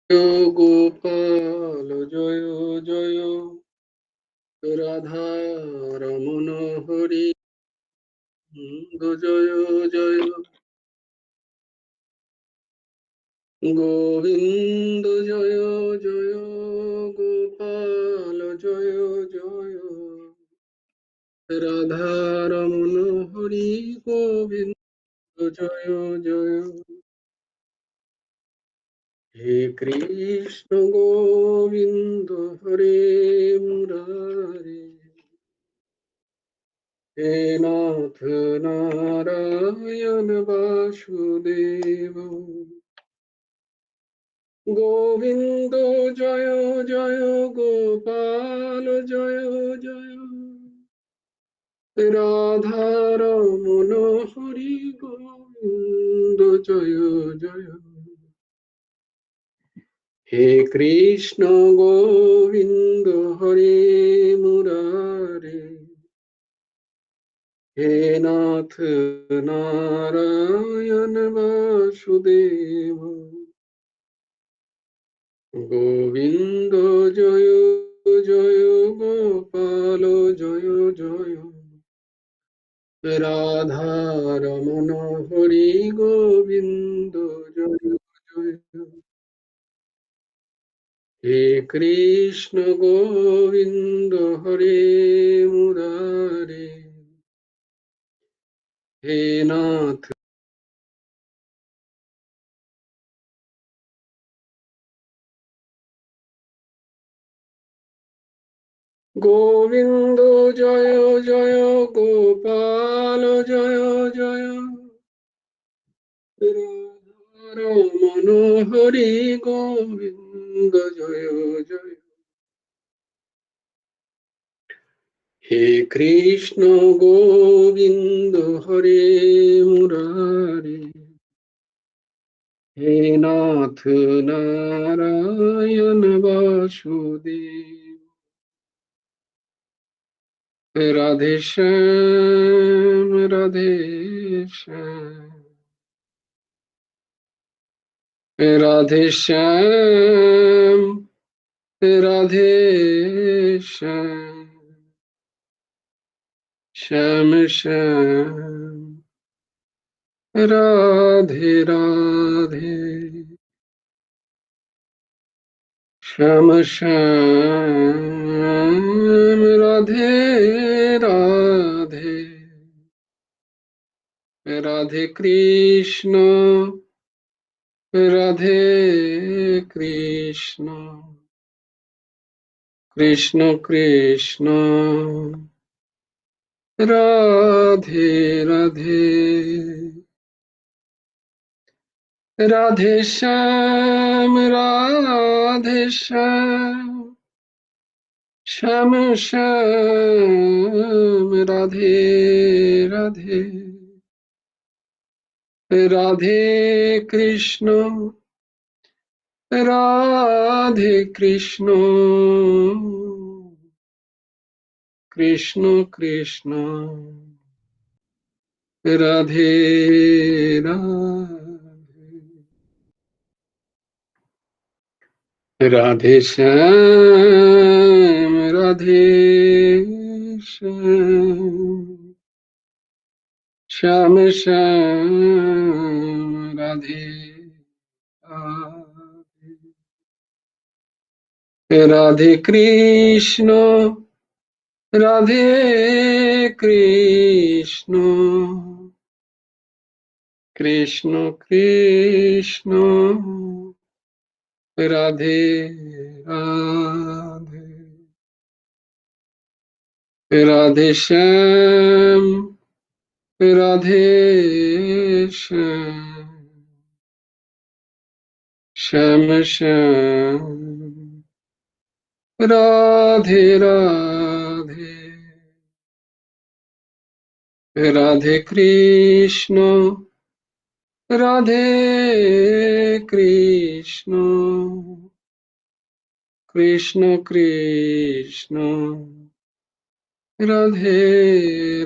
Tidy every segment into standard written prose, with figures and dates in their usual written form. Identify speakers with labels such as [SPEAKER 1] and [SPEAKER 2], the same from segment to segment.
[SPEAKER 1] জয় গোপাল জয় জয় রাধা রমন হরি জয় জয় গোবিন্দ জয় জয় গোপাল জয় জয় রাধা রমন হরি গোবিন্দ জয় জয় হে কৃষ্ণ গোবিন্দ হরে মুরারি হে নাথ নারায়ণ বাসুদেব গোবিন্দ জয় জয় গোপাল জয় জয় রাধারমণ হরি গোবিন্দ জয় জয় হে কৃষ্ণ গোবিন্দ হরে মুরারে হে নাথ নারায়ণ বাসুদেব গোবিন্দ জয় জয় গোপাল জয় জয় রাধা রমণ হরি গোবিন্দ জয় জয় হে কৃষ্ণ গোবিন্দ হরে মুরারে হে নাথ গোবিন্দ জয় জয় গোপাল জয় জয় রমণ হরি গোবিন্দ জয় জয় হে কৃষ্ণ গোবিন্দ হরে মুরারি হে নাথ নারায়ণ বাসুদেব রাধে শ্যাম রাধে শ্যাম রাধে শ্যাম রাধে শ্যাম শ্যাম শ্যাম রাধে রাধে শ্যাম শ্যাম রাধে রাধে রাধে কৃষ্ণ রাধে কৃষ্ণ কৃষ্ণ কৃষ্ণ রাধে রাধে রাধে শ্যাম রাধে শ্যাম শ্যাম শ্যাম রাধে রাধে রাধে কৃষ্ণ রাধে কৃষ্ণ কৃষ্ণ কৃষ্ণ রাধে রাধে রাধে শ্যাম রাধে শ্যাম শ্যাম শ্যাম রাধে রাধে কৃষ্ণ রাধে কৃষ্ণ কৃষ্ণ কৃষ্ণ রাধে রাধে রাধে শ্যাম রাধে শ্যাম শ্যাম শ্যাম রাধে রাধে রাধে কৃষ্ণ রাধে কৃষ্ণ কৃষ্ণ কৃষ্ণ রাধে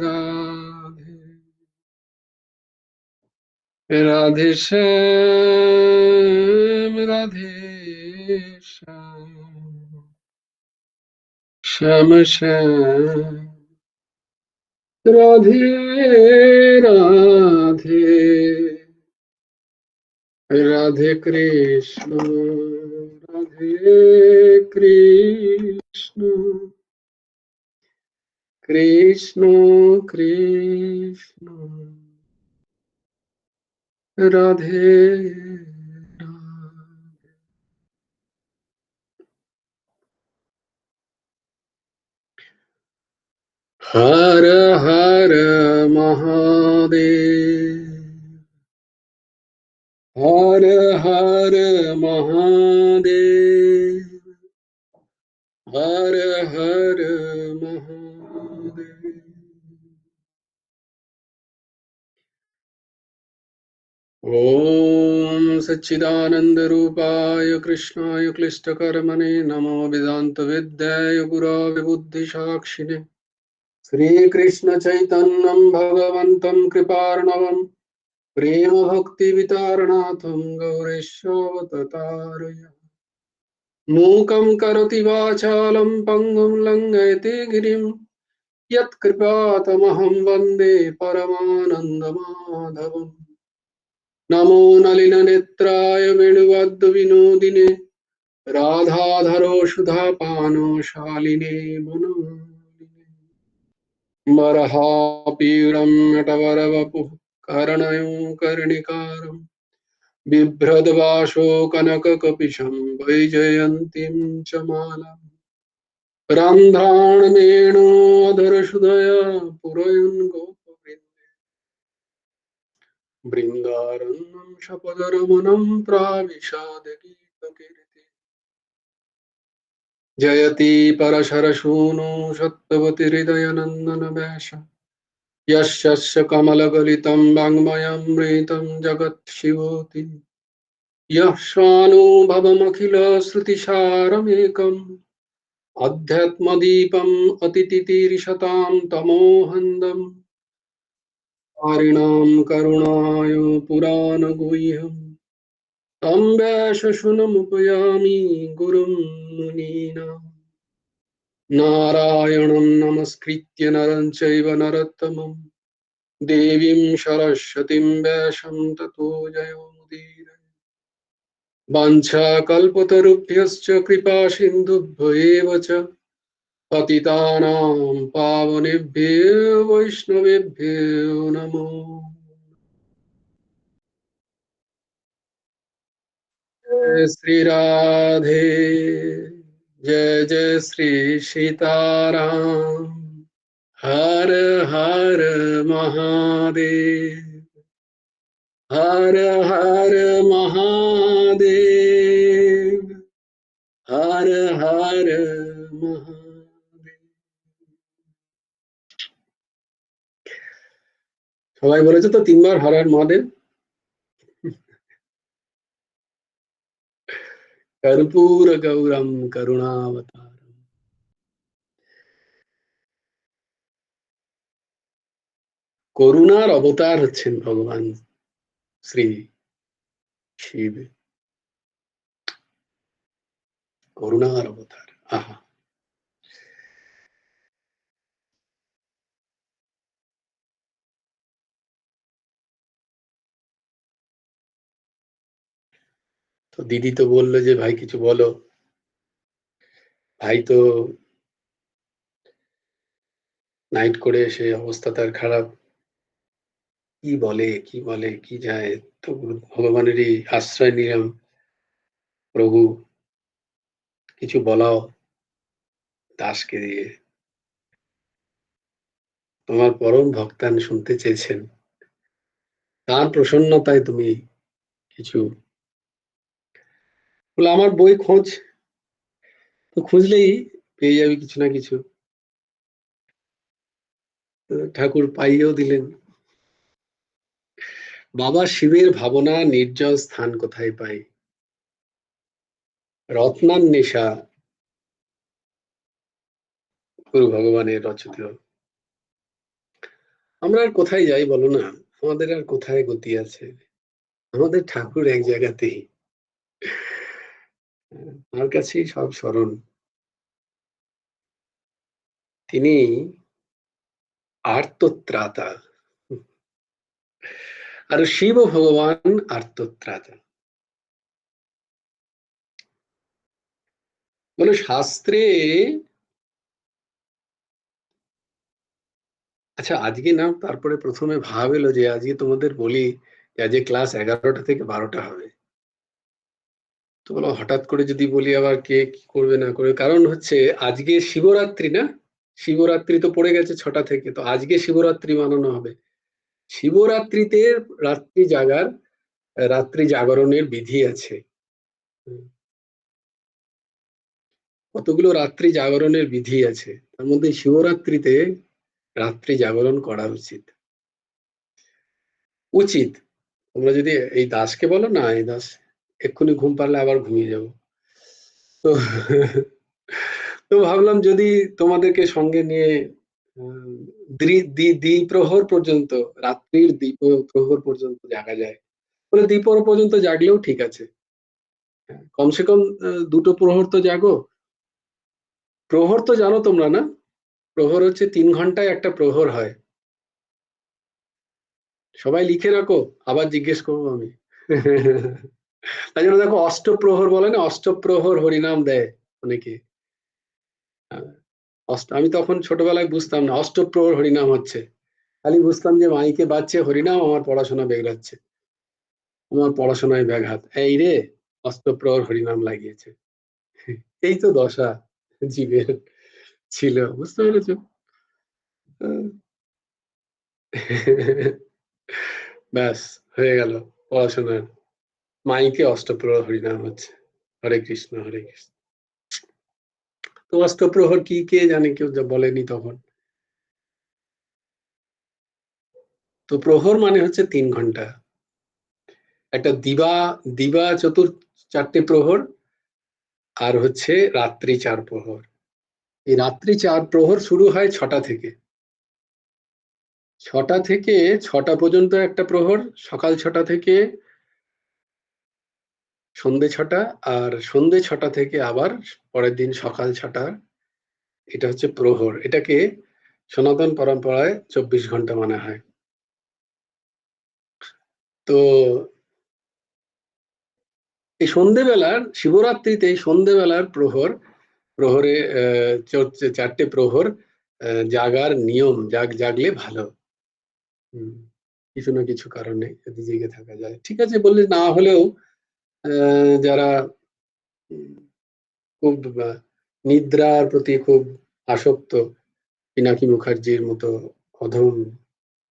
[SPEAKER 1] রাধে রাধে শ্যাম রাধে श्याम श्याम राधे राधे राधे कृष्ण कृष्ण कृष्ण राधे राधे। हर हर महादेव हर हर महादेव हर हर महादेव। ॐ सच्चिदानंद रूपाय कृष्णाय क्लिष्टकर्मणे नमो वेदांत विद्याय गुरवे बुद्धिसाक्षिणे श्रीकृष्ण चैतन्यं भगवन्तं कृपार्णवं प्रेम भक्ति वितारणाथं गौरेशवततारय मूकं करोति वाचालं पङ्गुं लङ्घयते गिरिं यत्कृपातमहं वन्दे परमानन्दमाधवम् नमो नलिननेत्राय वेणुवद्दविनोदिने राधाधरो सुधापानो शालिने मनोहरिणे वरहापीडं नटवरवपुः कर्णयो कर्णिकारम् बिभ्रद्वासो कनककपिशं वैजयन्तीं च मालाम् रन्ध्राणमेणोऽधरसुधया पुरयन् गोपवृन्दे बृन्दारण्यं सपदरमणं प्राविशादगीतकीर्ति जयति परशरसूनो सत्त्ववती हृदयनन्दनवेश यस्य कमलगलितं वाङ्मयमृतं जगत्शिवोति यः स्वानुभवमखिलश्रुतिसारमेकम् अध्यात्मदीपम् अतितितीर्षतां तमोहन्दम् हरिणां करुणाय पुराणगुह्यम् तं व्यासशुनमुपयामि गुरुं मुनीनाम् नारायणं नमस्कृत्य नरं चैव नरोत्तमं देवीं सरस्वतीं व्यासं ततो जयमुदीरये वाञ्छाकल्पतरुभ्यश्च कृपासिन्धुभ्यो एव च पतितानां पावनेभ्यो वैष्णवेभ्यो नमो। जय श्री राधे जय जय श्री सीताराम हर हर महादेव हर हर महादेव हर हर महादेव। সবাই বলেছে তো তিনবার হর হর মহাদেব। কর্পূর গৌরম করুণাবতারম। করুণার অবতার হচ্ছেন ভগবান শ্রী শিব। করুণার অবতার। আহা, তো দিদি তো বললো যে ভাই কিছু বলো। ভাই তো নাইট করে এসে অবস্থা তার খারাপ। কি বলে কি বলে কি যায়, তো ভগবানেরই আশ্রয় নিলাম। প্রভু কিছু বলাও দাসকে দিয়ে। তোমার পরম ভক্তান শুনতে চেয়েছেন, তার প্রসন্নতায় তুমি কিছু বলে। আমার বই খোঁজ, তো খুঁজলেই পেয়ে যাবি কিছু না কিছু। ঠাকুর পাইয়েও দিলেন। বাবা শিবের ভাবনা নির্জন স্থান কোথায় পাই? রত্নান্বেষা গুরু ভগবানের রচিত। আমরা আর কোথায় যাই বলো না? আমাদের আর কোথায় গতি আছে? আমাদের ঠাকুর এক জায়গাতেই। তার কাছেই সব স্মরণ। তিনি আর্তত্রাতা, আর শিব ভগবান আর্তত্রাতা। বলে শাস্ত্রে, আচ্ছা আজকে না, তারপরে প্রথমে ভাব এলো যে আজকে তোমাদের বলি যে আজকে ক্লাস 11টা থেকে 12টা হবে। তো বলো হঠাৎ করে যদি বলি আবার কে কি করবে না করবে, কারণ হচ্ছে আজকে শিবরাত্রি না, শিবরাত্রি তো পড়ে গেছে 6টা থেকে, তো আজকে শিবরাত্রি মানানো হবে। শিবরাত্রিতে রাত্রি জাগার, রাত্রি জাগরণের বিধি আছে। কতগুলো রাত্রি জাগরণের বিধি আছে, তার মধ্যে শিবরাত্রিতে রাত্রি জাগরণ করা উচিত। উচিত। তোমরা যদি এই দাসকে বলো না, এই দাস এক্ষুনি ঘুম পারলে আবার ঘুমিয়ে যাবো। তো তো ভাবলাম যদি তোমাদেরকে সঙ্গে নিয়ে দ্বিপ্রহর পর্যন্ত, রাত্রির দ্বিপ্রহর পর্যন্ত জাগা যায়, বলে দ্বিপ্রহর পর্যন্ত জাগলেও ঠিক আছে। কমসে কম 2টো প্রহর তো জাগো। প্রহর তো জানো তোমরা না, প্রহর হচ্ছে 3 ঘন্টায় একটা প্রহর হয়। সবাই লিখে রাখো, আবার জিজ্ঞেস করবো আমি। তাই জন্য দেখো অষ্টপ্রহর বলে না, অষ্টপ্রহর হরিনাম দেয় অনেকে। আমি তখন ছোটবেলায় বুঝতাম না অষ্টপ্রহর হরিনাম হচ্ছে, খালি বুঝতাম যে মাইকে বাজছে হরিনাম, আমার পড়াশোনা বেগড়াচ্ছে, আমার পড়াশোনায় ব্যাঘাত, এই রে অষ্টপ্রহর হরিনাম লাগিয়েছে। এই তো দশা জীবের ছিল, বুঝতে পেরেছো? ব্যাস, হয়ে গেল পড়াশোনার, মাইকে অষ্টপ্রহর হরিনাম হচ্ছে, হরে কৃষ্ণ হরে কৃষ্ণ। তো অষ্টপ্রহর কি কে জানে, কেউ বলেনি তখন। তো প্রহর মানে হচ্ছে 3 ঘন্টা। একটা দিবা, দিবা 4টে প্রহর, আর হচ্ছে রাত্রি 4 প্রহর। এই রাত্রি 4 প্রহর শুরু হয় 6টা থেকে। 6টা থেকে 6টা পর্যন্ত একটা প্রহর, সকাল 6টা থেকে সন্ধে 6টা, আর সন্ধে 6টা থেকে আবার পরের দিন সকাল 6টা। এটা হচ্ছে প্রহর, এটাকে সনাতন পরম্পরায় 24 ঘন্টা মানা হয়। তো এই সন্ধেবেলার, শিবরাত্রিতে এই সন্ধেবেলার প্রহর, প্রহরে 4টে প্রহর জাগার নিয়ম, জাগলে ভালো। কিছু না কিছু কারণে যদি জেগে থাকা যায় ঠিক আছে, বললে না হলেও যারা খুব নিদ্রার প্রতি খুব আসক্ত, পিনাকি মুখার্জির মতো অধম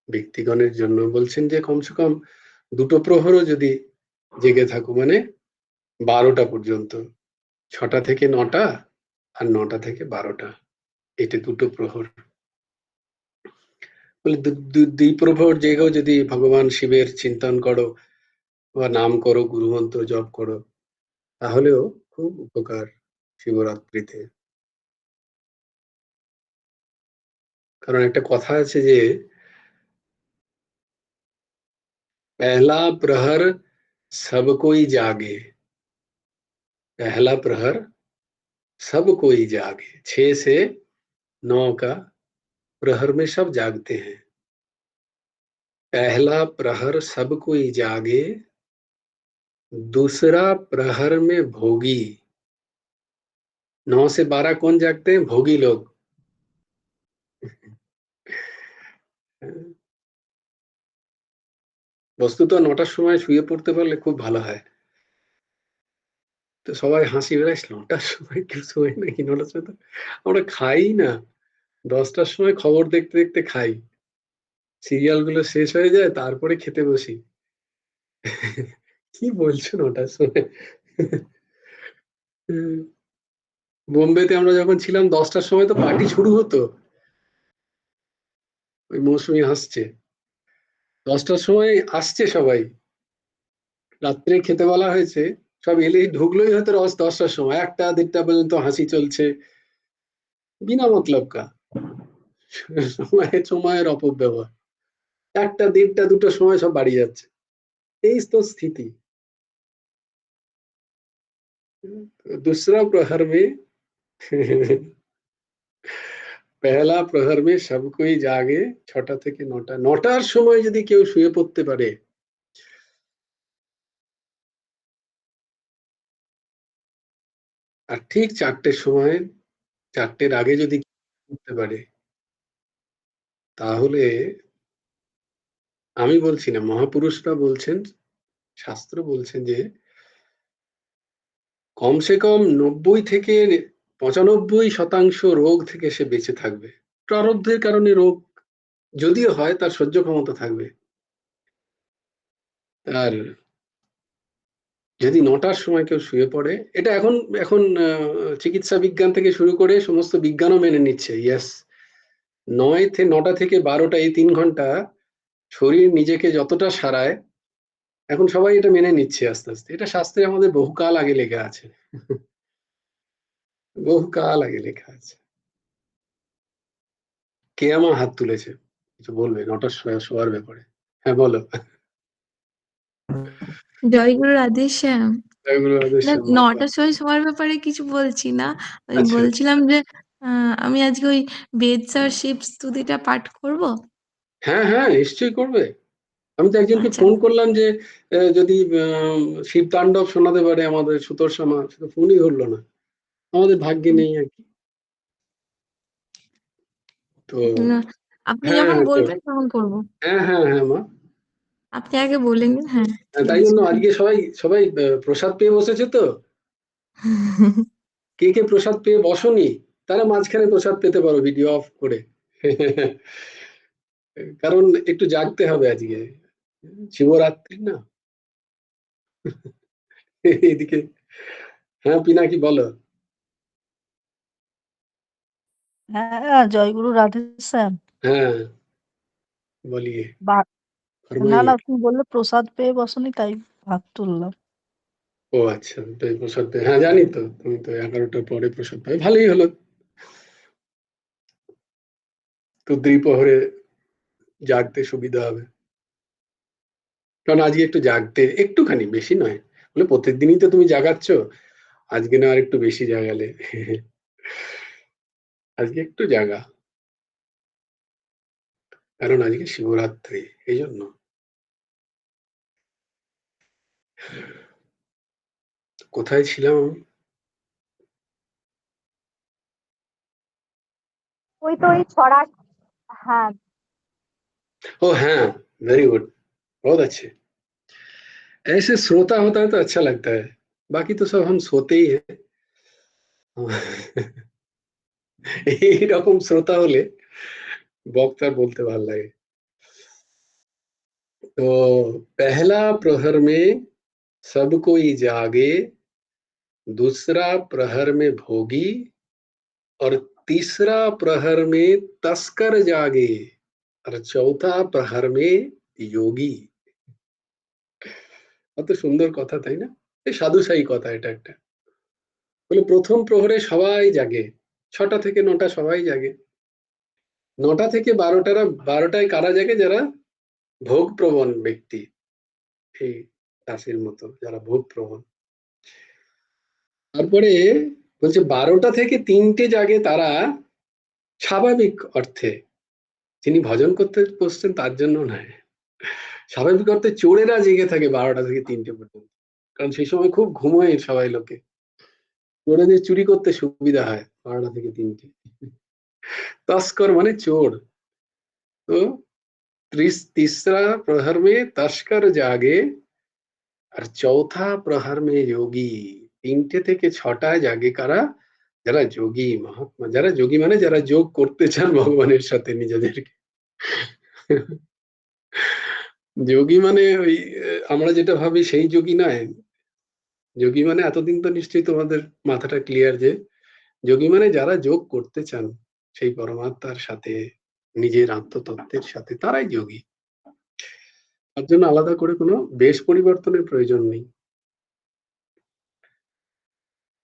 [SPEAKER 1] ব্যক্তিগণের জন্য বলছেন যে কমসে কম 2টো প্রহরও যদি জেগে থাকো, মানে 12টা পর্যন্ত, 6টা থেকে 9টা আর 9টা থেকে 12টা, এটা 2টো প্রহর। বলে দ্বিপ্রহর জেগেও যদি ভগবান শিবের চিন্তন করো বা নাম করো, গুরুমন্ত্র জপ করো, তাহলেও খুব উপকার শিবরাত্রিতে। কারণ একটা কথা আছে যে পহলা প্রহর সব कोई जागे, पहला प्रहर सब कोई जागे, 6 से 9 का प्रहर में सब जागते हैं। पहला प्रहर सब कोई जागे, दूसरा प्रहर में भोगी। 9 से 12 कौन जागते हैं? भोगी लोग। বস্তুত 9টার সময় শুয়ে পড়তে পারলে খুব ভালো হয়। তো সবাই হাসি বেড়াইস, 9টার সময় কেউ শোয় নাকি? 9টার সময় তো আমরা খাই না, 10টার সময় খবর দেখতে দেখতে খাই, সিরিয়াল গুলো শেষ হয়ে যায় তারপরে খেতে বসি। কি বলছো 9টার সময়? বোম্বেতে আমরা যখন ছিলাম 10টার সময় তো পার্টি শুরু হতো। ওই মৌসুমী হাসছে, 10টার সময় আসছে সবাই, রাত্রে খেতে বলা হয়েছে, সব এলেই ঢুকলোই হয়তো 10টার সময়, 1টা 1:30 পর্যন্ত হাসি চলছে, বিনা মতলব কা সময়ের অপব্যবহার। 1টা 1:30 2টোর সময় সব বাড়ি যাচ্ছে, এই তো স্থিতি। दूसरा प्रहर में पहला प्रहर में सबकोई জাগে ৬টা থেকে ৯টা। ৯টার সময় যদি কেউ শুয়ে পড়তে পারে আর ঠিক ৪টের সময় ৪টের আগে যদি উঠতে পারে তাহলে আমি বলছি না, মহাপুরুষরা বলছেন, শাস্ত্র বলছেন যে কমসে কম ৯০ থেকে ৯৫% রোগ থেকে সে বেঁচে থাকবে। প্রারব্ধের কারণে রোগ যদিও হয় তার সহ্য ক্ষমতা থাকবে। আর যদি ৯টার সময় কেউ শুয়ে পড়ে, এটা এখন এখন চিকিৎসা বিজ্ঞান থেকে শুরু করে সমস্ত বিজ্ঞানও মেনে নিচ্ছে। ইয়েস, ৯টা থেকে ১২টা এই ৩ ঘন্টা শরীর নিজেকে যতটা সারায়, এখন সবাই এটা মেনে নিচ্ছে আস্তে, আস্তে। এটা শাস্ত্রে আমাদের বহুকাল আগে লেখা আছে। বহুকাল আগে লেখা আছে। কে আমার হাত তুলেছে? কিছু বলবে ৯টার সময় শোয়ার ব্যাপারে? হ্যাঁ, বলো।
[SPEAKER 2] জয়গুরু রাধেশ্যাম।
[SPEAKER 1] জয়গুরু
[SPEAKER 2] না,
[SPEAKER 1] রাধেশ্যাম।
[SPEAKER 2] ৯টার সময় শোয়ার ব্যাপারে কিছু বলছি না। আমি
[SPEAKER 1] আচ্ছা,
[SPEAKER 2] বলছিলাম যে আমি আজকে ওই বেদ স্যার শিব স্তুতিটা পাঠ করব।
[SPEAKER 1] হ্যাঁ, হ্যাঁ, নিশ্চয়ই করবে। আমি তো একজনকে
[SPEAKER 2] আচ্ছা।
[SPEAKER 1] ফোন করলাম যে যদি শিব তাণ্ডব শোনাতে পারে আমাদের সুতোর সে তো ফোনই ধরলো না। আমাদের ভাগ্যে নেই আরকি। তো
[SPEAKER 2] না, আপনি
[SPEAKER 1] হ্যাঁ,
[SPEAKER 2] যখন
[SPEAKER 1] হ্যাঁ, তো
[SPEAKER 2] বলবেন তখন করব।
[SPEAKER 1] হ্যাঁ, হ্যাঁ, হ্যাঁ, মা।
[SPEAKER 2] আপনি আগে বলে নিন। হ্যাঁ, ঠিক
[SPEAKER 1] তাই
[SPEAKER 2] আছে।
[SPEAKER 1] জন্য আজকে সবাই সবাই প্রসাদ পেয়ে বসেছে তো। কে, কে প্রসাদ পেয়ে বসোনি তারা মাঝখানে প্রসাদ পেতে পারো ভিডিও অফ করে। কারণ একটু জাগতে হবে আজকে। শিবরাত্রি না? এদিকে হ্যাঁ, পিনাকি বলো।
[SPEAKER 3] হ্যাঁ, জয়গুরু রাধেশ্যাম।
[SPEAKER 1] হ্যাঁ, বলিয়ে
[SPEAKER 3] বা না,
[SPEAKER 1] ফরমাইয়ে।
[SPEAKER 3] না, তুমি বললে প্রসাদ পেয়ে বসনি, তাই হাত তুললাম।
[SPEAKER 1] ও আচ্ছা, তাই প্রসাদ পেয়ে, হ্যাঁ জানি তো, তুমি তো 11টার পরে প্রসাদ পাবে, ভালোই হলো। তো দ্বিপ্রহরে জাগতে সুবিধা হবে। কারণ আজকে একটু জাগতে একটুখানি, বেশি নয়। বলে প্রত্যেকদিনই তো তুমি জাগাচ্ছ, আজকে না আর একটু বেশি জাগালে। আজকে একটু জাগা, কারণ আজকে শিবরাত্রি, এই জন্য। কোথায় ছিলাম?
[SPEAKER 3] ওই তো ওই ছড়া। হ্যাঁ,
[SPEAKER 1] ओ हाँ, वेरी गुड, बहुत अच्छे। ऐसे श्रोता होता है तो अच्छा लगता है, बाकी तो सब हम सोते ही हैं। এইরকম শ্রোতা হলে বক্তার বলতে ভালো লাগে। तो पहला प्रहर में सब कोई जागे, दूसरा प्रहर में भोगी, और तीसरा प्रहर में तस्कर जागे, और चौथा प्रहर में योगी। কত সুন্দর কথা, তাই না? এই সাধুশাহী কথা এটা একটা। বলে প্রথম প্রহরে সবাই জাগে, ৬টা থেকে ৯টা সবাই জাগে। ৯টা থেকে ১২টায় কারা জাগে? যারা ভোগপ্রবণ ব্যক্তি, এই দাসের মতো যারা ভোগপ্রবণ। তারপরে বলছে ১২টা থেকে ৩টে জাগে তারা স্বাভাবিক অর্থে, যিনি ভজন করতে বসছেন তার জন্য নয়, স্বাভাবিক অর্থে চোরেরা জেগে থাকে ১২টা থেকে ৩টে পর্যন্ত। কারণ সেই সময় খুব ঘুমোয় সবাই লোকে, চোরেদের চুরি করতে সুবিধা হয় ১২টা থেকে ৩টে। তস্কর মানে চোর। তো तीसरा प्रहर में तस्कर जागे, আর চৌথা প্রহর মে যোগী। ৩টে থেকে ৬টায় জাগে কারা? যারা যোগী মহাত্মা, যারা যোগী মানে যারা যোগ করতে চান ভগবানের সাথে নিজেদেরকে। যোগী মানে ওই আমরা যেটা ভাবি সেই যোগী নয়। যোগী মানে এতদিন তো নিশ্চয়ই তোমাদের মাথাটা ক্লিয়ার যে যোগী মানে যারা যোগ করতে চান সেই পরমাত্মার সাথে, নিজের আত্মতত্ত্বের সাথে, তারাই যোগী। তার জন্য আলাদা করে কোনো বেশ পরিবর্তনের প্রয়োজন নেই।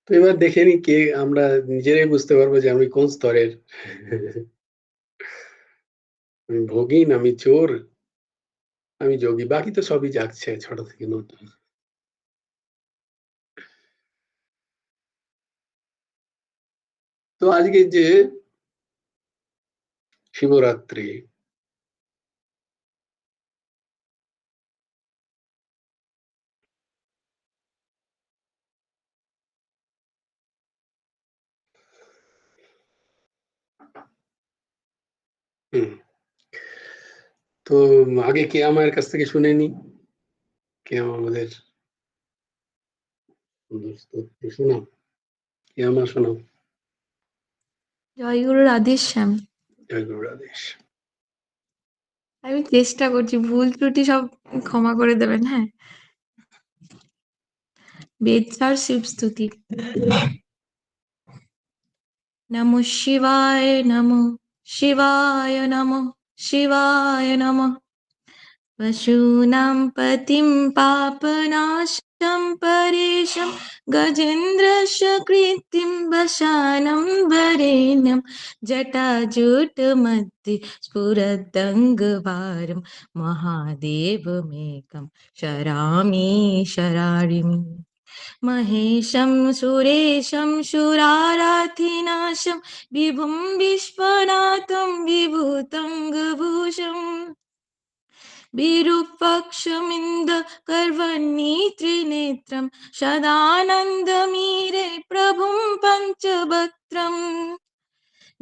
[SPEAKER 1] তো এবার দেখে নি কে, আমরা নিজেরাই বুঝতে পারবো যে আমি কোন স্তরের। আমি ভোগী না আমি চোর, আমি যোগী, বাকি তো সবই জাগছে ৬টা থেকে ৯টা। তো আজকে যে শিবরাত্রি, তো আগে কেয়া মায়ের কাছ থেকে শুনে নি। কেয়া মা আমাদের শোনাও, কেয়া মা শোনাও।
[SPEAKER 2] জয় গুরু রাধেশ্যাম।
[SPEAKER 1] জয় গুরু রাধেশ।
[SPEAKER 2] আমি চেষ্টা করছি, ভুল ত্রুটি সব ক্ষমা করে দেবেন। হ্যাঁ, বেদসার শিবস্তুতি। নমো শিবায়, নমো শিবায়, নমো শিবায় নমঃ। पशूनां पतिं पापनाशं परेशं गजेन्द्रस्य कृत्तिं वशानं वरेण्यं जटाजूटमध्ये स्फुरदङ्गवारं महादेवमेकं शरामि शरारिम्। महेशं सुरेशं सुराराधिनाशं विभुं विश्वनाथं विभूतङ्गभूषम् विरूपक्षमिन्दकर्वणि त्रिनेत्रं सदानन्दमीरे प्रभुं पञ्चवक्त्रम्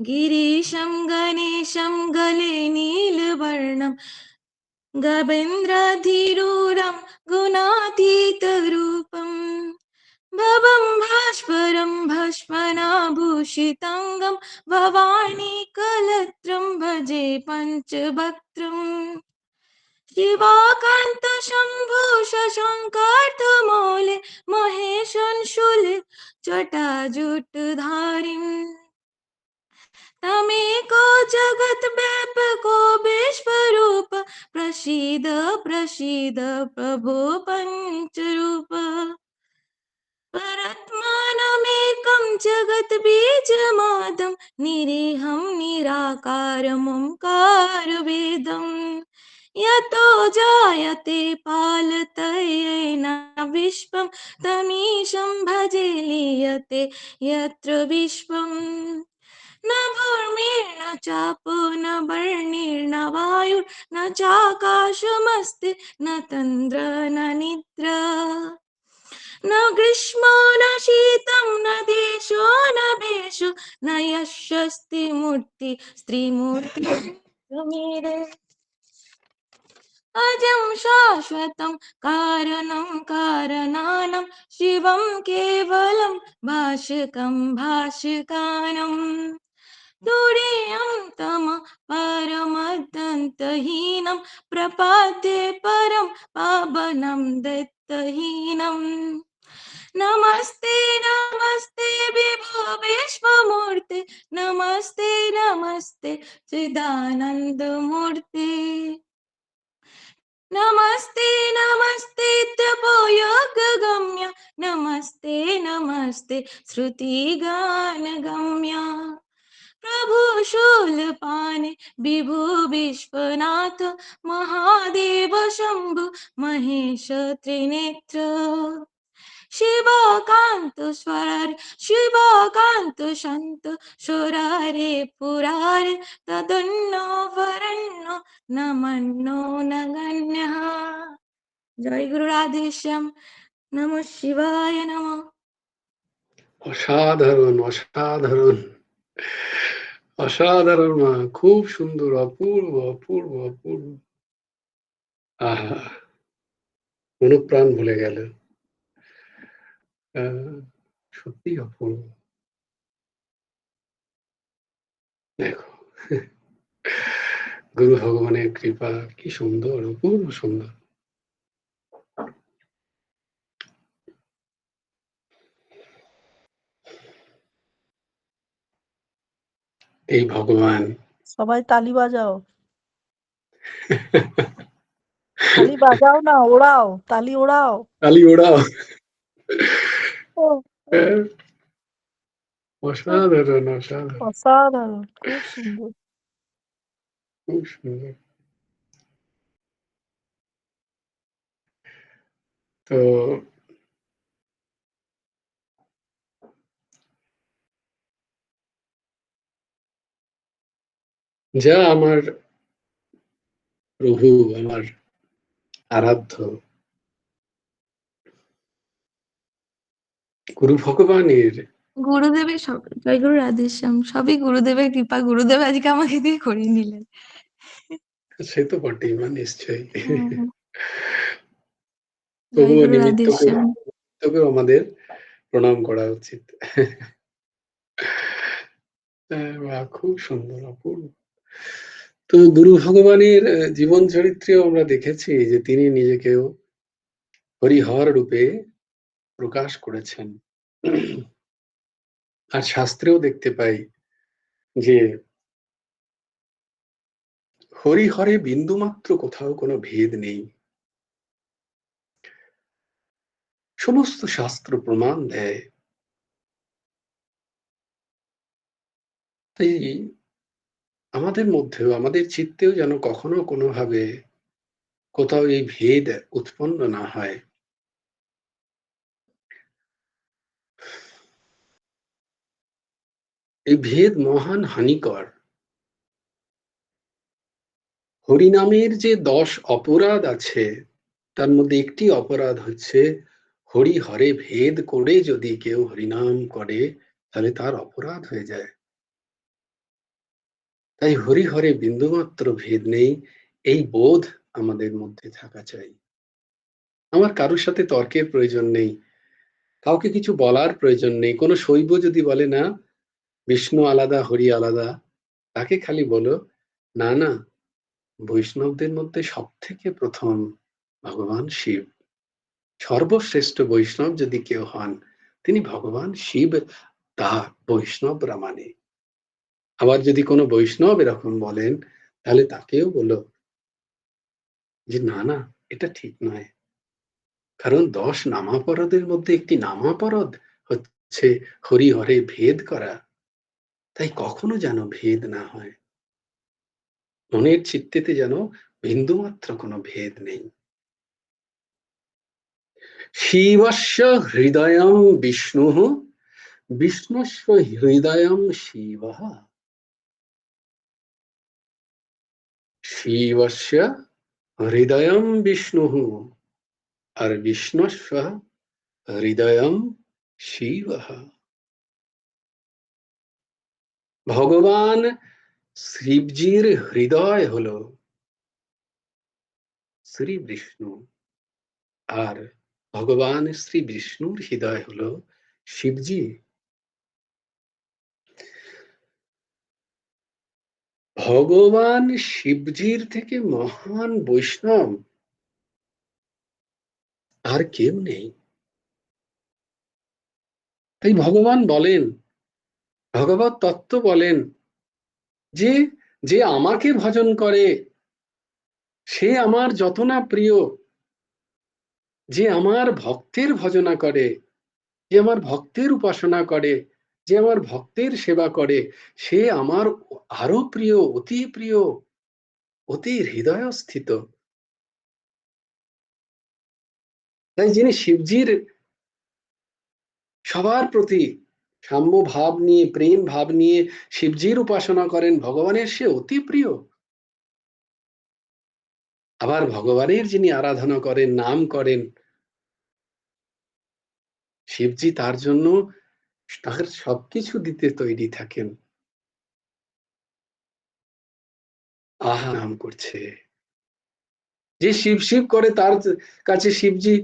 [SPEAKER 2] गिरीशं गणेशं गले नीलवर्णं गवेन्द्राधिरूढं गुणातीतरूपम् भवं भास्वरं भस्मनाभूषिताङ्गं भवानी कलत्रं भजे पञ्चवक्त्रम् शिवाकान्त शम्भो शशङ्कार्थमौले महेशं शूले जटाजूटधारिम् तमेको जगद्व्यापको विश्वरूप प्रसीद प्रसीद प्रभो पञ्चरूप परत्मानमेकं जगद्बीजमादं निरीहं निराकारमोङ्कारवेदम् यतो जायते पालतयेन विश्वं तमीशं भजे लीयते यत्र विश्वम् न भूमिर्न चापो न वर्णिर्न वायुर्न चाकाशमस्ति न तन्द्र न निद्रा न ग्रीष्मो न शीतं न देशो न भेषो न यशस्ति मूर्ति स्त्रीमूर्ति समीरे अजं शाश्वतं कारणं कारणानां शिवं केवलं भाषकं भाषकानम् तुरीयं तम परमदन्तहीनं प्रपाद्ये परं पावनं दत्तहीनम् नमस्ते नमस्ते विभो विश्वमूर्ते नमस्ते नमस्ते चिदानन्दमूर्ते नमस्ते नमस्ते तपोयोगगम्य नमस्ते नमस्ते श्रुतिगानगम्य प्रभु शूलपाणे विभु विश्वनाथ महादेव शम्भु महेश त्रिनेत्र शिवकान्त स्वरार शिवकान्त शान्त सुरारे पुरारे तदन्नो वरन्नो नमन्नो नगण्यः। जय गुरु राधेश्याम। नमः शिवाय नमः।
[SPEAKER 1] অসাধারণ অসাধারণ অসাধারণ মা, খুব সুন্দর, অপূর্ব অপূর্ব অপূর্ব। আহা, মনপ্রাণ ভুলে গেল। সত্যি অপূর্ব। দেখো, গুরু ভগবানের কৃপা কি সুন্দর, অপূর্ব সুন্দর। এই ভগবান।
[SPEAKER 3] সবাই তালি বাজাও। তালি বাজাও না, ওড়াও, তালি ওড়াও।
[SPEAKER 1] তালি ওড়াও।
[SPEAKER 3] ও,
[SPEAKER 1] অসাধারণ অসাধারণ
[SPEAKER 3] অসাধারণ, খুব সুন্দর।
[SPEAKER 1] খুব সুন্দর। তো যা আমার প্রভু, আমার আরাধ্য গুরু ভগবানের,
[SPEAKER 2] গুরুদেবের সব, জয়গুরু রাধেশ্যাম, সবই গুরুদেবের কৃপা। গুরুদেব আজকে আমাকে দিয়ে করিয়ে নিলেন।
[SPEAKER 1] সে তো বটেই, মা নিশ্চয়ই।
[SPEAKER 2] হুম।
[SPEAKER 1] তবুও
[SPEAKER 2] জয়গুরু রাধেশ্যাম।
[SPEAKER 1] নিমিত্তকেও আমাদের প্রণাম করা উচিত। বাহ, খুব সুন্দর, অপূর্ব। তো গুরু ভগবানের জীবন চরিত্রেও আমরা দেখেছি যে তিনি নিজেকেও হরিহর রূপে প্রকাশ করেছেন। আর শাস্ত্রেও দেখতে পাই যে হরিহরে বিন্দুমাত্র কোথাও কোনো ভেদ নেই। সমস্ত শাস্ত্র প্রমাণ দেয়। তাই আমাদের মধ্যেও, আমাদের চিত্তেও যেন কখনো কোনোভাবে কোথাও এই ভেদ উৎপন্ন না হয়। এই ভেদ মহান হানিকর। হরিনামের যে 10 অপরাধ আছে, তার মধ্যে একটি অপরাধ হচ্ছে হরিহরে ভেদ করে যদি কেউ হরিনাম করে, তাহলে তার অপরাধ হয়ে যায়। তাই হরিহরে বিন্দুমাত্র ভেদ নেই, এই বোধ আমাদের মধ্যে থাকা চাই। আমার কারোর সাথে তর্কের প্রয়োজন নেই, কাউকে কিছু বলার প্রয়োজন নেই। কোনো শৈব যদি বলে না বিষ্ণু আলাদা, হরি আলাদা, তাকে খালি বলো, না না, বৈষ্ণবদের মধ্যে সব থেকে প্রথম ভগবান শিব। সর্বশ্রেষ্ঠ বৈষ্ণব যদি কেউ হন, তিনি ভগবান শিব, তা বৈষ্ণবরা মানে। আবার যদি কোনো বৈষ্ণব এরকম বলেন, তাহলে তাকেও বলো যে না না, এটা ঠিক নয়। কারণ 10 নামাপরাধের মধ্যে একটি নামাপরাধ হচ্ছে হরিহরে ভেদ করা। তাই কখনো যেন ভেদ না হয়, মনের চিত্তেতে যেন বিন্দুমাত্র কোনো ভেদ নেই। শিবস্য হৃদয়ং বিষ্ণুঃ, বিষ্ণুস্য হৃদয়ং শিবঃ। শিবস্য হৃদয়ং বিষ্ণুঃ, আর বিষ্ণুস্য হৃদয়ং শিবঃ। ভগবান শিবজির হৃদয় হলো শ্রী বিষ্ণু, আর ভগবান শ্রী বিষ্ণুর হৃদয় হলো শিবজি। ভগবান শিবজির থেকে মহান বৈষ্ণব আর কেউ নেই। তাই ভগবান বলেন, ভগবত তত্ত্ব বলেন যে যে আমাকে ভজন করে সে আমার যত না প্রিয়, যে আমার ভক্তের ভজনা করে, যে আমার ভক্তের উপাসনা করে, যে আমার ভক্তের সেবা করে, সে আমার আরো প্রিয়, অতি প্রিয়, অতি হৃদয়স্থিত। তাই যিনি শিবজির সবার প্রতি সাম্য ভাব নিয়ে, প্রেম ভাব নিয়ে শিবজির উপাসনা করেন, ভগবানের সে অতি প্রিয়। আবার ভগবানের যিনি আরাধনা করেন, নাম করেন, শিবজি তার জন্য তার সবকিছু দিতে তৈরি থাকেন। আহা, নাম করছে, যে শিব শিব করে তার কাছে শিবজি,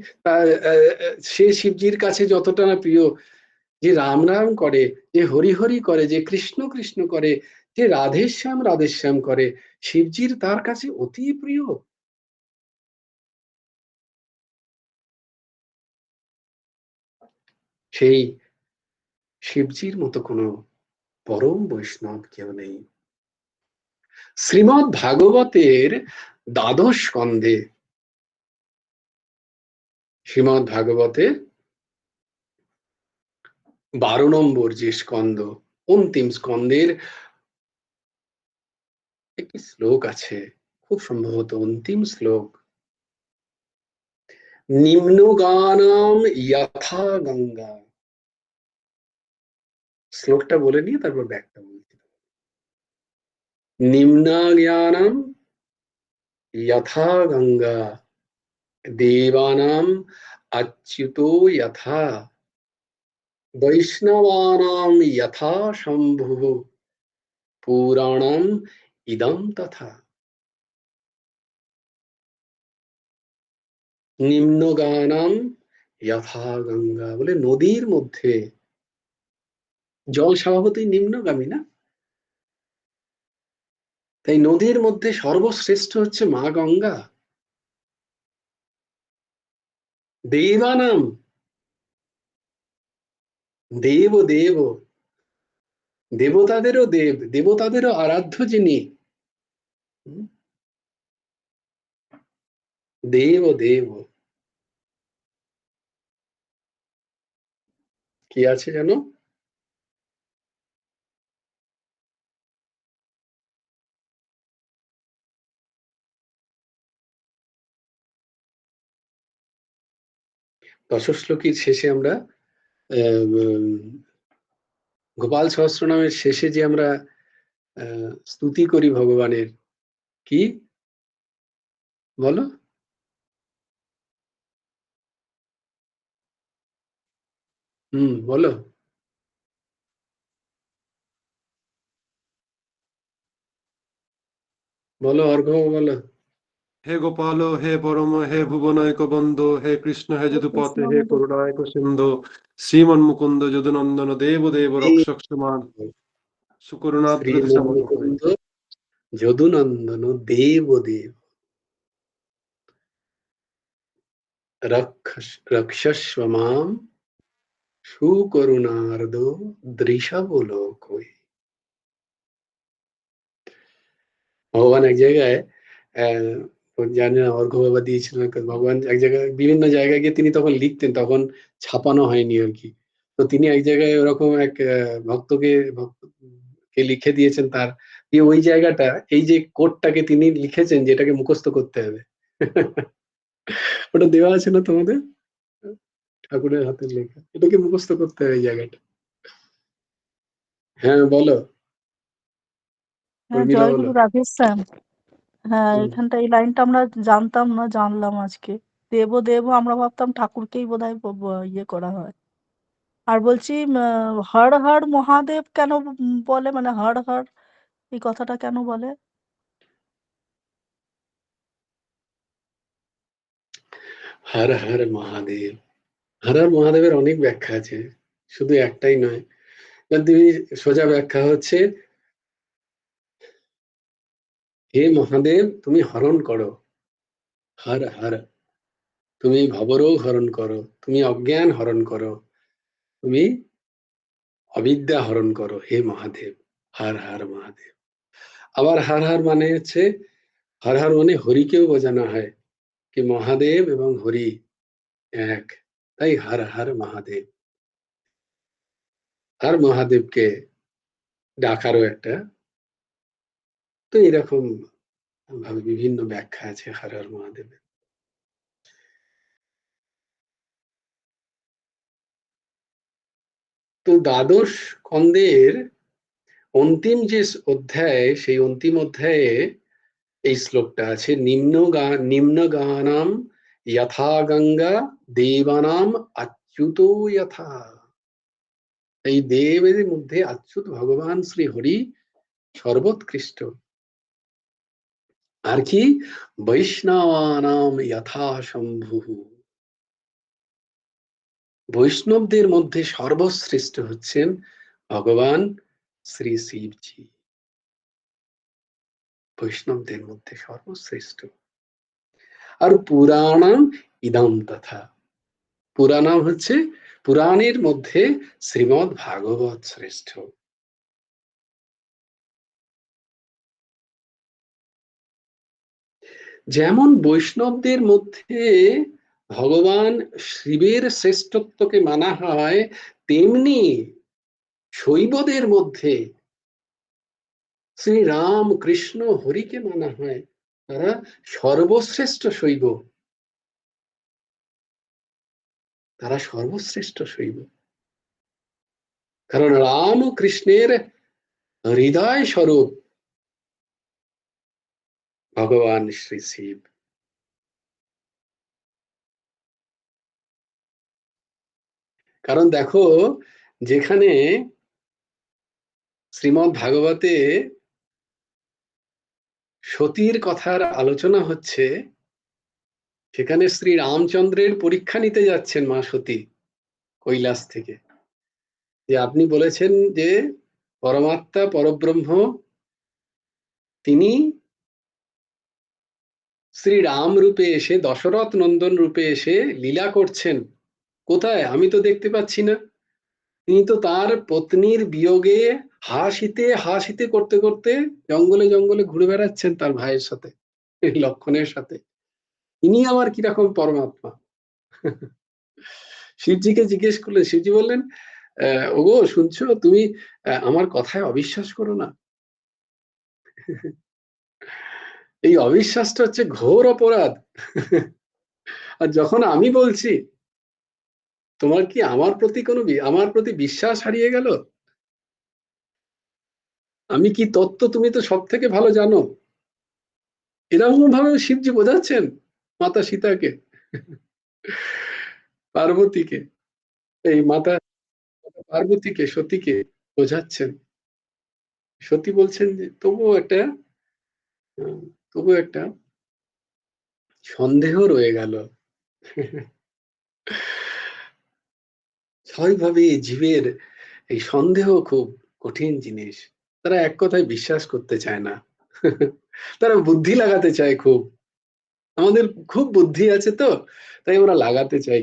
[SPEAKER 1] সে শিবজির কাছে যতটা না প্রিয়, যে রাম রাম করে, যে হরি হরি করে, যে কৃষ্ণ কৃষ্ণ করে, যে রাধেশ্যাম রাধেশ্যাম করে, শিবজির তার কাছে অতি প্রিয়। সেই শিবজির মতো কোনো পরম বৈষ্ণব কেউ নেই। শ্রীমৎ ভাগবতের 12 স্কন্ধে, শ্রীমৎ ভাগবতে 12 নম্বর যে স্কন্ধ, অন্তিম স্কন্ধের একটি শ্লোক আছে, খুব সম্ভবত অন্তিম শ্লোক, নিম্নগানাম যথা গঙ্গা। শ্লোকটা বলে নিয়ে তারপর ব্যাখ্যা বলছি। নিম্না জ্ঞানম যথা গঙ্গা দেবানাম অচ্যুতো যথা বৈষ্ণবানাম যথা শম্ভু পুরাণম ইদম তথা। নিম্নগানাম যথা গঙ্গা বলে নদীর মধ্যে জল স্বভাবতই নিম্নগামী না, তাই নদীর মধ্যে সর্বশ্রেষ্ঠ হচ্ছে মা গঙ্গা। দেবানাম, দেব দেব, দেবতাদেরও দেব, দেবতাদেরও আরাধ্য যিনি, দেব দেব। কি আছে জানো? দশশ্লোকীর শেষে আমরা গোপাল সহস্রনামের শেষে যে আমরা স্তুতি করি ভগবানের, কি বলো? বলো বলো, অর্ঘ্য বলো।
[SPEAKER 4] হে গোপাল হে পরম হে ভুবনৈক বন্ধু হে কৃষ্ণ হে যদুপতে হে করুণায়ক সিন্ধু শ্রীমন্মুকুন্দ যদুনন্দন দেব দেব রক্ষক সমান সুকরুণাদ্র
[SPEAKER 1] শ্রীমন্মুকুন্দ যদুনন্দন দেব দেব রক্ষস্ব মাম সুকরুণার্দ দৃশাবলোকয়ে। ভগবান এক জায়গায় জানি না অর্ঘ্য বাবা দিয়েছিলেন, ভগবান এক জায়গায় বিভিন্ন জায়গায় গিয়ে তিনি তখন লিখতেন, তখন ছাপানো হয়নি আর কি। তো তিনি এক জায়গায় ওরকম এক ভক্তকে লিখে দিয়েছেন তার, ওই জায়গাটা, এই যে কোডটাকে তিনি লিখেছেন যেটাকে মুখস্থ করতে হবে। ওটা দেওয়া আছে না তোমাদের ঠাকুরের হাতের লেখা, এটাকে মুখস্থ করতে হবে এই জায়গাটা। হ্যাঁ বলো,
[SPEAKER 3] হ্যাঁ,
[SPEAKER 1] উর্মিলা বলো।
[SPEAKER 3] জয়গুরু রাধেশ শ্যাম। হ্যাঁ,
[SPEAKER 1] হুম।
[SPEAKER 3] এখানটা এই লাইনটা আমরা জানতাম না, জানলাম আজকে। দেব দেব আমরা ভাবতাম ঠাকুরকেই বোধহয় ইয়ে করা হয়। আর বলছি হর হর মহাদেব কেন বলে, মানে হর হর এই কথাটা কেন বলে?
[SPEAKER 1] হর হর মহাদেব, হর হর মহাদেবের অনেক ব্যাখ্যা আছে, শুধু একটাই নয়। তুমি সোজা ব্যাখ্যা হচ্ছে, হে মহাদেব তুমি হরণ করো, হর হর, তুমি ভবরোগ হরণ করো, তুমি অজ্ঞান হরণ করো, তুমি অবিদ্যা হরণ করো, হে মহাদেব, হর হর মহাদেব। আবার হর হর মানে হচ্ছে, হর হর মানে হরিকেও বোঝানো হয়, কি মহাদেব এবং হরি এক, তাই হর হর মহাদেব। হর মহাদেবকে ডাকারও একটা, তো এরকম ভাবে বিভিন্ন ব্যাখ্যা আছে হর হর মহাদেবের। তো দ্বাদশ স্কন্ধের অন্তিম যে অধ্যায়, সেই অন্তিম অধ্যায়ে এই শ্লোকটা আছে, নিম্ন গানাম যথা গঙ্গা দেবানাম অচ্যুত যথা। এই দেবের মধ্যে অচ্যুত ভগবান শ্রী হরি সর্বোৎকৃষ্ট। আর কি? বৈষ্ণবানাম যথা শম্ভু, বৈষ্ণবদের মধ্যে সর্বশ্রেষ্ঠ হচ্ছেন ভগবান শ্রী শিবজি, বৈষ্ণবদের মধ্যে সর্বশ্রেষ্ঠ। আর পুরাণাম ইদম তথা, পুরাণাম হচ্ছে পুরাণের মধ্যে শ্রীমদ্ ভাগবত শ্রেষ্ঠ। যেমন বৈষ্ণবদের মধ্যে ভগবান শিবের শ্রেষ্ঠত্বকে মানা হয়, তেমনি শৈবদের মধ্যে শ্রী রাম কৃষ্ণ হরিকে মানা হয়, তারা সর্বশ্রেষ্ঠ শৈব, তারা সর্বশ্রেষ্ঠ শৈব। কারণ রাম ও কৃষ্ণের হৃদয় স্বরূপ ভগবান শ্রী শিব। কারণ দেখো, যেখানে শ্রীমদ্ ভাগবতে সতীর কথার আলোচনা হচ্ছে, সেখানে শ্রী রামচন্দ্রের পরীক্ষা নিতে যাচ্ছেন মা সতী কৈলাস থেকে, যে আপনি বলেছেন যে পরমাত্মা পরব্রহ্ম তিনি শ্রী রাম রূপে এসে, দশরথ নন্দন রূপে এসে লীলা করছেন, কোথায়? আমি তো দেখতে পাচ্ছি না। তিনি তো তার পত্নীর বিয়োগে হাসিতে হাসিতে করতে করতে জঙ্গলে জঙ্গলে ঘুরে বেড়াচ্ছেন তার ভাইয়ের সাথে, লক্ষণের সাথে। ইনি আবার কিরকম পরমাত্মা? শিবজিকে জিজ্ঞেস করলেন, শিবজি বললেন, ওগো শুনছো তুমি, আমার কথায় অবিশ্বাস করো না। এই অবিশ্বাসটা হচ্ছে ঘোর অপরাধ। আর যখন আমি বলছি, তোমার কি আমার প্রতি বিশ্বাস হারিয়ে গেল? আমি কি তত্ত্ব তুমি তো সব থেকে ভালো জানো। এরকম ভাবে শিবজি বোঝাচ্ছেন মাতা সীতাকে, পার্বতীকে, এই মাতা পার্বতীকে, সতীকে বোঝাচ্ছেন। সতী বলছেন যে তবুও একটা সন্দেহ রয়ে গেল। স্বাভাবিকভাবে জীবের এই সন্দেহ খুব কঠিন জিনিস। তারা এক কথায় বিশ্বাস করতে চায় না। তারা বুদ্ধি লাগাতে চায় খুব। আমাদের খুব বুদ্ধি আছে তো, তাই আমরা লাগাতে চাই।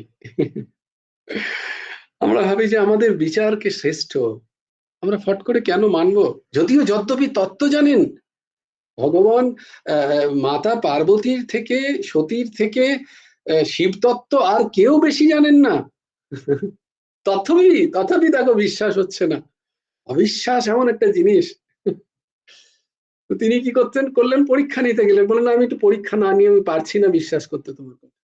[SPEAKER 1] আমরা ভাবি যে আমাদের বিচারকে শ্রেষ্ঠ, আমরা ফট করে কেন মানবো? যদিও যদ্যপি তত্ত্ব জানেন ভগবান, মাতা পার্বতীর থেকে, সতীর থেকে শিব তত্ত্ব আর কেউ বেশি জানেন না। তথাপি তাকে বিশ্বাস হচ্ছে না। অবিশ্বাস এমন একটা জিনিস। তো তিনি কি করলেন? পরীক্ষা নিতে গেলেন। বললেন, আমি একটু পরীক্ষা না নিয়ে আমি পারছি না বিশ্বাস করতে তোমার কথা।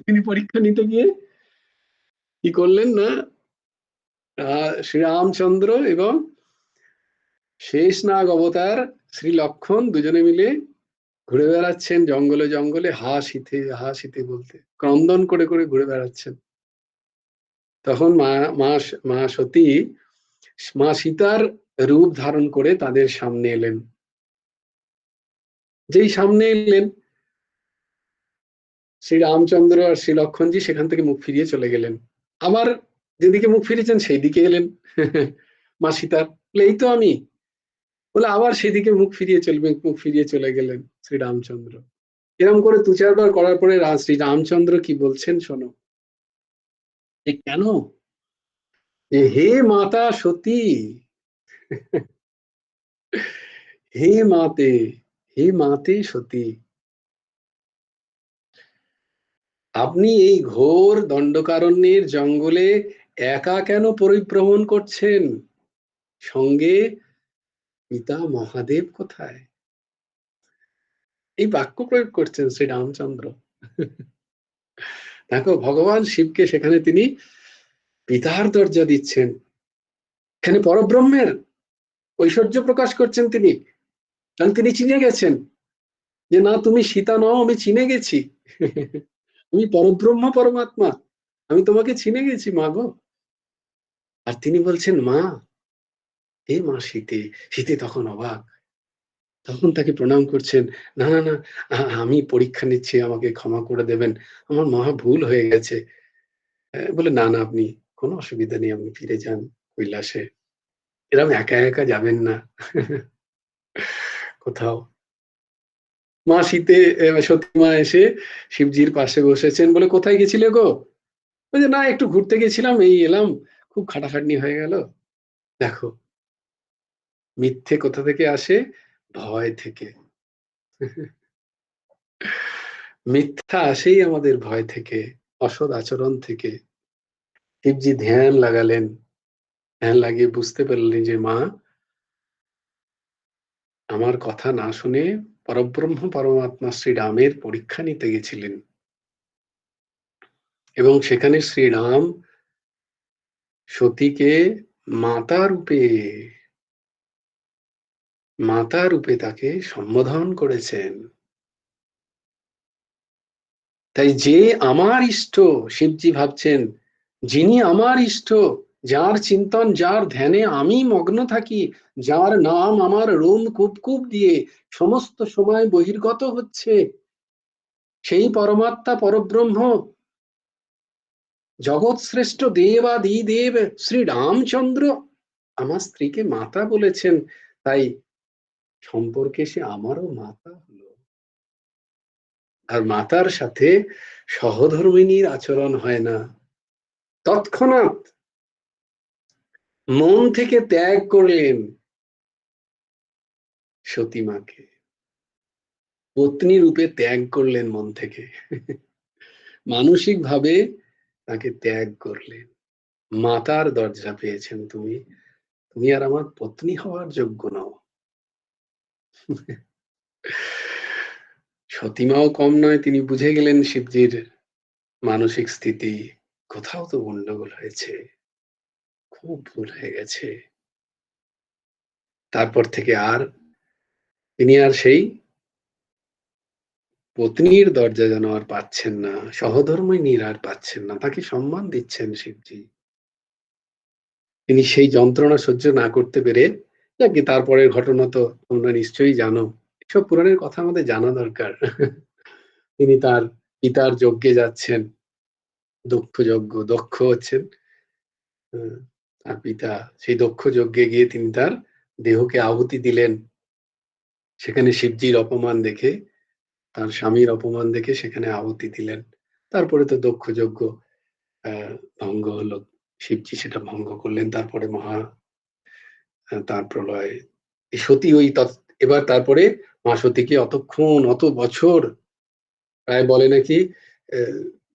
[SPEAKER 1] তিনি পরীক্ষা নিতে গিয়ে কি করলেন না, শ্রীরামচন্দ্র এবং শেষনাগ অবতার শ্রী লক্ষণ দুজনে মিলে ঘুরে বেড়াচ্ছেন জঙ্গলে জঙ্গলে, হাসিতে বলতে ক্রন্দন করে করে ঘুরে বেড়াচ্ছেন। তখন মা সতী মা সীতার রূপ ধারণ করে তাদের সামনে এলেন। যেই সামনে এলেন, শ্রী রামচন্দ্র আর শ্রী লক্ষণজি সেখান থেকে মুখ ফিরিয়ে চলে গেলেন। আবার যেদিকে মুখ ফিরেছেন সেই দিকে এলেন মা সীতার, এই তো আমি, বলে আবার সেদিকে মুখ ফিরিয়ে চলে গেলেন শ্রী রামচন্দ্র। এরকম করে দু চারবার করার পরে শ্রী রামচন্দ্র কি বলছেন শোনো, যে কেন, হে মাতা সতী, হে মাতে সতী, আপনি এই ঘোর দণ্ডকারণ্যের জঙ্গলে একা কেন পরিভ্রমণ করছেন? সঙ্গে পিতা মহাদেব কোথায়? এই বাক্য প্রয়োগ করছেন শ্রী রামচন্দ্র। দেখো, ভগবান শিবকে সেখানে তিনি পিতার দরজা দিচ্ছেন, এখানে পরব্রহ্মের ঐশ্বর্য প্রকাশ করছেন তিনি। কারণ তিনি চিনে গেছেন যে না, তুমি সীতা নও, আমি চিনে গেছি। আমি পরব্রহ্ম পরমাত্মা, আমি তোমাকে চিনে গেছি মা গো। আর তিনি বলছেন মা, হে মা শীতে তখন অবাক, তখন তাকে প্রণাম করছেন, না না না, আমি পরীক্ষা নিচ্ছি, আমাকে ক্ষমা করে দেবেন, আমার মহা ভুল হয়ে গেছে। বলে না না, আপনি কোনো অসুবিধা নেই, আপনি ফিরে যান কৈলাসে, এরকম একা একা যাবেন না কোথাও। মা সতী মা এসে শিবজির পাশে বসেছেন, বলে কোথায় গেছিলে গো? বলছে না, একটু ঘুরতে গেছিলাম, এই এলাম, খুব খাটাখাটনি হয়ে গেল। দেখো, মিথ্যে কোথা থেকে আসে? ভয় থেকে। মিথ্যা আসেই আমাদের ভয় থেকে, অসৎ আচরণ থেকে। শিবজি ধ্যান লাগালেন, ধ্যান লাগিয়ে বুঝতে পারলেন যে মা আমার কথা না শুনে পরব্রহ্ম পরমাত্মা শ্রীরামের পরীক্ষা নিতে গেছিলেন, এবং সেখানে শ্রীরাম সতীকে মাতা রূপে মাতা রূপে তাকে সম্বোধন করেছেন। তাই যে আমার ইষ্ট, শিবজি ভাবছেন, যিনি আমার ইষ্ট, যার চিন্তন যার ধ্যানে আমি মগ্ন থাকি, যার নাম আমার রোম কূপ দিয়ে সমস্ত সময় বহির্গত হচ্ছে, সেই পরমাত্মা পরব্রহ্ম জগৎ শ্রেষ্ঠ দেবাদি দেব শ্রী রামচন্দ্র আমার স্ত্রীকে মাতা বলেছেন। তাই সম্পর্কে সে আমারও মাতা হলো। আর মাতার সাথে সহধর্মিণীর আচরণ হয় না। তৎক্ষণাৎ মন থেকে ত্যাগ করলেন সতীমাকে, পত্নী রূপে ত্যাগ করলেন মন থেকে, মানসিক ভাবে তাকে ত্যাগ করলেন। মাতার দরজা পেয়েছেন তুমি, তুমি আর আমার পত্নী হওয়ার যোগ্য নও। সতীমাও কম নয়, তিনি বুঝে গেলেন শিবজির মানসিক স্থিতি, কোথাও তো গন্ডগোল হয়েছে, খুব ভুল হয়ে গেছে। তারপর থেকে আর তিনি আর সেই পত্নীর দরজা যেন আর পাচ্ছেন না, সহধর্মিণীর আর পাচ্ছেন না, তাকে সম্মান দিচ্ছেন শিবজি। তিনি সেই যন্ত্রণা সহ্য না করতে পেরে, নাকি তারপরের ঘটনা তো তোমরা নিশ্চয়ই জানো, এসব পুরাণের কথা আমাদের জানা দরকার। তিনি তার পিতার যজ্ঞে যাচ্ছেন, দক্ষ যজ্ঞ, দক্ষ হচ্ছেন তার পিতা। সেই দক্ষ যজ্ঞে গিয়ে তিনি তার দেহকে আহুতি দিলেন। সেখানে শিবজির অপমান দেখে, তার স্বামীর অপমান দেখে সেখানে আহুতি দিলেন। তারপরে তো দক্ষ যজ্ঞ ভঙ্গ হলো, শিবজি সেটা ভঙ্গ করলেন। তারপরে তার প্রলয়, সতী ওই এবার তারপরে মা সতীকে অতক্ষণ অত বছর, প্রায় বলে নাকি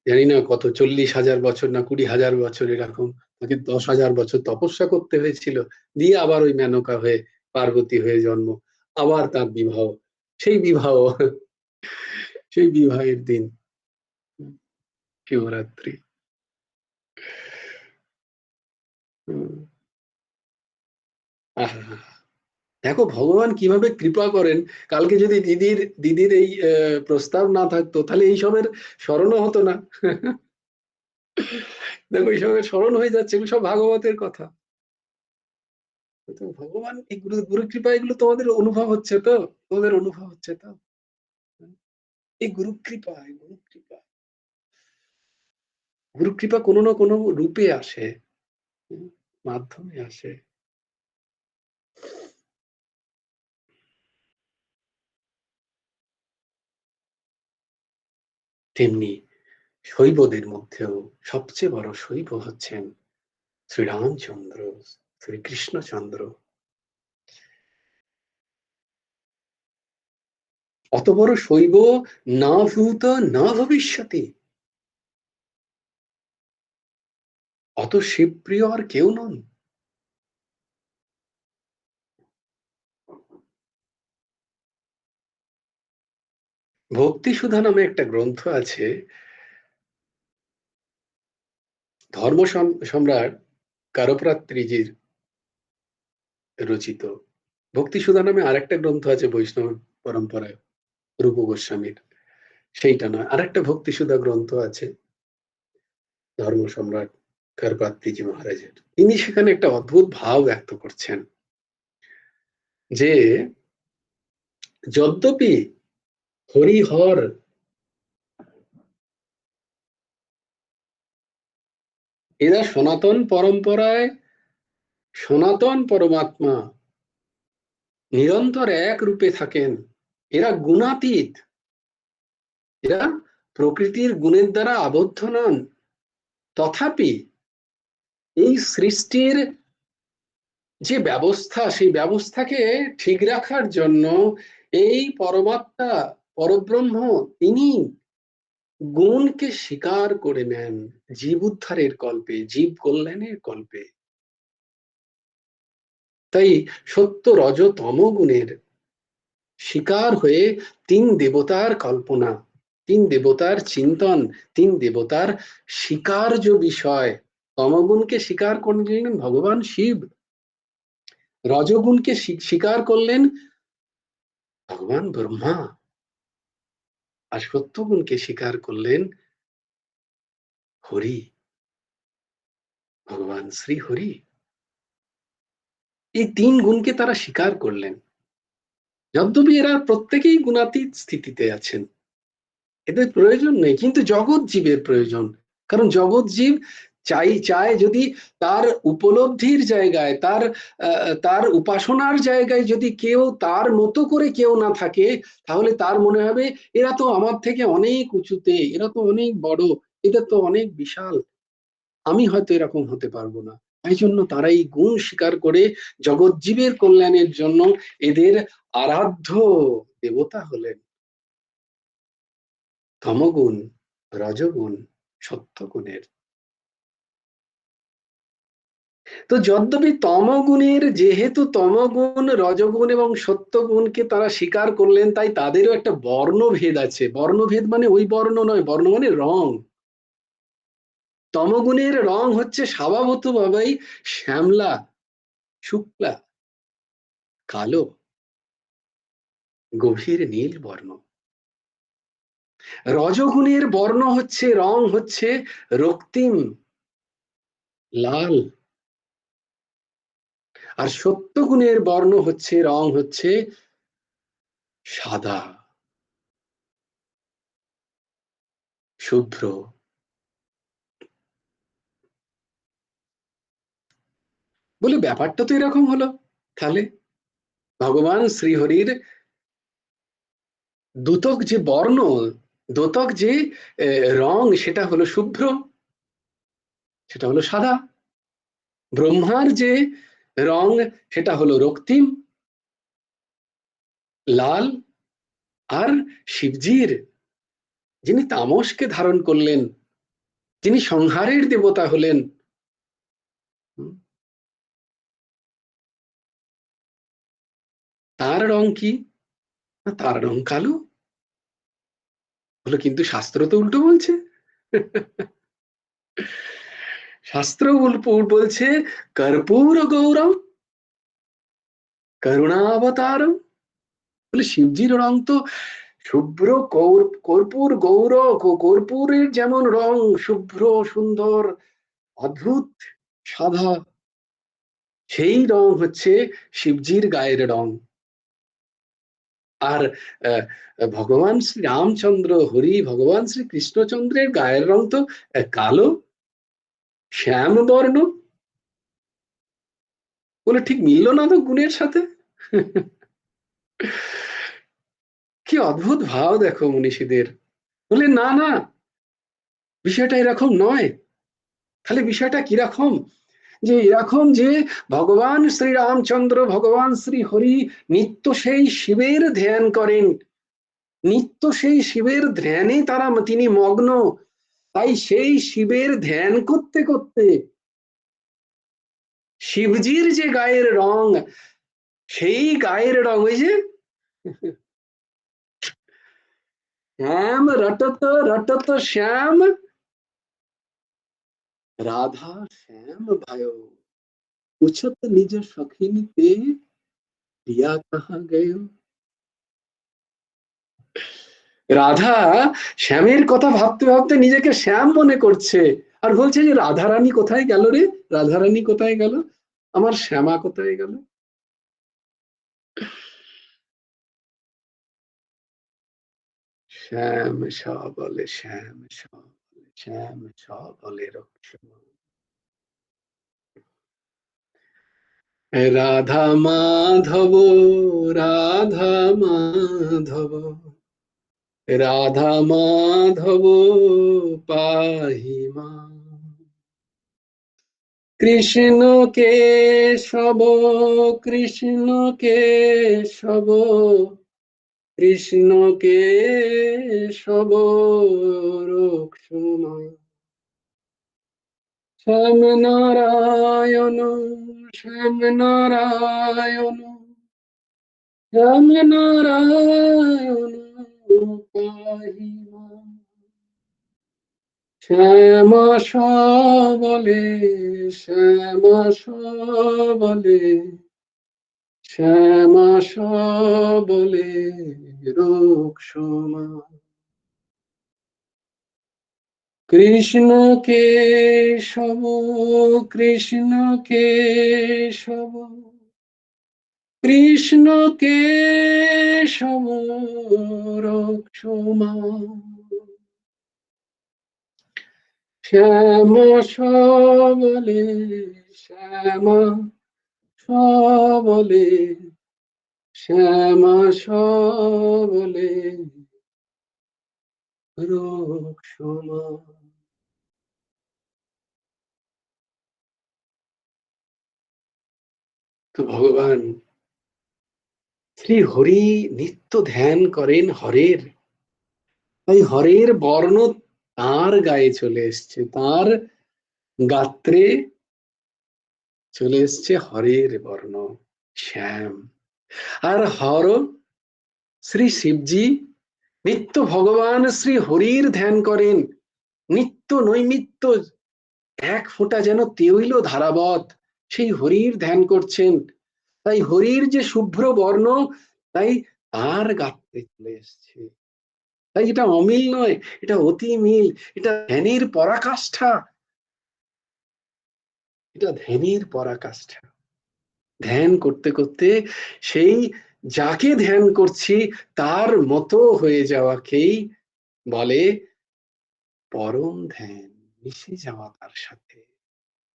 [SPEAKER 1] জানি না কত 40,000 বছর না 20,000 বছর এরকম, তাকে 10,000 বছর তপস্যা করতে হয়েছিল, দিয়ে আবার ওই মেনকা হয়ে পার্বতী হয়ে জন্ম, আবার তার বিবাহ, সেই বিবাহ, সেই বিবাহের দিন শিবরাত্রি। দেখো ভগবান কিভাবে কৃপা করেন। কালকে যদি দিদির এই প্রস্তাব না থাকতো, তাহলে এইসবের স্মরণও হতো না। দেখো এইসবের স্মরণ হয়ে যাচ্ছে, এগুলো সব ভাগবতের কথা। তো ভগবান এই গুরু কৃপা, এগুলো তোমাদের অনুভব হচ্ছে তো, তোমাদের অনুভব হচ্ছে তো, এই গুরু কৃপা, গুরু কৃপা কোনো না কোনো রূপে আসে, মাধ্যমে আসে। তেমনি শৈবদের মধ্যেও সবচেয়ে বড় শৈব হচ্ছেন শ্রীরামচন্দ্র, শ্রীকৃষ্ণচন্দ্র। অত বড় শৈব না ভূত না ভবিষ্যতি, অত শিবপ্রিয় আর কেউ নন। ভক্তি সুধা নামে একটা গ্রন্থ আছে, ধর্ম সম্রাট কারপ্রাত্রিজির রচিত। ভক্তি সুধা নামে আরেকটা গ্রন্থ আছে বৈষ্ণব পরম্পরায়, রূপ গোস্বামীর, সেইটা নয়, আরেকটা ভক্তি সুধা গ্রন্থ আছে ধর্ম সম্রাট কারপ্রাত্রিজি মহারাজের। তিনি সেখানে একটা অদ্ভুত ভাব ব্যক্ত করছেন যে যদ্যপি হরিহর এরা সনাতন পরম্পরায় সনাতন পরমাত্মা নিরন্তর এক রূপে থাকেন, এরা গুণাতীত, এরা প্রকৃতির গুণের দ্বারা আবদ্ধ নন, তথাপি এই সৃষ্টির যে ব্যবস্থা, সেই ব্যবস্থাকে ঠিক রাখার জন্য এই পরমাত্মা পরব্রহ্ম তিনি গুণকে স্বীকার করে নেন জীব উদ্ধারের কল্পে, জীব কল্যাণের কল্পে। তাই সত্য রজ তম গুণের শিকার হয়ে তিন দেবতার কল্পনা, তিন দেবতার চিন্তন, তিন দেবতার স্বীকার্য বিষয়। তমগুণকে স্বীকার করলেন ভগবান শিব, রজগুণকে স্বীকার করলেন ভগবান ব্রহ্মা আর সত্যগুণকে স্বীকার করলেন হরি, ভগবান শ্রী হরি। এই 3 গুণকে তারা স্বীকার করলেন, যদ্যপি এরা প্রত্যেকেই গুণাতীত স্থিতিতে আছেন, এদের প্রয়োজন নেই, কিন্তু জগৎ জীবের প্রয়োজন। কারণ জগৎ জীব চায় যদি তার উপলব্ধির জায়গায়, তার উপাসনার জায়গায় যদি কেউ তার মতো করে কেউ না থাকে, তাহলে তার মনে হবে এরা তো আমার থেকে অনেক উঁচুতে, এরা তো অনেক বড়, এদের তো অনেক বিশাল, আমি হয়তো এরকম হতে পারবো না। তাই জন্য তারা এই গুণ স্বীকার করে জগৎ জীবের কল্যাণের জন্য এদের আরাধ্য দেবতা হলেন তমগুণ, রজগুণ, সত্যগুণের। তো যদ্যপি তমগুণের, যেহেতু তমগুণ, রজগুণ এবং সত্যগুণকে তারা স্বীকার করলেন, তাই তাদেরও একটা বর্ণভেদ আছে। বর্ণভেদ মানে ওই বর্ণ নয়, বর্ণ মানে রং। তমগুণের রং হচ্ছে স্বভাবতভাবেই শ্যামলা, শুক্লা, কালো, গভীর নীল বর্ণ। রজগুণের বর্ণ হচ্ছে, রং হচ্ছে রক্তিম, লাল। আর সত্যগুণের বর্ণ হচ্ছে, রং হচ্ছে সাদা, শুভ্র। বলে ব্যাপারটা তো এরকম হলো। তাহলে ভগবান শ্রীহরির দ্যোতক যে বর্ণ, দ্যোতক যে রং, সেটা হলো শুভ্র, সেটা হলো সাদা। ব্রহ্মার যে রং, সেটা হলো রক্তিম, লাল। আর শিবজির, যিনি তামসকে ধারণ করলেন, যিনি সংহারের দেবতা হলেন, তার রং কি? তার রং কালো। বলে কিন্তু শাস্ত্র তো উল্টো বলছে। শাস্ত্র বলছে কর্পূর গৌরম করুণাবতারম। বলে শিবজির রং তো শুভ্র, কর্পূর গৌর, কর্পূরের যেমন রং শুভ্র, সুন্দর, অদ্ভুত, সাদা, সেই রং হচ্ছে শিবজির গায়ের রং। আর ভগবান শ্রী রামচন্দ্র হরি, ভগবান শ্রী কৃষ্ণচন্দ্রের গায়ের রং তো কালো, শ্যাম বর্ণ। বলে ঠিক মিলল না তো গুণের সাথে। কি অদ্ভুত ভাব দেখো মনীষীদের। বলে না না, বিষয়টা এরকম নয়। তাহলে বিষয়টা কিরকম? যে এরকম যে ভগবান শ্রী রামচন্দ্র, ভগবান শ্রী হরি নিত্য সেই শিবের ধ্যান করেন, নিত্য সেই শিবের ধ্যানে তিনি মগ্ন। তাই সেই শিবের ধ্যান করতে করতে শিবজির যে গায়ের রং, সেই গায়ের রং ওই যে শ্যাম রটত রটত শ্যাম, রাধা শ্যাম ভাই, উচ্চত নিজ সখিনীতে দিয়া কাহা গেয়। রাধা শ্যামের কথা ভাবতে ভাবতে নিজেকে শ্যাম মনে করছে, আর বলছে যে রাধারানী কোথায় গেল রে, রাধারানী কোথায় গেল, আমার শ্যামা কোথায় গেল। শ্যাম স বলে, শ্যাম স বলে, শ্যাম স বলে রক্ষমান। রাধা মাধব, রাধা মাধব, রাধা মাধব পাহি মা। কৃষ্ণ কেশব, কৃষ্ণ কেশব, কৃষ্ণ কেশব রক্ষমা। শ্যাম নারায়ণ, শ্যাম নারায়ণ, শ্যাম নারায়ণ পাহি মা। শ্যামা স বলে, শ্যামা স বলে, শ্যামা সবলে রোগ সমান, কৃষ্ণ কেশব কৃষ্ণ কেশব কৃষ্ণ কেশব রোগ সমান, শ্যামা সবলে শ্যামা সবলে শ্যামা সবলে রোগ সমান। তো ভগবান শ্রী হরি নিত্য ধ্যান করেন হরের, তাই হরের বর্ণ তার গায়ে চলে এসছে, তার গাত্রে চলে এসছে হরের বর্ণ শ্যাম। আর হর শ্রী শিবজি নিত্য ভগবান শ্রী হরির ধ্যান করেন, নিত্য নৈমিত্য এক ফোঁটা যেন তৈল ধারাবত সেই হরির ধ্যান করছেন। তাই হরির যে শুভ্র বর্ণ, তাই তার গাত্রে চলে এসছে। তাই এটা অমিল নয়, এটা অতি মিল, এটা ধ্যানের পরাকাষ্ঠা, এটা ধ্যানের পরাকাষ্ঠা। ধ্যান করতে করতে সেই যাকে ধ্যান করছি তার মতো হয়ে যাওয়াকেই বলে পরম ধ্যান, মিশে যাওয়া তার সাথে।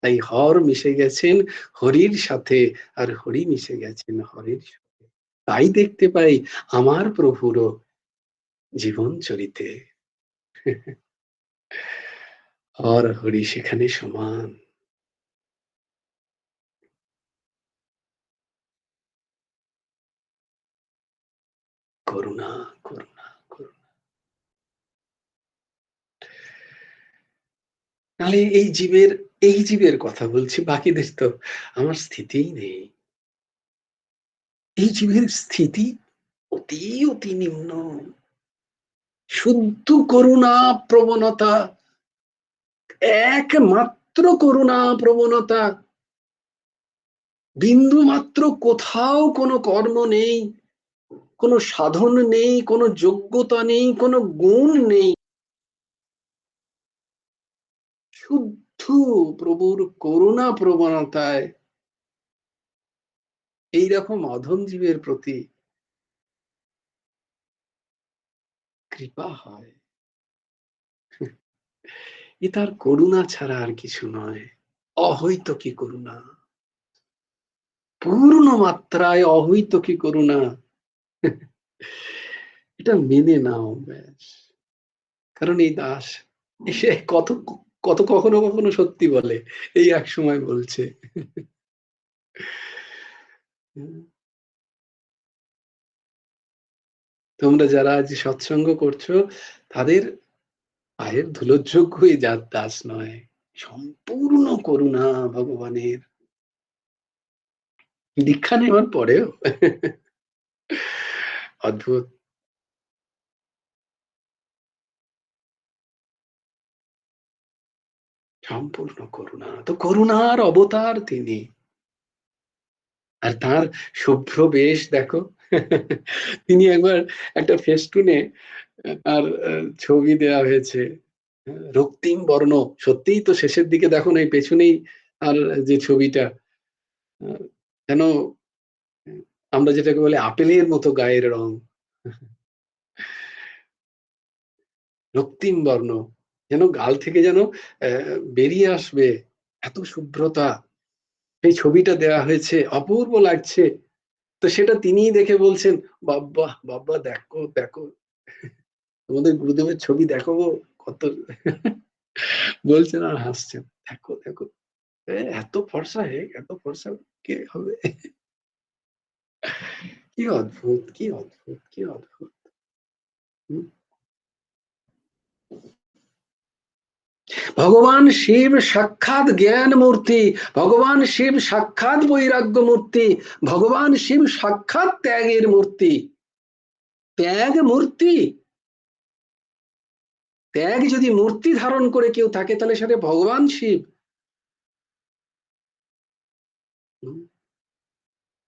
[SPEAKER 1] তাই হর মিশে গেছেন হরির সাথে, আর হরি মিশে গেছেন হরির সাথে। তাই দেখতে পাই আমার প্রভুরও জীবন চরিতে হর হরি সেখানে সমান। করুণা করুণা করুণা। তাহলে এই জীবের কথা বলছি, বাকিদের তো আমার স্থিতিই নেই। এই জীবের স্থিতি অতি অতি নিম্ন, শুদ্ধ করুণা প্রবণতা, একমাত্র করুণা প্রবণতা, বিন্দু মাত্র কোথাও কোনো কর্ম নেই, কোনো সাধন নেই, কোনো যোগ্যতা নেই, কোনো গুণ নেই, শুদ্ধ প্রভুর করুণা প্রবণতায় এইরকম অধম জীবের প্রতি কৃপা হয়। এ তার করুণা ছাড়া আর কিছু নয়, অহৈতুকী করুণা, পূর্ণ মাত্রায় অহৈতুকী করুণা। এটা মেনে নাও ব্যাস। কারণ এই দাস এসে কত কত কখনো কখনো সত্যি বলে, এই এক সময় বলছে তোমরা যারা আজ সৎসঙ্গ করছো তাদের পায়ের ধুলোযোগ্য এই যার দাস নয়, সম্পূর্ণ করুণা ভগবানের। দীক্ষা নেওয়ার পরেও অদ্ভুত। সম্পূর্ণ করুণা, তো করুণার অবতার তিনি। আর তার শুভ্র বেশ দেখো, তিনি একবার একটা ফেস্টুনে তার ছবি দেওয়া হয়েছে, রক্তিম বর্ণ। সত্যিই তো শেষের দিকে দেখো না, এই পেছনেই আর যে ছবিটা, যেন আমরা যেটাকে বলে আপেলের মতো গায়ের রং, রক্তিম বর্ণ, যেন গাল থেকে যেন বেরিয়ে আসবে এত শুভ্রতা। সেই ছবিটা দেওয়া হয়েছে, অপূর্ব লাগছে। তো সেটা তিনিই দেখে বলছেন, বাবা বাবা দেখো দেখো তোমাদের গুরুদেবের ছবি দেখো কত, বলছেন আর হাসছেন, দেখো দেখো এত ফর্সা এত ফর্সা কে হবে। কি অদ্ভুত, কি অদ্ভুত, কি অদ্ভুত। ভগবান শিব সাক্ষাৎ জ্ঞান মূর্তি, ভগবান শিব সাক্ষাৎ বৈরাগ্য মূর্তি, ভগবান শিব সাক্ষাৎ ত্যাগের মূর্তি। ত্যাগ মূর্তি, ত্যাগ যদি মূর্তি ধারণ করে কেউ থাকে তাহলে সেটা ভগবান শিব।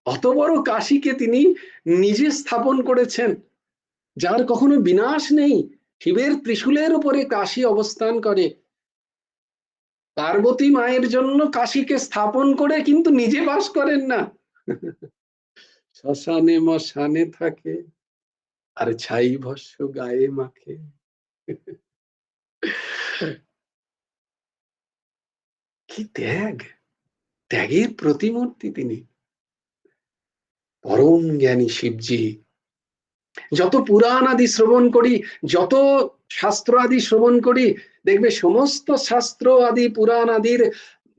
[SPEAKER 1] অত বড় কাশীকে তিনি নিজে স্থাপন করেছেন, যার কখনো বিনাশ নেই। শিবের ত্রিশূলের উপরে কাশী অবস্থান করে। পার্বতী মায়ের জন্য কাশীকে স্থাপন করে কিন্তু নিজে বাস করেন না, শ্মশানে মশানে থাকে আর ছাই ভস্য গায়ে মাখে। কি ত্যাগ, ত্যাগের প্রতিমূর্তি তিনি। পরম জ্ঞানী শিবজি। যত পুরাণ আদি শ্রবণ করি, যত শাস্ত্র আদি শ্রবণ করি, দেখবে সমস্ত শাস্ত্র আদি পুরাণ আদির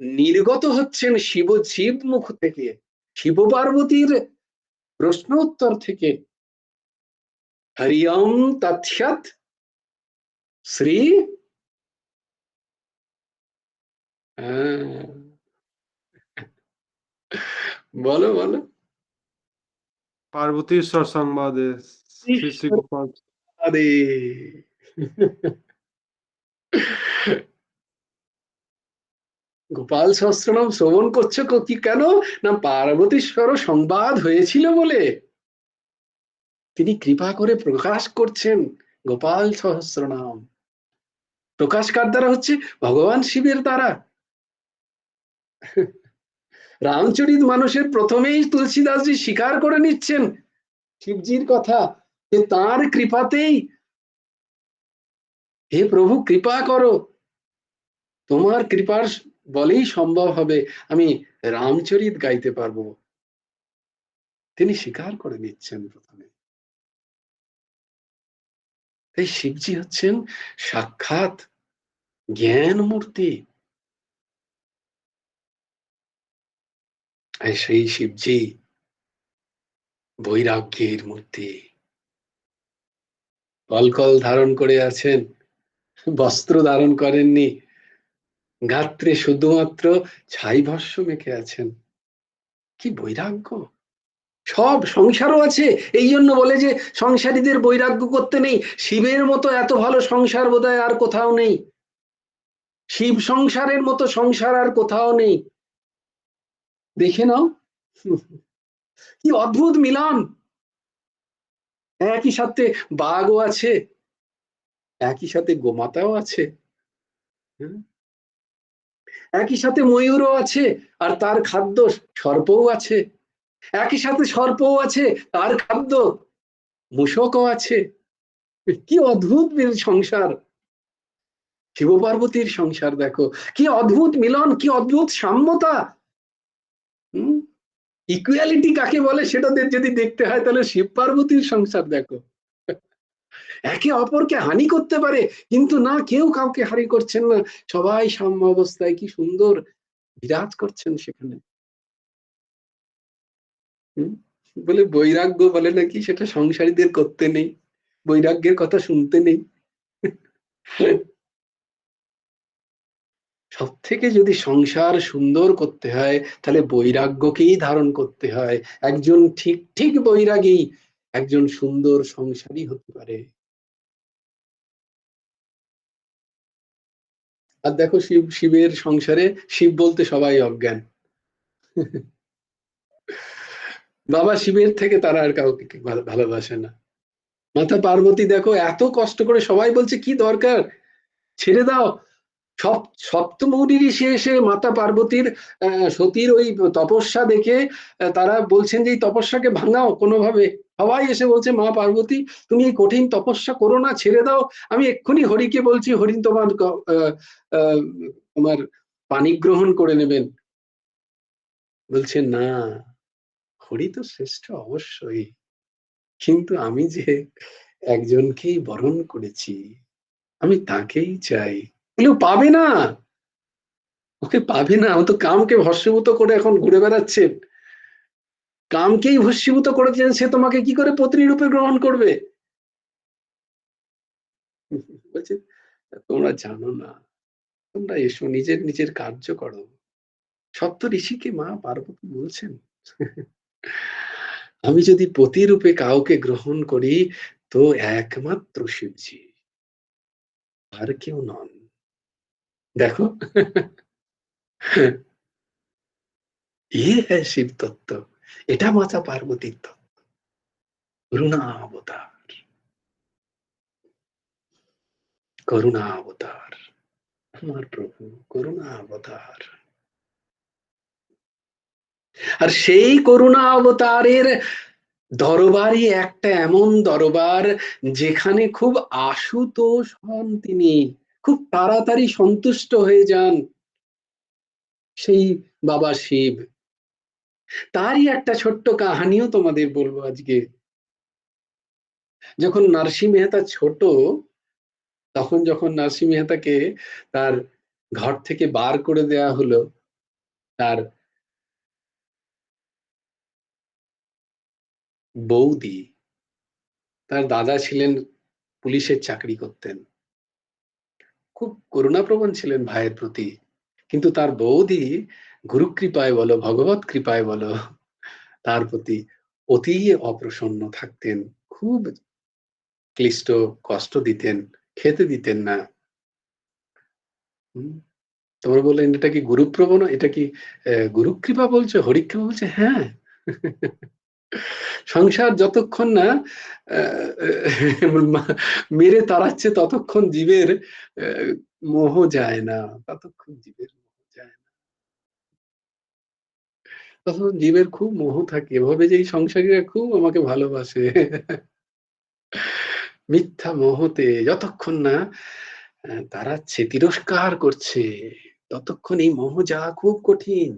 [SPEAKER 1] নির্গত হচ্ছেন শিব মুখ থেকে, শিব পার্বতীর প্রশ্ন উত্তর থেকে। হরিয়ম তৎসৎ শ্রী, বলো বলো।
[SPEAKER 4] পার্বতীশ্বর সংবাদে শ্রী শ্রী গোপাল।
[SPEAKER 1] আরে গোপাল সহস্রনাম শ্রবণ করছো কি কেন? না পার্বতীশ্বর সংবাদ হয়েছিল বলে তিনি কৃপা করে প্রকাশ করছেন গোপাল সহস্রনাম। প্রকাশ কার দ্বারা হচ্ছে? ভগবান শিবের দ্বারা। রামচরিত মানুষের প্রথমেই তুলসীদাসজি স্বীকার করে নিচ্ছেন শিবজির কথা, যে তাঁর কৃপাতেই, হে প্রভু কৃপা করো, তোমার কৃপার বলেই সম্ভব হবে আমি রামচরিত গাইতে পারবো। তিনি স্বীকার করে নিচ্ছেন প্রথমে। তাই শিবজি হচ্ছেন সাক্ষাৎ জ্ঞান মূর্তি। সেই শিবজি বৈরাগ্যের মূর্তি। কলকল ধারণ করে আছেন, বস্ত্র ধারণ করেননি, গাত্রে শুধুমাত্র ছাই ভস্য মেখে আছেন। কি বৈরাগ্য! সব সংসারও আছে, এই জন্য বলে যে সংসারীদের বৈরাগ্য করতে নেই। শিবের মতো এত ভালো সংসার বোধহয় আর কোথাও নেই। শিব সংসারের মতো সংসার আর কোথাও নেই। দেখে নাও কি অদ্ভুত মিলন। একই সাথে বাঘও আছে, একই সাথে গোমাতাও আছে, একই সাথে ময়ূরও আছে আর তার খাদ্য সর্পও আছে, একই সাথে সর্পও আছে তার খাদ্য মূষকও আছে। কি অদ্ভুত সংসার! শিব পার্বতীর সংসার দেখো, কি অদ্ভুত মিলন, কি অদ্ভুত সাম্যতা। ইকুয়ালিটি কাকে বলে সেটা যদি দেখতে হয় তাহলে শিব পার্বতীর সংসার দেখো। একে অপরকে হানি করতে পারে কিন্তু না, কেউ কাউকে হানি করছেন না, সবাই সাম্য অবস্থায় কি সুন্দর বিরাজ করছেন সেখানে। বলে বৈরাগ্য বলে নাকি সেটা সংসারীদের করতে নেই, বৈরাগ্যের কথা শুনতে নেই। সব থেকে যদি সংসার সুন্দর করতে হয় তাহলে বৈরাগ্যকেই ধারণ করতে হয়। একজন ঠিক ঠিক বৈরাগী একজন সুন্দর সংসারী হতে পারে। আর দেখো শিবের সংসারে শিব বলতে সবাই অজ্ঞান। বাবা শিবের থেকে তারা আর কাউকে ভালোবাসে না। মাতা পার্বতী দেখো এত কষ্ট করে, সবাই বলছে কি দরকার, ছেড়ে দাও। সপ্তমৌরি ঋষি এসে মাতা পার্বতীর সতীর ওই তপস্যা দেখে তারা বলছেন যে এই তপস্যাকে ভাঙাও কোনোভাবে। সবাই এসে বলছে মা পার্বতী তুমি এই কঠিন তপস্যা করো না, ছেড়ে দাও, আমি এক্ষুনি হরিকে বলছি, হরি তোমার তোমার পানি গ্রহণ করে নেবেন। বলছে না, হরি তো শ্রেষ্ঠ অবশ্যই, কিন্তু আমি যে একজনকেই বরণ করেছি, আমি তাকেই চাই। বলেও পাবে না, ওকে পাবে না। ও তো কামকে ভস্মীভূত করে এখন ঘুরে বেড়াচ্ছেন, কামকেই ভস্মীভূত করেছেন, সে তোমাকে কি করে পত্নী রূপে গ্রহণ করবে? বলছে তোমরা জানো না, তোমরা এসো, নিজের নিজের কার্য করো। সপ্ত ঋষিকে মা পার্বতী বলছেন আমি যদি পতি রূপে কাউকে গ্রহণ করি তো একমাত্র শিবজি, আর কেউ নন। দেখো ये है शिव तत्व, এটা মাতা পার্বতীর তত্ত্ব, করুণা অবতার, করুণা অবতার, আমার প্রভু করুণা অবতার। আর সেই করুণা অবতারের দরবারই একটা এমন দরবার যেখানে খুব আশুতোষ হন, তিনি খুব তাড়াতাড়ি সন্তুষ্ট হয়ে যান সেই বাবা শিব। তারই একটা ছোট্ট কাহানিও তোমাদের বলবো আজকে। যখন নরসিংহ মেহতা ছোট, তখন যখন নরসিংহ মেহতাকে তার ঘর থেকে বার করে দেয়া হলো, তার বৌদি, তার দাদা ছিলেন পুলিশের চাকরি করতেন, খুব করুণাপ্রবণ ছিলেন ভাইয়ের প্রতি, কিন্তু তার বৌদি গুরু কৃপায় বলো ভগবত কৃপায় বলো তার প্রতি অতি অপ্রসন্ন থাকতেন, খুব ক্লিষ্ট কষ্ট দিতেন, খেতে দিতেন না। তোমরা বললেন এটা কি গুরুপ্রবণ, এটা কি গুরুকৃপা বলছো, হরিকৃপা বলছে? হ্যাঁ, সংসার যতক্ষণ না মেরে তাড়াচ্ছে ততক্ষণ জীবের মোহ যায় না, ততক্ষণ জীবের মোহ যায় না, তখন জীবের খুব মোহ থাকে, এভাবে যে এই সংসারীরা খুব আমাকে ভালোবাসে। মিথ্যা মোহতে যতক্ষণ না তাড়াচ্ছে, তিরস্কার করছে, ততক্ষণ এই মোহ যাওয়া খুব কঠিন।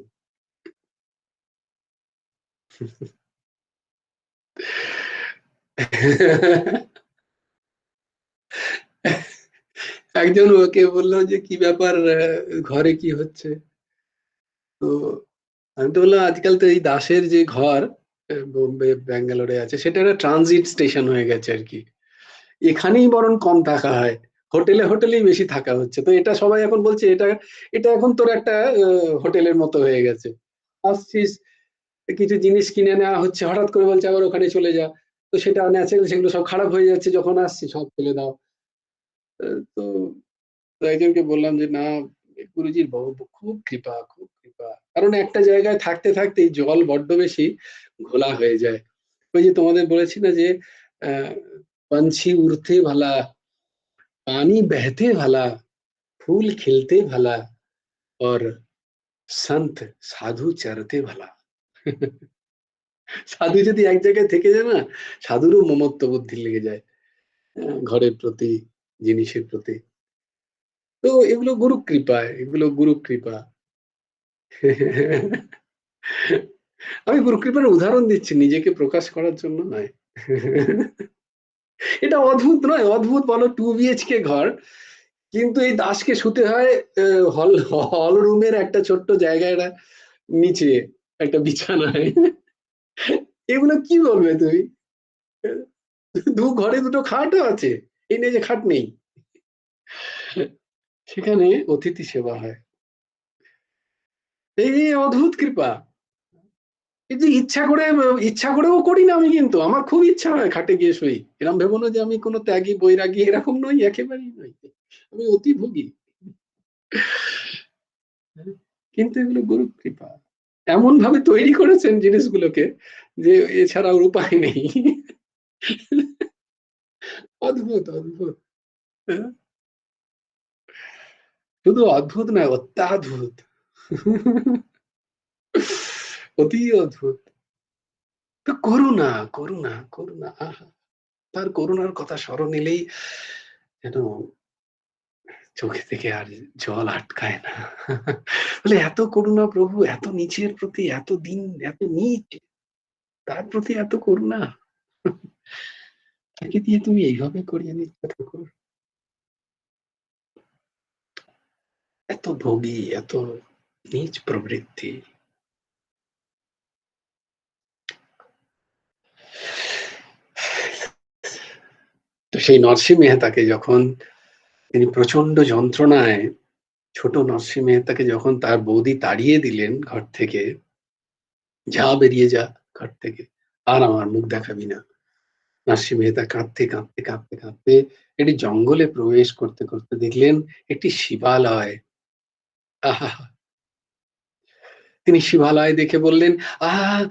[SPEAKER 1] একজন ওকে বললো যে কি ব্যাপার, ঘরে কি হচ্ছে? তো আমি তো বললাম আজকাল তো এই দাসের যে ঘর বোম্বে ব্যাঙ্গালোরে আছে, সেটা একটা ট্রানজিট স্টেশন হয়ে গেছে আর কি, এখানেই বরং কম থাকা হয়, হোটেলে হোটেলেই বেশি থাকা হচ্ছে। তো এটা সবাই এখন বলছে এটা এটা এখন তোর একটা হোটেলের মতো হয়ে গেছে, আসছিস কিছু জিনিস কিনে নেওয়া হচ্ছে, হঠাৎ করে বলছে আবার ওখানে চলে যা, তো সেটা ন্যাচারাল, সেগুলো সব খারাপ হয়ে যাচ্ছে, যখন আসছি সব ফেলে দাও। তো একজনকে বললাম যে না, গুরুজির খুব কৃপা, খুব কৃপা, কারণ একটা জায়গায় থাকতে থাকতে জল বড্ড বেশি ঘোলা হয়ে যায়। ওই যে তোমাদের বলেছি না যে पंछी उड़ते भला, पानी बहते भला, फूल खिलते भला, और संत साधु चरते भला। সাধু যদি এক জায়গায় থেকে যায় না, সাধুরও মমত্ব বুদ্ধি লেগে যায় ঘরের প্রতি, জিনিসের প্রতি। তো এগুলো গুরু কৃপা, এগুলো গুরু কৃপা। আমি গুরু কৃপার উদাহরণ দিচ্ছি, নিজেকে প্রকাশ করার জন্য নয়। এটা অদ্ভুত নয়? অদ্ভুত বলো, 2 BHK ঘর, কিন্তু এই দাসকে শুতে হয় হল হল রুমের একটা ছোট্ট জায়গায়, নিচে একটা বিছানায়। এগুলো কি বলবে তুমি? ঘরে দুটো খাটও আছে, এই নিয়ে যে খাট নেই, সেখানে অতিথি সেবা হয়। এই অদ্ভুত কৃপা। এই যে ইচ্ছা করেও করি না আমি, কিন্তু আমার খুব ইচ্ছা হয় খাটে গিয়ে শুই, এরকম ভেবো না যে আমি কোনো ত্যাগী বৈরাগী, এরকম নই, একেবারেই নই, আমি অতি ভোগী। কিন্তু এগুলো গুরু কৃপা, এমন ভাবে তৈরি করেছেন জিনিসগুলোকে যে এছাড়া উপায় নেই। অদ্ভুত অদ্ভুত, শুধু অদ্ভুত নয়, অত্যাদ্ভুত, অতি অদ্ভুত। তো করুণা করুণা করুণা, আহা, তার করুণার কথা স্মরণ এলেই যেন চোখে থেকে আর জল আটকায় না। বলে এত করুণা প্রভু, এত নিচের প্রতি, এত দিন, এত নিচ, তার প্রতি এত করুণা, তাকে দিয়ে তুমি এইভাবে করিয়ে নিচ্ছ ঠাকুর। এত ভোগী, এত নিজ প্রবৃত্তি। তো সেই নরসিংহ মেহতাকে যখন তিনি প্রচন্ড যন্ত্রণায়, ছোট নরসিংহ মেহতাকে যখন তার বৌদি তাড়িয়ে দিলেন ঘর থেকে, যা বেরিয়ে যা ঘর থেকে, আর আমার মুখ দেখাবি না, নরসিংহ মেহতা কাঁদতে কাঁদতে কাঁদতে কাঁদতে একটি জঙ্গলে প্রবেশ করতে করতে দেখলেন একটি শিবালয়। আহা, তিনি শিবালয় দেখে বললেন, আহ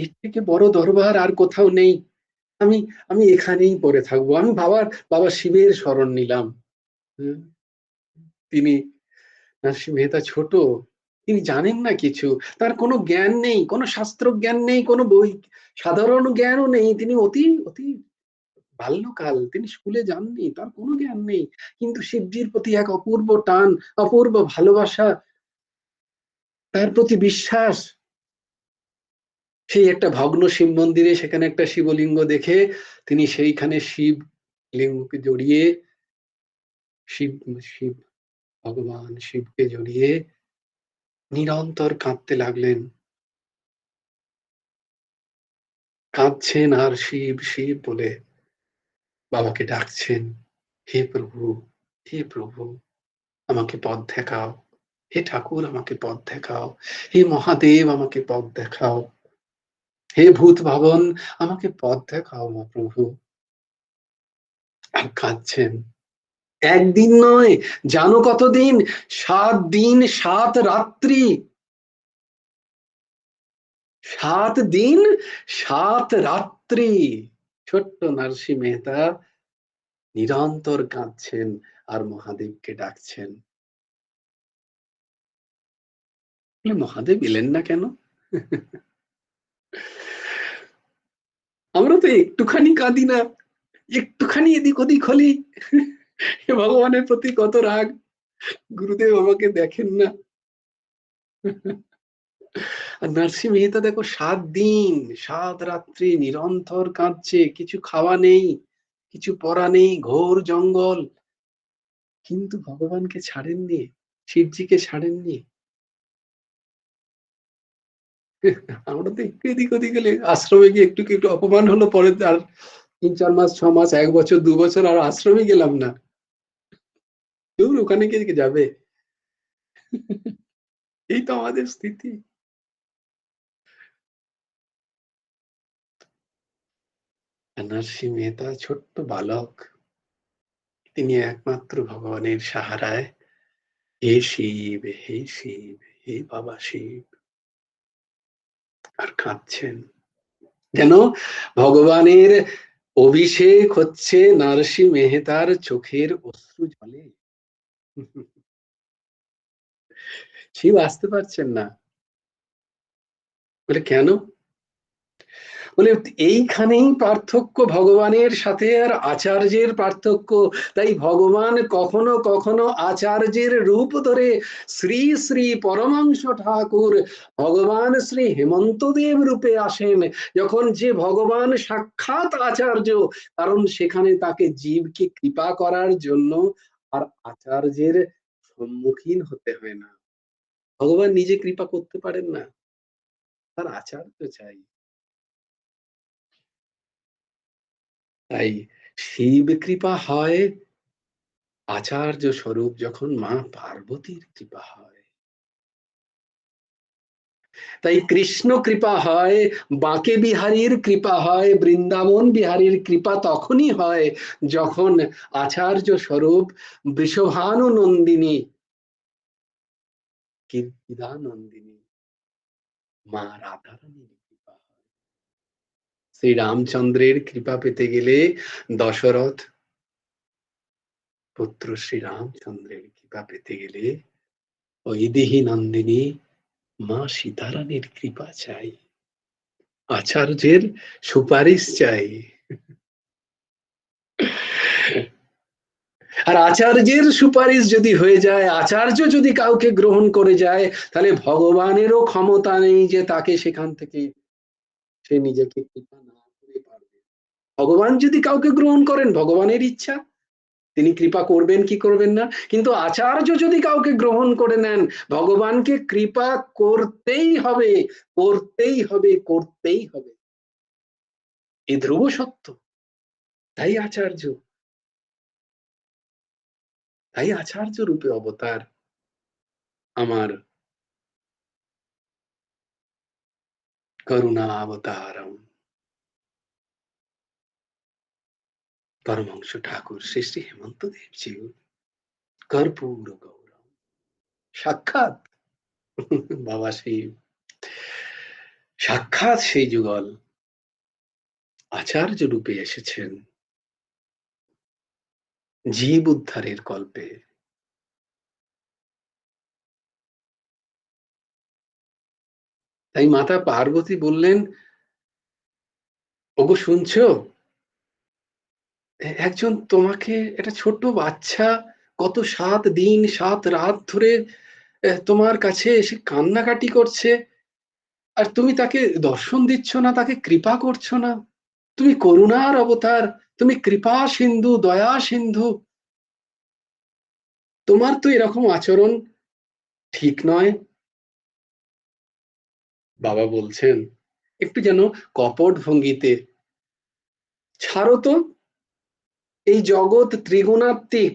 [SPEAKER 1] এর থেকে বড় দরবার আর কোথাও নেই, আমি আমি এখানেই পড়ে থাকবো, আমি বাবা শিবের শরণ নিলাম। তিনি, নরসিংহ মেহতা ছোট, তিনি জানেন না কিছু, তার কোনো জ্ঞান নেই, কোনো শাস্ত্র জ্ঞান নেই, কোনো বই সাধারণ জ্ঞানও নেই, তিনি অতি অতি বাল্যকাল, তিনি স্কুলে যাননি, তার কোনো জ্ঞান নেই, কিন্তু শিবজির প্রতি এক অপূর্ব টান, অপূর্ব ভালোবাসা, তার প্রতি বিশ্বাস। সেই একটা ভগ্ন শিব মন্দিরে সেখানে একটা শিবলিঙ্গ দেখে তিনি সেইখানে শিব লিঙ্গকে জড়িয়ে, শিব শিব ভগবান শিবকে জড়িয়ে নিরন্তর কাঁদতে লাগলেন। কাঁদছেন আর শিব শিব বলে বাবাকে ডাকছেন, হে প্রভু, হে প্রভু, আমাকে পথ দেখাও, হে ঠাকুর আমাকে পথ দেখাও, হে মহাদেব আমাকে পথ দেখাও, হে ভূত ভবন আমাকে পথ দেখাও মা প্রভু। আর কাঁদছেন। একদিন নয়, জানো কতদিন? 7 দিন 7 রাত্রি, 7 দিন 7 রাত্রি ছোট্ট নরসিংহ মেহতা নিরন্তর কাঁদছেন আর মহাদেবকে ডাকছেন। মহাদেব এলেন না কেন? আমরা তো একটুখানি কাঁদি না, একটুখানি এদিক ওদিক হলি ভগবানের প্রতি কত রাগ, গুরুদেব আমাকে দেখেন না। আর নরসিংহ মেহতা দেখো 7 দিন 7 রাত্রি নিরন্তর কাঁদছে, কিছু খাওয়া নেই, কিছু পরা নেই, ঘোর জঙ্গল, কিন্তু ভগবানকে ছাড়েননি, শিবজিকে ছাড়েননি। আমরা তো একটু এদিক ওদিক গেলে, আশ্রমে গিয়ে একটু একটু অপমান হলো, পরে আর 3-4 মাস 6 মাস 1 বছর 2 বছর আর আশ্রমে গেলাম না, কেউ ওখানে কে যাবে? এই তো আমাদের স্থিতি। নরসিংহ মেহতা ছোট্ট বালক, তিনি একমাত্র ভগবানের সাহারায় হে শিব, হে শিব, হে বাবা শিব, আর কাঁদছেন যেন ভগবানের অভিষেক হচ্ছে নরসিংহ মেহতার চোখের অশ্রু জলে। শিব আসতে পারছেন না, বলে কেন? বলে এইখানেই পার্থক্য ভগবানের সাথে আর আচার্যের পার্থক্য। তাই ভগবান কখনো কখনো আচার্যের রূপ ধরে শ্রী শ্রী পরমহংস ঠাকুর ভগবান শ্রী হেমন্তদেব রূপে আসেন, যখন যে ভগবান সাক্ষাৎ আচার্য, কারণ সেখানে তাকে জীবকে কৃপা করার জন্য আর আচার্যের সম্মুখীন হতে হয় না। ভগবান নিজে কৃপা করতে পারেন না, তার আচার্য চাই। তাই শিব কৃপা হয় আচার্য স্বরূপ যখন মা পার্বতীর কৃপা হয়, তাই কৃষ্ণ কৃপা হয়, বাঁকে বিহারীর কৃপা হয়, বৃন্দাবন বিহারীর কৃপা তখনই হয় যখন আচার্য স্বরূপ বৃষভানু নন্দিনী, কীর্তিদানন্দিনী মা রাধারানীর কৃপা হয়। শ্রী রামচন্দ্রের কৃপা পেতে গেলে দশরথ পুত্র শ্রী রামচন্দ্রের কৃপা পেতে গেলে বৈদেহী নন্দিনী মা সীতারানীর কৃপা চাই, আচার্যের সুপারিশ চাই। আর আচার্যের সুপারিশ যদি হয়ে যায়, আচার্য যদি কাউকে গ্রহণ করে যায়, তাহলে ভগবানেরও ক্ষমতা নেই যে তাকে সেখান থেকে সে নিজেকে কৃপা না করে পারবে। ভগবান যদি কাউকে গ্রহণ করেন, ভগবানের ইচ্ছা, তিনি কৃপা করবেন কি করবেন না, কিন্তু আচার্য যদি কাউকে গ্রহণ করে নেন, ভগবানকে কৃপা করতেই হবে, করতেই হবে, করতেই হবে, এ ধ্রুব সত্য। তাই আচার্য, তাই আচার্য রূপে অবতার আমার করুণা অবতারম পরমহংস ঠাকুর শ্রী শ্রী হেমন্ত দেবজি কর্পূর গৌরম, সাক্ষাৎ বাবা শিব। সাক্ষাৎ সেই যুগল আচার্য রূপে এসেছেন জীব উদ্ধারের কল্পে। তাই মাতা পার্বতী বললেন, ওগো শুনছো, একজন তোমাকে, একটা ছোট্ট বাচ্চা গত 7 দিন 7 রাত ধরে তোমার কাছে এসে কান্নাকাটি করছে, আর তুমি তাকে দর্শন দিচ্ছ না, তাকে কৃপা করছো না। তুমি করুণার অবতার, তুমি কৃপা সিন্ধু, দয়া সিন্ধু, তোমার তো এরকম আচরণ ঠিক নয়। বাবা বলছেন একটু যেন কপট ভঙ্গিতে, ছাড়ো তো, এই জগৎ ত্রিগুণাত্মিক,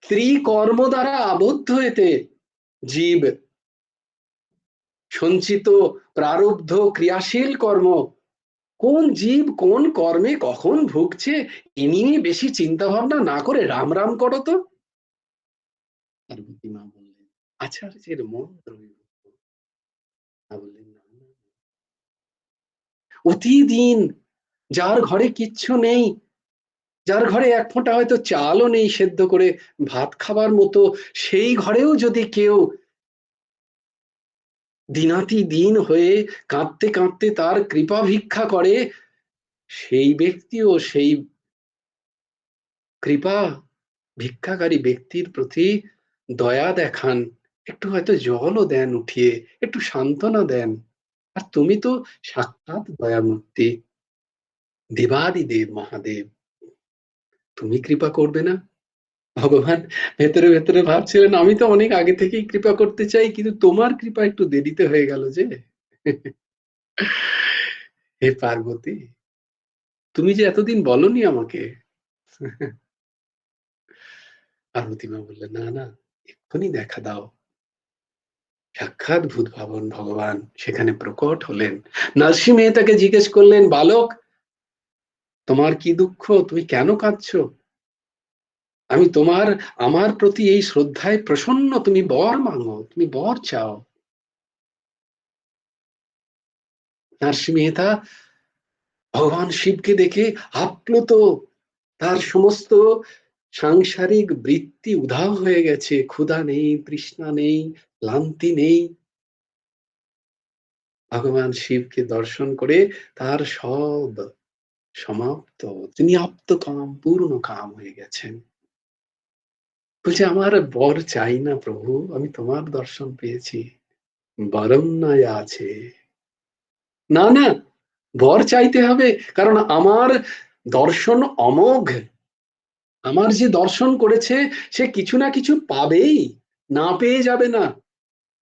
[SPEAKER 1] ত্রিকর্ম দ্বারা আবদ্ধ এতে জীব, সঞ্চিত প্রারব্ধ ক্রিয়াশীল কর্ম, কোন জীব কোন কর্মে কখন ভুগছে এ নিয়ে বেশি চিন্তা ভাবনা না করে রাম রাম করো তো। পার্বতী মা বললেন, আচার্যের মন দ্রবীভূত। বললেন, না, প্রতিদিন যার ঘরে কিচ্ছু নেই, যার ঘরে এক ফোঁটা হয়তো চালও নেই সেদ্ধ করে ভাত খাবার মতো, সেই ঘরেও যদি কেউ দিনাতি দিন হয়ে কাঁদতে কাঁদতে তার কৃপা ভিক্ষা করে, সেই ব্যক্তিও সেই কৃপা ভিক্ষাকারী ব্যক্তির প্রতি দয়া দেখান, একটু হয়তো জলও দেন উঠিয়ে, একটু সান্ত্বনা দেন। আর তুমি তো সাক্ষাৎ দয়ামূর্তি, দেবাদিদেব মহাদেব, তুমি কৃপা করবে না? ভগবান ভেতরে ভেতরে ভাবছিলেন, আমি তো অনেক আগে থেকেই কৃপা করতে চাই, কিন্তু তোমার কৃপা একটু দেরিতে হয়ে গেল যে। হে পার্বতী, তুমি যে এতদিন বলনি আমাকে। পার্বতী মা বললেন, না না, এক্ষুনি দেখা দাও। সাক্ষাৎ ভূত ভাবন ভগবান সেখানে প্রকট হলেন। নরসিংহ মেহতাকে জিজ্ঞেস করলেন, বালক, তোমার কি দুঃখ, তুমি কেন কাঁদছো? আমি আমার প্রতি এই শ্রদ্ধায় প্রসন্ন, তুমি বর মাঙো, তুমি বর চাও। নরসিংহ মেহতা ভগবান শিবকে দেখে আপ্লুত, তার সমস্ত সাংসারিক বৃত্তি উধাও হয়ে গেছে, ক্ষুধা নেই, তৃষ্ণা নেই, ক্লান্তি নেই। ভগবান শিবকে দর্শন করে তার সব সমাপ্ত, তিনি আপ্ত কাম, পূর্ণ কাম হয়ে গেছেন। বলছে, আমার বর চাই না প্রভু, আমি তোমার দর্শন পেয়েছি, বরং নয় আছে। না না, বর চাইতে হবে, কারণ আমার দর্শন অমোঘ। আমার যে দর্শন করেছে সে কিছু না কিছু পাবেই, না পেয়ে যাবে না,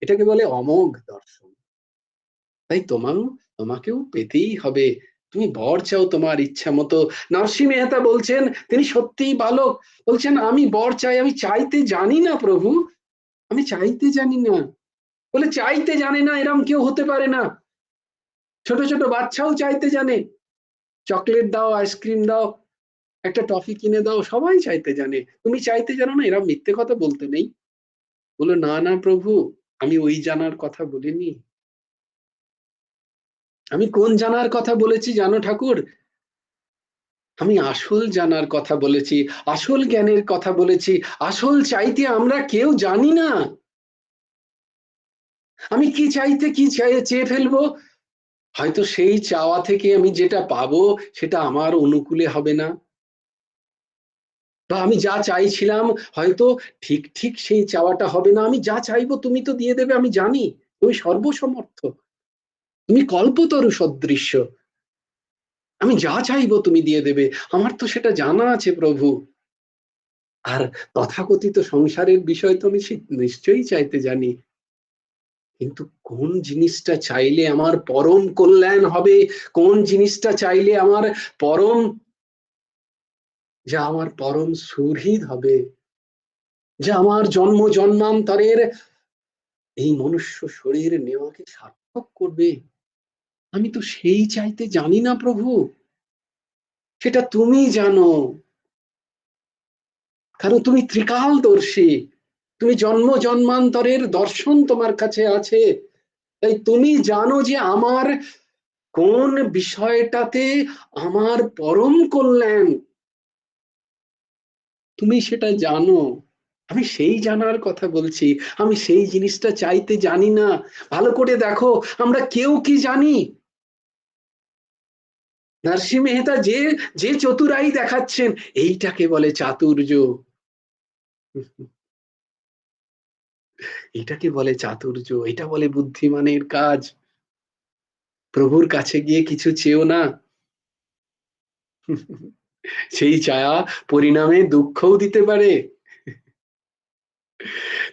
[SPEAKER 1] এটাকে বলে অমোঘ দর্শন। তাই তোমাকেও পেতেই হবে, তুমি বর চাও তোমার ইচ্ছা মতো। নরসিংহ মেহতা বলছেন, তিনি সত্যিই বালক, বলছেন, আমি বর চাই, আমি চাইতে জানি না প্রভু, আমি চাইতে জানি না। বলে, চাইতে জানে না এরম কেউ হতে পারে না, ছোট ছোট বাচ্চাও চাইতে জানে, চকলেট দাও, আইসক্রিম দাও, একটা টফি কিনে দাও, সবাই চাইতে জানে, তুমি চাইতে জানো না, এরম মিথ্যে কথা বলতে নেই। বলে, না না প্রভু, আমি ওই জানার কথা বলিনি। আমি কোন জানার কথা বলেছি জানো ঠাকুর? আমি আসল জানার কথা বলেছি, আসল জ্ঞানের কথা বলেছি। আসল চাইতে আমরা কেউ জানি না। আমি কি চাইতে কি চেয়ে ফেলবো, হয়তো সেই চাওয়া থেকে আমি যেটা পাবো সেটা আমার অনুকূলে হবে না, বা আমি যা চাইছিলাম হয়তো ঠিক ঠিক সেই চাওয়াটা হবে না। আমি যা চাইবো তুমি তো দিয়ে দেবে, আমি জানি তুমি সর্বসমর্থ, তুমি কল্পতরু সদৃশ্য, আমি যা চাইবো তুমি দিয়ে দেবে, আমার তো সেটা জানা আছে প্রভু। আর তথাকথিত সংসারের বিষয় তো আমি নিশ্চয়ই চাইতে জানি, কিন্তু কোন জিনিসটা চাইলে আমার পরম কল্যাণ হবে, কোন জিনিসটা চাইলে আমার পরম, যা আমার পরম সুহৃদ হবে, যা আমার জন্ম জন্মান্তরের এই মনুষ্য শরীর নেওয়াকে সার্থক করবে, আমি তো সেই চাইতে জানি না প্রভু, সেটা তুমি জানো, কারণ তুমি ত্রিকালদর্শী, তুমি জন্ম জন্মান্তরের দর্শন তোমার কাছে আছে। তাই তুমি জানো যে আমার কোন বিষয়টাতে আমার পরম কল্যাণ, তুমি সেটা জানো। আমি সেই জানার কথা বলছি, আমি সেই জিনিসটা চাইতে জানি না। ভালো করে দেখো, আমরা কেউ কি জানি? নরসিংহ মেহতা যে যে চতুরাই দেখাচ্ছেন, এইটাকে বলে চাতুর্য। এটাকে বলে চাতুর্য, এটা বলে বুদ্ধিমানের কাজ। প্রভুর কাছে গিয়ে কিছু চেয়েও না, সেই চায়া পরিণামে দুঃখও দিতে পারে।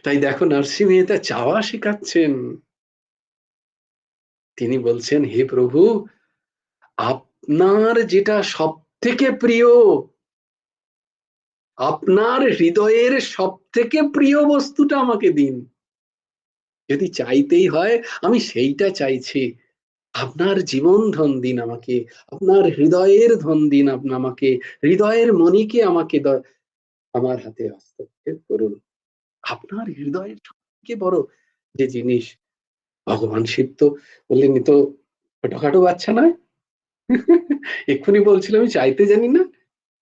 [SPEAKER 1] তাই দেখো নরসিংহ মেহতা চাওয়া শেখাচ্ছেন। তিনি বলছেন, হে প্রভু, আপনার যেটা সব থেকে প্রিয়, আপনার হৃদয়ের সব থেকে প্রিয় বস্তুটা আমাকে দিন। যদি চাইতেই হয়, আমি সেইটা চাইছি। আপনার জীবন ধন দিন আমাকে, আপনার হৃদয়ের ধন দিন আমাকে, হৃদয়ের মণিকে আমাকে আমার হাতে হস্তক্ষেপ করুন। আপনার হৃদয়ের সবথেকে বড় যে জিনিস, ভগবান শিব তো বললেন, এ তো ছোটখাটো বাচ্চা নয়। এক্ষুনি বলছিল আমি চাইতে জানি না,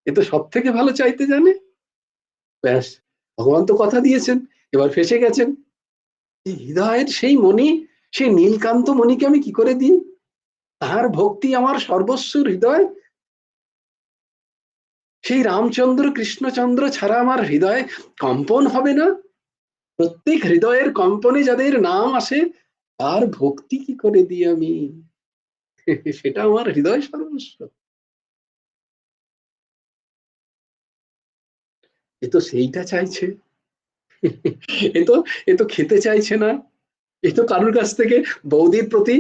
[SPEAKER 1] এ তো সব থেকে ভালো চাইতে জানে। ব্যাস, ভগবান তো কথা দিয়েছেন, এবার ফেসে গেছেন। হৃদয়ের সেই মণি, সেই নীলকান্ত মণিকে আমি কি করে দিই? তার ভক্তি আমার সর্বস্ব হৃদয়। সেই রামচন্দ্র কৃষ্ণচন্দ্র ছাড়া আমার হৃদয় কম্পন হবে না। প্রত্যেক হৃদয়ের কম্পনে যাদের নাম আসে, তার ভক্তি কি করে দিই আমি? সেটা আমার হৃদয় সর্বস্ব। এ তো সেইটা চাইছে। এ তো এ তো খেতে চাইছে না। এ তো কারোর কাছ থেকে বৌদির প্রতি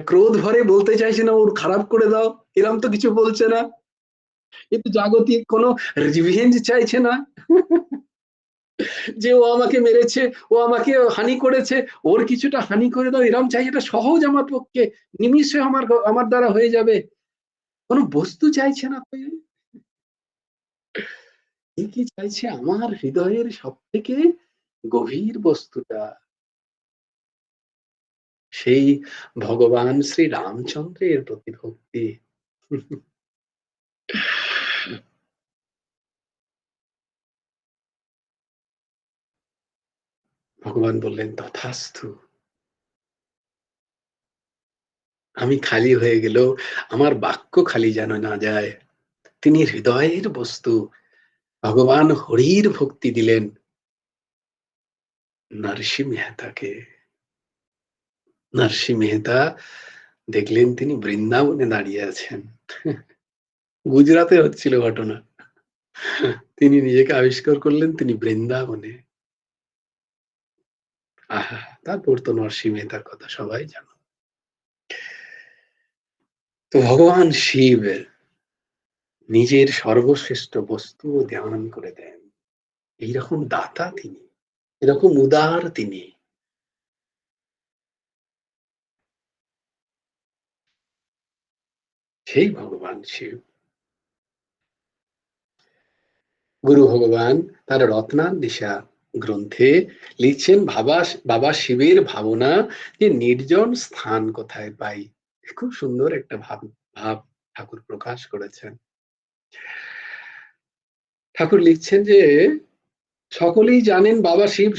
[SPEAKER 1] ক্রোধ ভরে বলতে চাইছে না, ওর খারাপ করে দাও, এরম তো কিছু বলছে না। এ তো জাগতিক কোনো রিভেঞ্জ চাইছে না, যে ও আমাকে মেরেছে, ও আমাকে হানি করেছে, ওর কিছুটা হানি করে দাও, এরম চাই। এটা সহজ আমার পক্ষে, নিমিষে আমার আমার দ্বারা হয়ে যাবে। কোনো বস্তু চাইছে না। এ কি চাইছে? আমার হৃদয়ের সব থেকে গভীর বস্তুটা, সেই ভগবান শ্রী রামচন্দ্রের প্রতি ভক্তি। ভগবান বললেন, তথাস্তু। আমি খালি হয়ে গেলেও আমার বাক্য খালি যেন না যায়। তিনি হৃদয়ের বস্তু, ভগবান হরির ভক্তি দিলেন নরসিংহ মেহতাকে। নরসিংহ মেহতা দেখলেন তিনি বৃন্দাবনে দাঁড়িয়ে আছেন। গুজরাতে হচ্ছিল ঘটনা, তিনি নিজেকে আবিষ্কার করলেন তিনি বৃন্দাবনে। আহা, তারপর তো নরসিংহ মেহতার কথা সবাই জানো। তো ভগবান শিব নিজের সর্বশ্রেষ্ঠ বস্তু ধ্যান করে দেন। এইরকম দাতা তিনি, এরকম উদার তিনি। সেই ভগবান শিব, গুরু ভগবান তার রত্নান্বিষা গ্রন্থে লিখছেন, বাবা শিবের ভাবনা যে নির্জন স্থান কোথায় পাই। খুব সুন্দর একটা ভাব ভাব ঠাকুর প্রকাশ করেছেন। ঠাকুর লিখছেন যে সকলেই জানেন বাবা শিব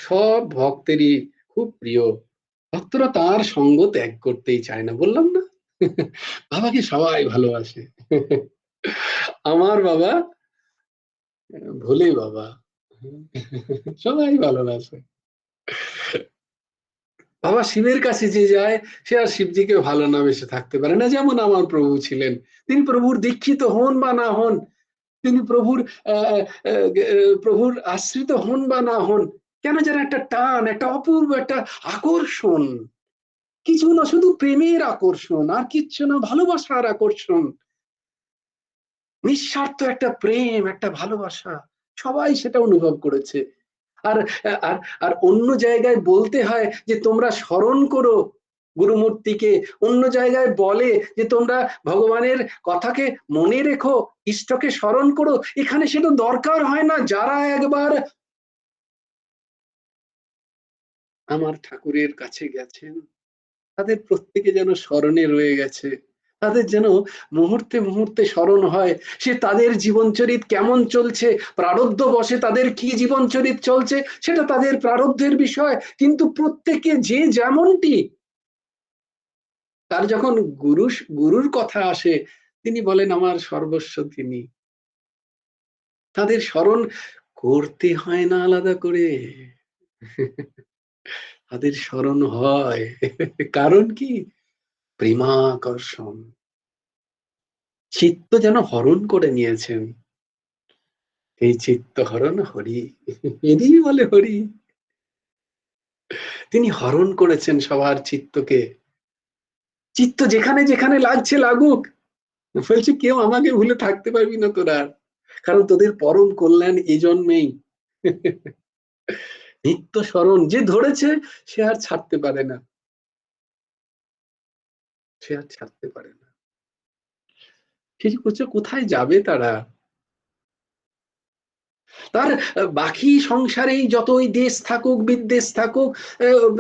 [SPEAKER 1] সব ভক্তেরই খুব প্রিয়, ভক্তরা তার সঙ্গ ত্যাগ করতেই চায় না। বললাম না, বাবাকে সবাই ভালোবাসে। আমার বাবা ভোলে বাবা, সবাই ভালোবাসে। বাবা শিবের কাছে যে যায়, সে আর শিবজিকে ভালো না বেসে থাকতে পারে না। যেমন আমার প্রভু ছিলেন, তিনি প্রভুর দীক্ষিত হন বা না হন, তিনি প্রভুর আশ্রিত হন বা না হন, কেন যেন একটা টান, একটা অপূর্ব একটা আকর্ষণ, কিছু না, শুধু প্রেমের আকর্ষণ, আর কিচ্ছু না, ভালোবাসার আকর্ষণ, নিঃস্বার্থ একটা প্রেম, একটা ভালোবাসা। সবাই সেটা অনুভব করেছে। আর আর আর অন্য জায়গায় বলতে হয় যে তোমরা স্মরণ করো গুরুমূর্তিকে, অন্য জায়গায় বলে যে তোমরা ভগবানের কথাকে মনে রেখো, ইষ্টকে স্মরণ করো। এখানে সেটা দরকার হয় না। যারা একবার আমার ঠাকুরের কাছে গেছেন, তাদের প্রত্যেকে যেন স্মরণে রয়ে গেছে, তাদের যেন মুহূর্তে মুহূর্তে স্মরণ হয় সে তাদের জীবনচরিত কেমন চলছে, প্রারব্ধ বশে তাদের কি জীবনচরিত চলছে সেটা তাদের প্রারব্ধের বিষয়, কিন্তু প্রত্যেকে যে যেমনটি, তার যখন গুরুর কথা আসে তিনি বলেন আমার সর্বস্ব তিনি। তাদের স্মরণ করতে হয় না আলাদা করে, তাদের স্মরণ হয়। কারণ কি? প্রেমাকর্ষণ। চিত্ত যেন হরণ করে নিয়েছেন। এই চিত্ত হরণ হরি, এরই বলে হরি। তিনি হরণ করেছেন সবার চিত্তকে। চিত্ত যেখানে যেখানে লাগছে লাগুক, বলছে কেউ আমাকে ভুলে থাকতে পারবি না তোরা, কারণ তোদের পরম কল্যাণ এই জন্মেই। নিত্য স্মরণ যে ধরেছে সে আর ছাড়তে পারে না, সে আর ছাড়তে পারে না। সে করছে কোথায় যাবে তারা? তার বাকি সংসারেই যতই দেশ থাকুক বিদ্বেষ থাকুক,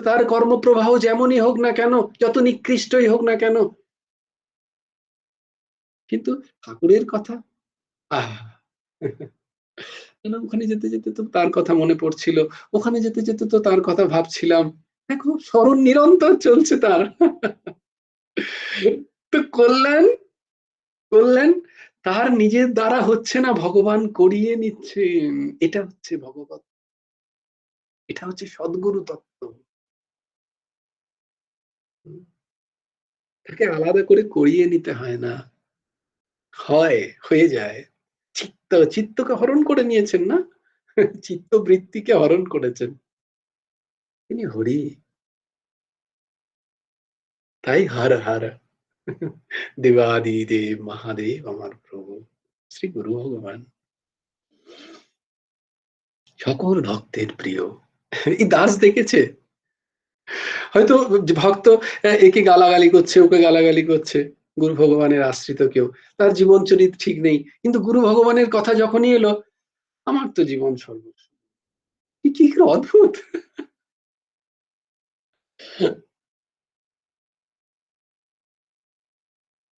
[SPEAKER 1] তার কর্মপ্রবাহ যেমনই হোক না কেন, যত নিকৃষ্টই হোক না কেন, কিন্তু ঠাকুরের কথা ওখানে যেতে যেতে তো তার কথা মনে পড়ছিল, ওখানে যেতে যেতে তো তার কথা ভাবছিলাম, দেখো স্মরণ নিরন্তর চলছে তার। তো কল্যাণ কল্যাণ তার নিজের দ্বারা হচ্ছে না, ভগবান করিয়ে নিচ্ছেন। এটা হচ্ছে ভগবত, এটা হচ্ছে সদ্গুরু তত্ত্ব। তাকে আলাদা করে করিয়ে নিতে হয় না, হয়ে যায়। চিত্তকে হরণ করে নিয়েছেন না, চিত্ত বৃত্তিকে হরণ করেছেন তিনি হরি। তাই হর হর দেবাদি দেব মহাদেব আমার প্রভু শ্রী গুরু ভগবান সকল ভক্তের প্রিয়। এই দাস দেখেছে হয়তো ভক্ত একে গালাগালি করছে, ওকে গালাগালি করছে, গুরু ভগবানের আশ্রিত কেউ, তার জীবন চরিত ঠিক নেই, কিন্তু গুরু ভগবানের কথা যখনই এলো, আমার তো জীবন সর্বস্ব। কি অদ্ভুত!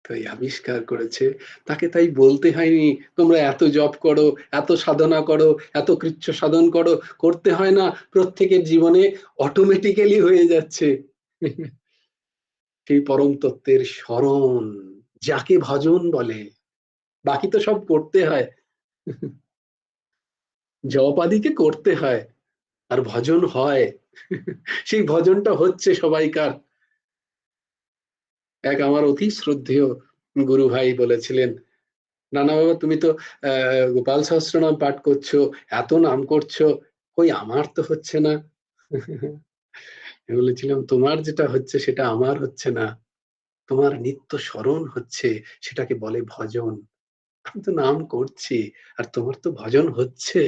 [SPEAKER 1] তাই আবিষ্কার করেছে, তাকে তাই বলতে হয়নি তোমরা এত জপ করো, এত সাধনা করো, এত কৃচ্ছ সাধন করো, করতে হয় না, প্রত্যেকের জীবনে অটোমেটিক্যালি হয়ে যাচ্ছে সেই পরম তত্ত্বের স্মরণ, যাকে ভজন বলে। বাকি তো সব করতে হয়, জপাদিকে করতে হয়, আর ভজন হয়। সেই ভজনটা হচ্ছে সবাইকার। এক আমার অতি শ্রদ্ধেয় গুরু ভাই বলেছিলেন, নানা বাবা তুমি তো গোপাল সহস্রনাম পাঠ করছো, এত নাম করছো, কই আমার তো হচ্ছে না। বলেছিলাম তোমার যেটা হচ্ছে সেটা আমার হচ্ছে না, তোমার নিত্য স্মরণ হচ্ছে, সেটাকে বলে ভজন। আমি তো নাম করছি আর তোমার তো ভজন হচ্ছে।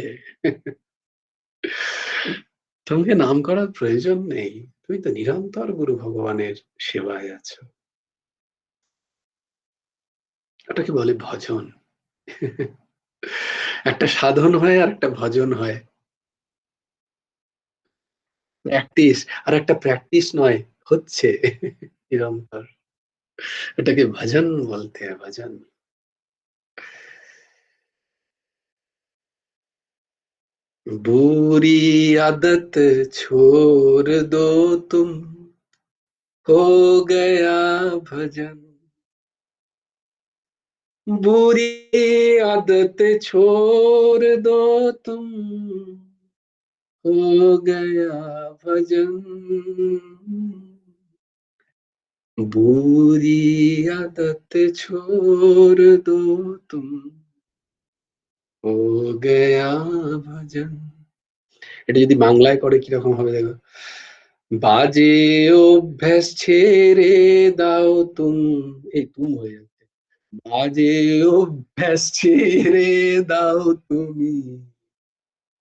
[SPEAKER 1] তোমাকে নাম করার প্রয়োজন নেই, তুমি তো নিরন্তর গুরু ভগবানের সেবায় আছো, ওটাকে বলে ভজন। একটা সাধন হয় আর একটা ভজন হয়, প্র্যাকটিস আর একটা প্র্যাকটিস নয়, হচ্ছে নিরন্তর, এটাকে ভজন বলতে হয়, ভজন। बुरी आदत छोड़ दो तुम, हो गया भजन। बुरी आदत छोड़ दो तुम, हो गया भजन। बुरी आदत छोड़ दो तुम, हो गया भजन। এটা যদি বাংলায় করে কিরকম হবে দেখো, বাজে অভ্যাস ছেড়ে দাও এই তুম হয়ে যাচ্ছে, বাজে অভ্যাস ছেড়ে দাও তুমি,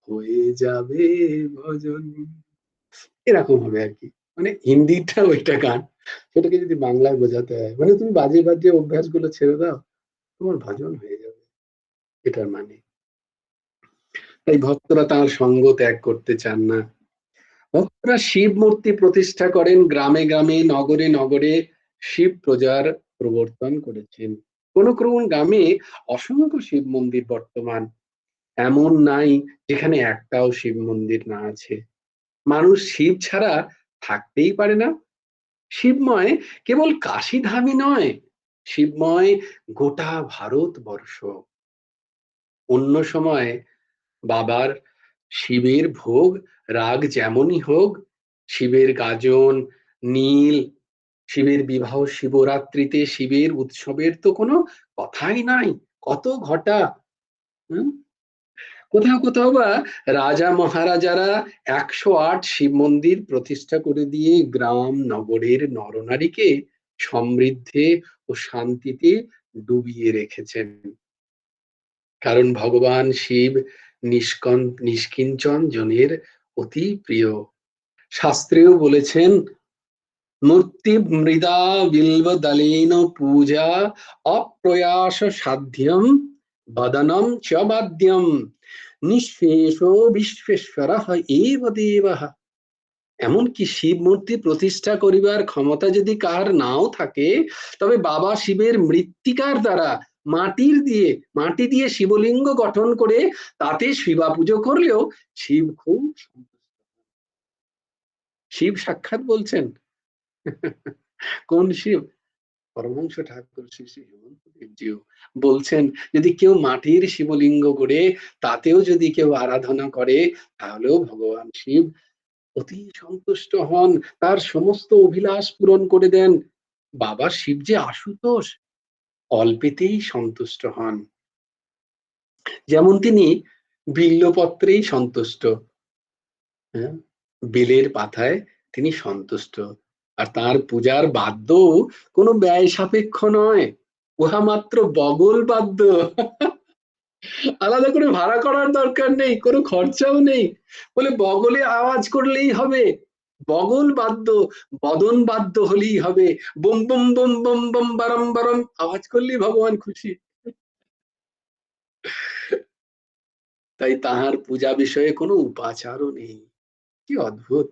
[SPEAKER 1] হয়ে যাবে ভজন। এরকম হবে আর কি, মানে হিন্দিটা ওইটা গান, সেটাকে যদি বাংলায় বোঝাতে হয়, মানে তুমি বাজে বাজে অভ্যাস গুলো ছেড়ে দাও, তোমার ভজন হয়ে যাবে, এটার মানে। তাই ভক্তরা তার সঙ্গ ত্যাগ করতে চান না, ভক্তরা শিব মূর্তি প্রতিষ্ঠা করেন, গ্রামে গ্রামে নগরে নগরে শিব প্রজার প্রবর্তন করেছেন। কোন কোন গ্রামে অসংখ্য শিব মন্দির বর্তমান, এমন নাই যেখানে একটাও শিব মন্দির না আছে। মানুষ শিব ছাড়া থাকতেই পারে না। শিবময় কেবল কাশীধামই নয়, শিবময় গোটা ভারতবর্ষ। অন্য সময় বাবার শিবের ভোগ রাগ যেমনই হোক, শিবের গাজন, নীল, শিবের বিবাহ, শিবরাত্রিতে শিবের উৎসবের তো কোনো কথাই নাই, কত ঘটা। কোথাও কোথাও বা রাজা মহারাজারা 108 শিব মন্দির প্রতিষ্ঠা করে দিয়ে গ্রাম নগরের নরনারীকে সমৃদ্ধে ও শান্তিতে ডুবিয়ে রেখেছেন। কারণ ভগবান শিব নিষ্কিঞ্চন জনের অতি প্রিয়। শাস্ত্রেও বলেছেন, মূর্তি মৃদা বিল্ব দলেন পূজা অপ্রয়াস সাধ্যম বদনম চ বাদ্যম নিঃশেষ বিশ্বেশ্বর এব দেবঃ। এমনকি শিব মূর্তি প্রতিষ্ঠা করিবার ক্ষমতা যদি কার নাও থাকে, তবে বাবা শিবের মৃত্তিকার দ্বারা মাটি দিয়ে শিবলিঙ্গ গঠন করে তাতে শিবা পুজো করলেও শিব খুব শিব সাক্ষাৎ বলছেন। কোন শিব? পরমহংস ঠাকুর শ্রী শ্রী হেমন্ত দেবজিও বলছেন, যদি কেউ মাটির শিবলিঙ্গ গড়ে তাতেও যদি কেউ আরাধনা করে, তাহলেও ভগবান শিব অতি সন্তুষ্ট হন, তার সমস্ত অভিলাষ পূরণ করে দেন। বাবা শিব যে আশুতোষ, অল্পেতেই সন্তুষ্ট হন। যেমন তিনি বিল্বপত্রেই সন্তুষ্ট, বেলের পাতায় তিনি সন্তুষ্ট। আর তার পূজার বাদ্য কোনো ব্যয় সাপেক্ষ নয়, উহা মাত্র বগল বাদ্য। আলাদা করে ভাড়া করার দরকার নেই, কোনো খরচাও নেই, বলে বগলে আওয়াজ করলেই হবে। বগল বাদ্য, বদন বাদ্য হলেই হবে, বম বম বম বম বম বারম বারম আওয়াজ করলেই ভগবান খুশি। তাই তাহার পূজা বিষয়ে কোনো উপাচারও নেই। কি অদ্ভুত!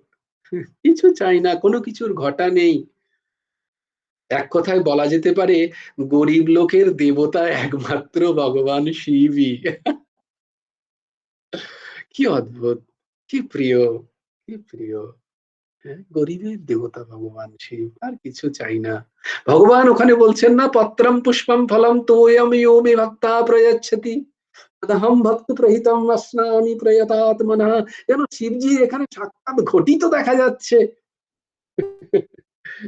[SPEAKER 1] কিছু চাই না, কোনো কিছুর ঘটা নেই। এক কথায় বলা যেতে পারে, গরিব লোকের দেবতা একমাত্র ভগবান শিবই। কি অদ্ভুত, কি প্রিয়, কি প্রিয়। গরিবের দেবতা ভগবান শিব, আর কিছু চাই না। ভগবান ওখানে বলছেন না, পত্রম পুষ্পম ফলম তোয়ম ইয়ো মে ভক্তা প্রয়চ্ছতি তদহং ভক্ত প্রহিতম অস্নামি প্রয়তাত্মনঃ। যেন শিবজি এখানে সাক্ষাৎ ঘটিত দেখা যাচ্ছে।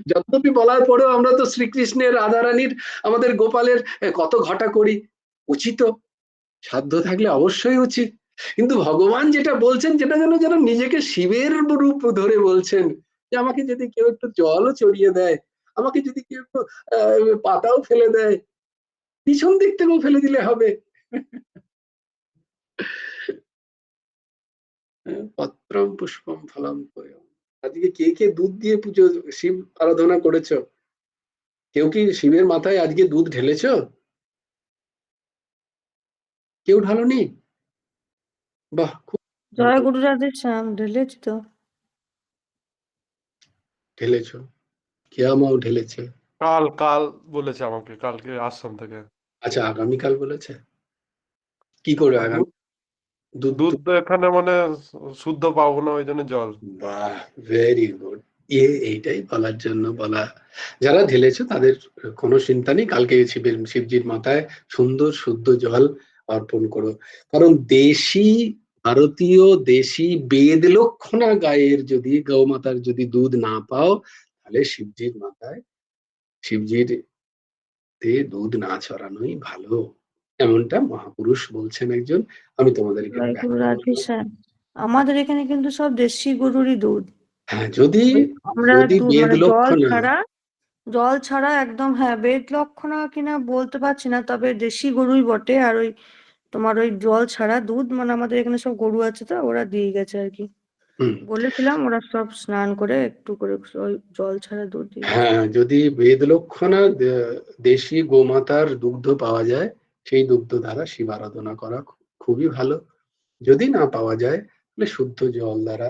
[SPEAKER 1] যদ্যপি বলার পরেও আমরা তো শ্রীকৃষ্ণের, রাধারানীর, আমাদের গোপালের কত ঘটা করি, উচিত, সাধ্য থাকলে অবশ্যই উচিত। কিন্তু ভগবান যেটা বলছেন, যেটা যেন নিজেকে শিবের রূপ ধরে বলছেন, যে আমাকে যদি কেউ একটু জলও চড়িয়ে দেয়, আমাকে যদি কেউ একটু পাতাও ফেলে দেয়, পিছন দিক থেকেও ফেলে দিলে হবে। পত্রম পুষ্পম ফলম তোয়ম। আজকে কে কে দুধ দিয়ে পুজো শিব আরাধনা করেছো? কেউ কি শিবের মাথায় আজকে দুধ ঢেলেছ? কেউ ঢালোনি? বাহ, খুব
[SPEAKER 3] জয় গুরু রাধে শ্যাম, ঢেলেছি তো।
[SPEAKER 1] ঢেলেছ, কেয়ামাও ঢেলেছে।
[SPEAKER 4] কাল কাল বলেছে আমাকে, কালকে আশ্রম থেকে।
[SPEAKER 1] আচ্ছা, আগামীকাল বলেছে? কি করবে আগামী? দুধ?
[SPEAKER 4] দুধ তো এখানে মানে শুদ্ধ পাবো না, ওই জন্য জল।
[SPEAKER 1] বাহ, ভেরি গুড। এইটাই বলার জন্য বলা, যারা ঢেলেছে তাদের কোনো চিন্তা নেই। কালকে শিবজির মাথায় সুন্দর শুদ্ধ জল অর্পণ করো। কারণ ভারতীয় দেশি বেদ লক্ষণা গায়ের যদি, গৌমাতার যদি দুধ না পাও, তাহলে শিবজির মাথায়, শিবজির দুধ না ছড়ানোই ভালো, এমনটা মহাপুরুষ বলছেন একজন। আমি তোমাদেরকে
[SPEAKER 3] জয় গুরু
[SPEAKER 1] ব্যাখ্যা
[SPEAKER 3] রাধে
[SPEAKER 1] করলাম।
[SPEAKER 3] শ্যাম। আমাদের এখানে কিন্তু সব দেশি গরুরই দুধ।
[SPEAKER 1] হ্যাঁ, যদি
[SPEAKER 3] আমরা
[SPEAKER 1] বেদ
[SPEAKER 3] মানে
[SPEAKER 1] লক্ষণা,
[SPEAKER 3] জল ছাড়া একদম, হ্যাঁ বেদ লক্ষণা কিনা বলতে পারছি না, তবে দেশি গরুই বটে। আর ওই তোমার ওই জল ছাড়া দুধ, মানে আমাদের এখানে সব গরু আছে তো, ওরা দিয়ে গেছে আর কি। বলেছিলাম, ওরা সব স্নান করে একটু করে ওই জল ছাড়া দুধ দিয়ে গেছে।
[SPEAKER 1] হ্যাঁ, যদি বেদ লক্ষণা দেশি গোমাতার দুগ্ধ পাওয়া যায়, সেই দুগ্ধ দ্বারা শিব আরাধনা করা খুবই ভালো। যদি না পাওয়া যায়, তাহলে শুদ্ধ জল দ্বারা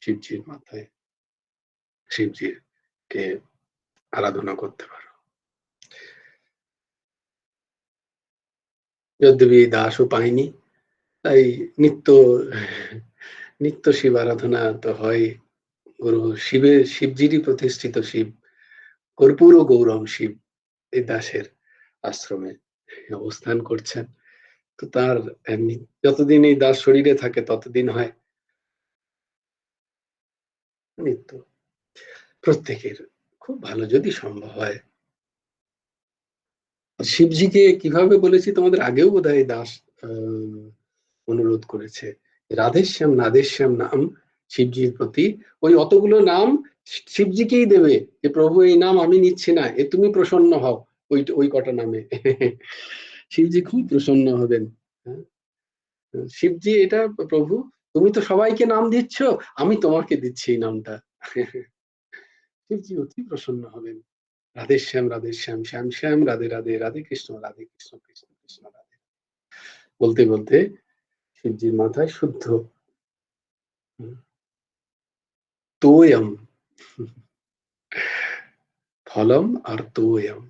[SPEAKER 1] শিবজির মাথায় শিবজির কে আরাধনা করতে পারো। যদ্যপি দাসও পাইনি, তাই নিত্য শিব আরাধনা তো হয়। গুরু শিবজিরই প্রতিষ্ঠিত শিব, কর্পূর গৌরম শিব এই দাসের আশ্রমে অবস্থান করছেন। তো তার যতদিন এই দাস শরীরে থাকে ততদিন হয় নিত্য প্রত্যেকের খুব ভালো যদি সম্ভব হয়। শিবজিকে কিভাবে বলেছি তোমাদের আগেও বোধহয় দাস অনুরোধ করেছে, রাধেশ্যাম নাদেশ্যাম নাম শিবজির প্রতি ওই অতগুলো নাম শিবজিকেই দেবে, যে প্রভু এই নাম আমি নিচ্ছি না, এ তুমি প্রসন্ন হও ওই কটা নামে। শিবজি খুব প্রসন্ন হবেন। শিবজি এটা, প্রভু তুমি তো সবাইকে নাম দিচ্ছ, আমি তোমাকে দিচ্ছি এই নামটা। শিবজি অতি প্রসন্ন হবেন। রাধেশ্যাম রাধেশ্যাম শ্যাম শ্যাম রাধে রাধে রাধে কৃষ্ণ কৃষ্ণ কৃষ্ণ রাধে বলতে বলতে শিবজির মাথায় শুদ্ধ তোয়ম ফলম আর তোয়ম।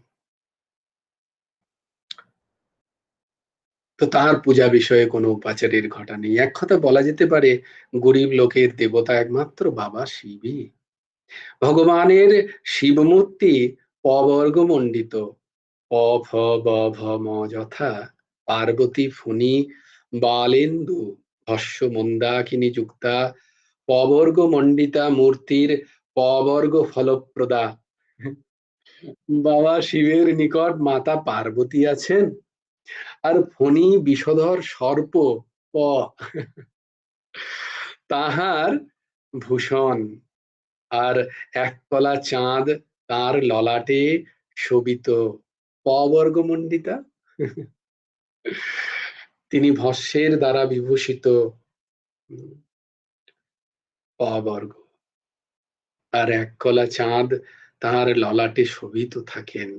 [SPEAKER 1] তো তার পূজা বিষয়ে কোনো উপাচারের ঘটা নেই। এক কথা বলা যেতে পারে গরিব লোকের দেবতা একমাত্র বাবা শিবই। ভগবানের শিবমূর্তি পবর্গ মণ্ডিত, অ ফ ব ভ ম যথা পার্বতী ফণি বালেন্দু ভস্য মন্দাকিনী যুক্তা পবর্গ মণ্ডিতা মূর্তির পবর্গ ফলপ্রদা। বাবা শিবের নিকট মাতা পার্বতী আছেন, আর ফণি বিষধর সর্প প তাহার ভূষণ, আর একতলা চাঁদ তার ললাটে শোভিত। পবর্গমণ্ডিতা, তিনি ভস্যের দ্বারা বিভূষিত পবর্গ, আর এককলা চাঁদ তার ললাটে শোভিত থাকেন।